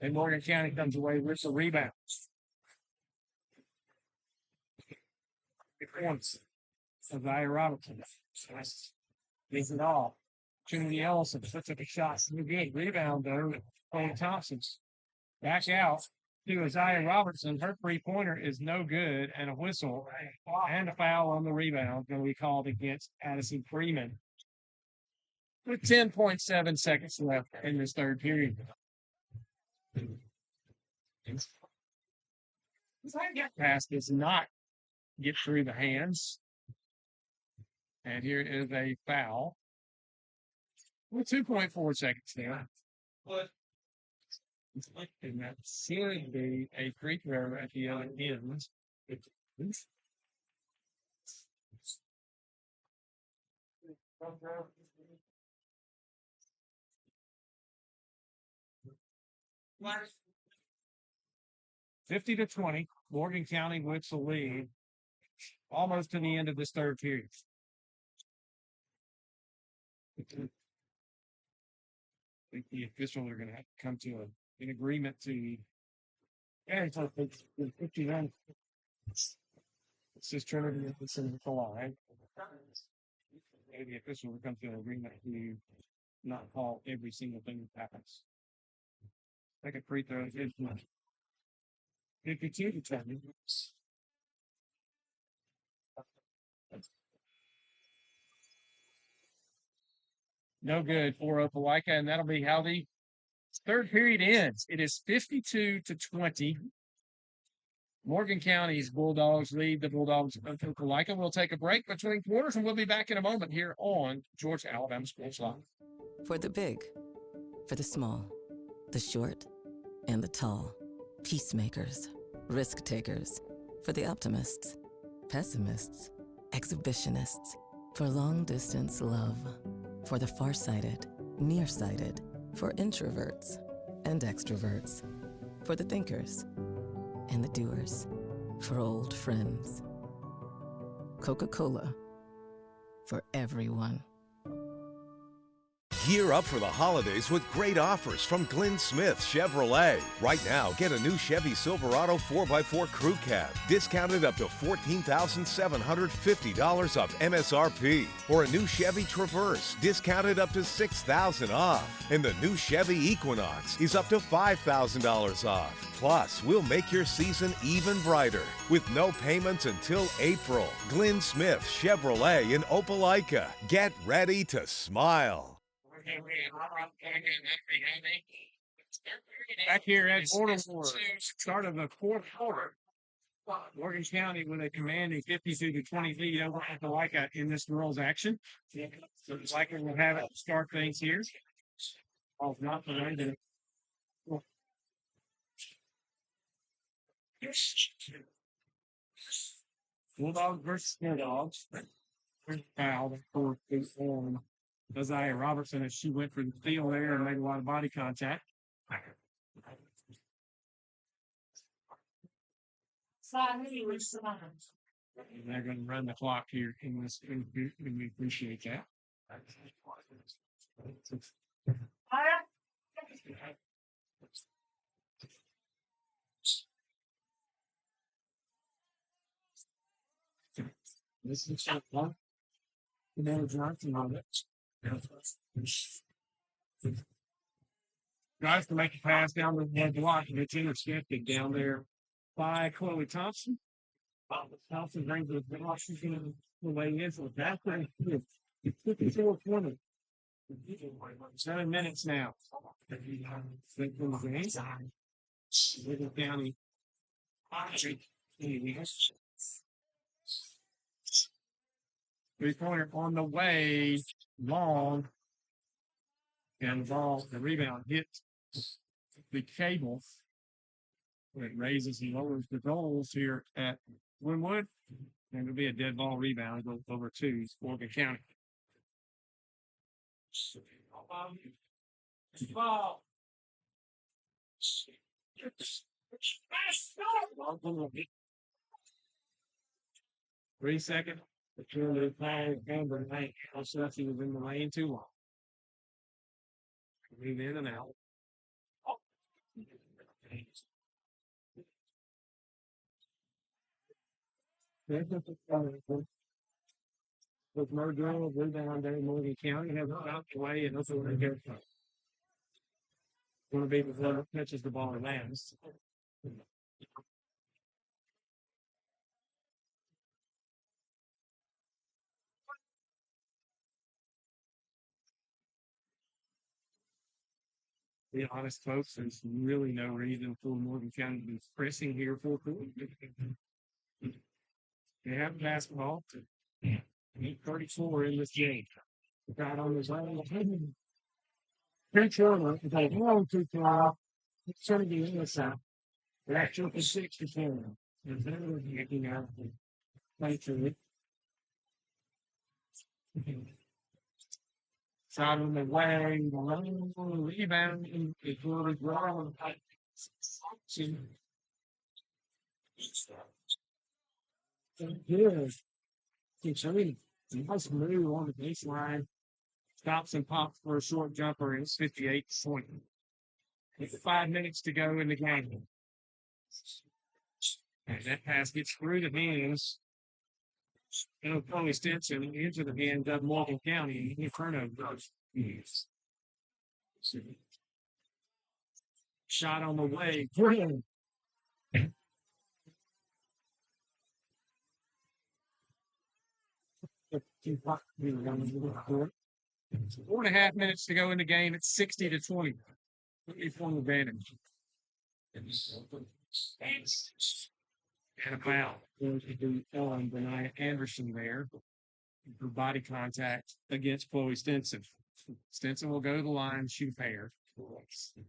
And Morgan County comes away with the rebound. Points. Isaiah Robertson. Gives it all. Trinity Ellison puts up a shot. Good rebound, though. Cole Thompson's back out to Isaiah Robertson. Her three-pointer is no good, and a whistle and a foul on the rebound going to be called against Addison Freeman. With 10.7 seconds left in this third period. Pass does not get through the hands. And here is a foul. With 2.4 seconds there. And that should be a free throw at the other end. 50-20. Morgan County with the lead. Almost to the end of this third period. I think the officials are going to have to come to an agreement to. Yeah, it's 59. This is Trinity and this is the line. Maybe the official will come to an agreement to not call every single thing that happens. Second free throw is 52 to 10. No good for Opelika, and that'll be how the third period ends. It is 52 to 20. Morgan County's Bulldogs lead the Bulldogs of Opelika. We'll take a break between quarters, and we'll be back in a moment here on Georgia Alabama Sports Live.
For the big, for the small, the short, and the tall. Peacemakers, risk takers. For the optimists, pessimists, exhibitionists. For long distance love. For the farsighted, nearsighted. For introverts and extroverts. For the thinkers and the doers. For old friends. Coca-Cola. For everyone.
Gear up for the holidays with great offers from Glenn Smith Chevrolet. Right now, get a new Chevy Silverado 4x4 Crew Cab, discounted up to $14,750 off MSRP. Or a new Chevy Traverse, discounted up to $6,000 off. And the new Chevy Equinox is up to $5,000 off. Plus, we'll make your season even brighter with no payments until April. Glenn Smith Chevrolet in Opelika. Get ready to smile.
Back here at Border Wars, start of the fourth quarter. Morgan County with a commanding 52 to 20 lead over Opelika in this girls' action. So it's like we'll have it start things here. Oh, not the way that. Bulldogs versus Bulldogs. Foul for Isaiah Robertson as she went for the steal there and made a lot of body contact. And they're going to run the clock here in this, and we appreciate that. This is shot one. Johnson on it. Tries to make a pass down the block, and it's intercepted down there by Chloe Thompson. Thompson brings it to Washington the way it is. So that's it's 54-20. 7 minutes now. Little County. Three-pointer on the way, long, and the rebound hit the cable. It raises and lowers the goals here at Glenwood, and it'll be a dead ball rebound. It goes over to Morgan County. Ball. 3 seconds. The two Amber Knight. Also, he was in the lane too long. Move in and out. With Murdo, rebound there in Morgan County, has it out the way, and that's what we're going to be the one that catches the ball and lands. Be honest, folks, there's really no reason for Morgan County to be pressing here for they have basketball. 8:34 in this game. Got on his own. Prince Warner is a long 2-12. It's going to be in the south. That's up to 6 to 10. And then we're getting out of the play to it. Shot on the way, the long rebound, and it's really growing. Good. It's really nice move on the baseline. Stops and pops for a short jumper, and it's 58-20. With 5 minutes to go in the game. And that pass gets through the hands Chloe Stinson into the hand of Morgan County. Inferno goes. Shot on the way. Brilliant. 4.5 minutes to go in the game. It's 60-20. 3-point advantage. And a foul. Going to be on Benaya Anderson there. For body contact against Chloe Stinson. Stinson will go to the line, shoot a pair.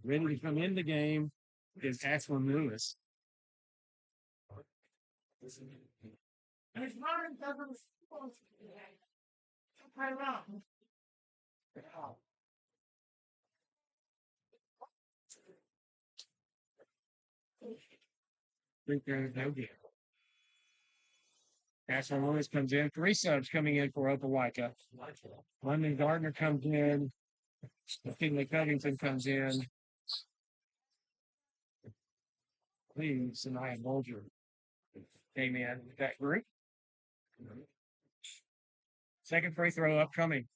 Ready to come in the game is Ashlyn Lewis. Think there's no deal. Ashlyn Lewis comes in. 3 subs coming in for Opelika. London Gardner comes in. Kinley Covington comes in. Please, Sanaya Bolger came in with that group. Second free throw upcoming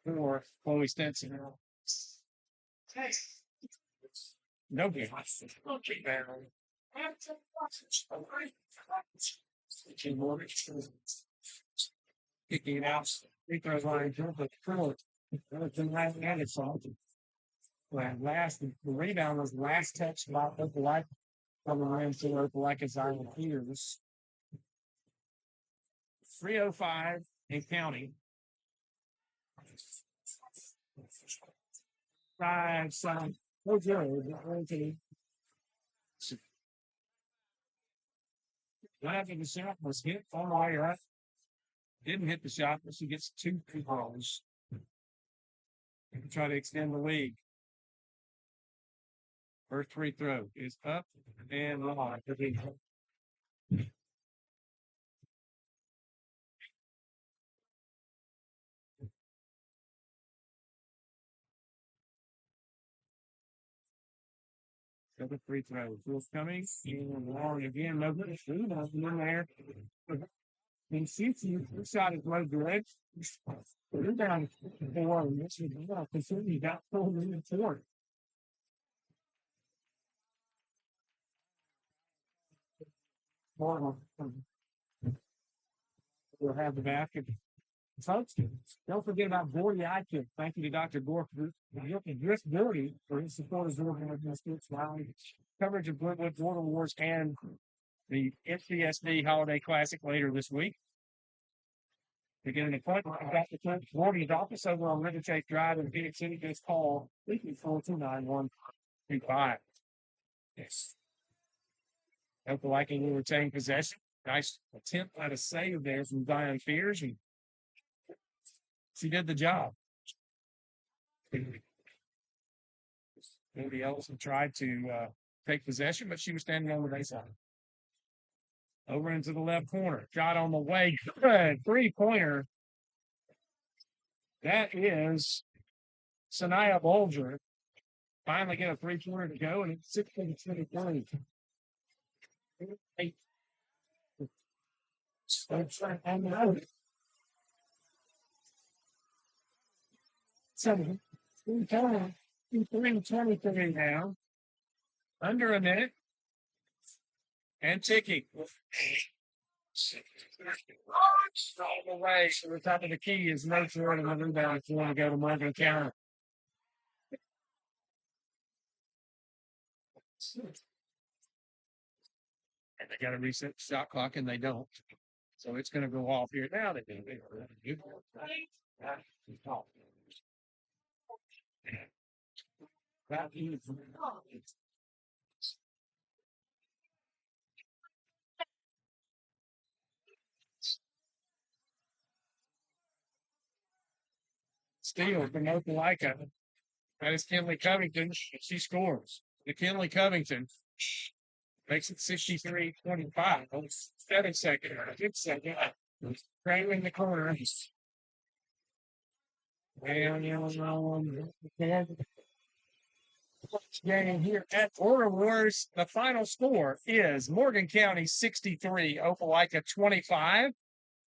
for Chloe Stinson. No good. Kicking it out. Free throw line. The rebound was last touched by Opelika from the rim to Opelika's Islanders. 3:05 in counting. 5 side. Oh, good. After the shot was hit on the way up. Didn't hit the shot, but she gets 2 free throws. Try to extend the lead. First free throw is up and long. Second free throw. Feels coming. And long again. No good. Nothing in there. And CC, this shot is no good. We're down 4. And this is well. Considering you got pulled in the 4th. We'll have the basket. Folks, don't forget about Gordy Ikin. Thank you to Dr. Gore for Gordy for his support of coverage of Glenwood Border Wars and the FCSD Holiday Classic later this week. To get an appointment, we've got the Gordy's office over on River Chase Drive in Phoenix City. Just call 324-291-25. Yes. Opelika will retain possession. Nice attempt at a save there from Diane Fears. And she did the job. Nobody else tried to take possession, but she was standing on the baseline. Over into the left corner. Shot on the way. Good. 3-pointer. That is Sanaya Bolger. Finally get a 3-pointer to go, and it's 16-23. 8. Seven. 23 now. Under a minute. And ticking. All the way to the top of the key is no short of the rebound if you want to go to Morgan County. And they got to reset the shot clock, and they don't. So it's going to go off here. Now they do. That is steal from Opelika. That is Kinley Covington. She scores. The Kinley Covington makes it 63-25. 7 seconds. 6 seconds. Kramer in the corner. And game here at Border Wars. The final score is Morgan County 63, Opelika 25.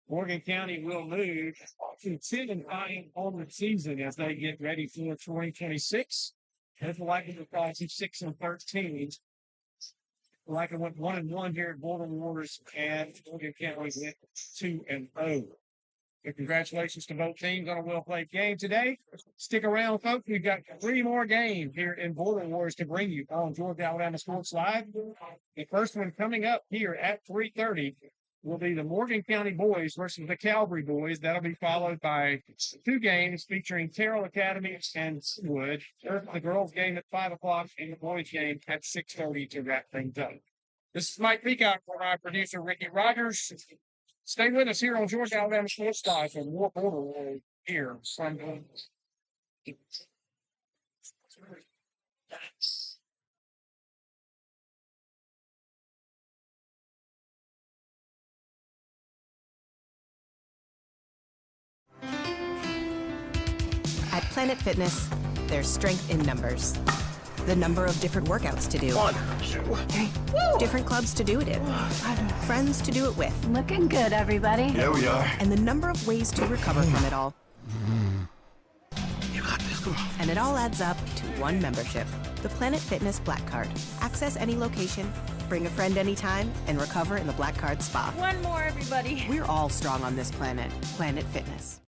Morgan County will move to 10-5 on the season as they get ready for 2026. Opelika will fall to 6-13. Opelika went 1-1 here at Border Wars, and Morgan County went 2-0. Congratulations to both teams on a well-played game today. Stick around, folks. We've got 3 more games here in Border Wars to bring you on Georgia Alabama Sports Live. The first one coming up here at 3:30 will be the Morgan County boys versus the Calvary boys. That'll be followed by 2 games featuring Terrell Academy and Glenwood. The girls' game at 5 o'clock and the boys' game at 6:30 to wrap things up. This is Mike Peacock for my producer, Ricky Rogers. Stay with us here on Georgia Alabama Sports Live for more Border Wars here from
At Planet Fitness, there's strength in numbers. The number of different workouts to do.
1, 2, 3.
Different clubs to do it in. Friends to do it with.
Looking good, everybody.
Yeah, we are.
And the number of ways to recover from it all.
You got this. Come on.
And it all adds up to one membership. The Planet Fitness Black Card. Access any location, bring a friend anytime, and recover in the Black Card Spa.
One more, everybody.
We're all strong on this planet. Planet Fitness.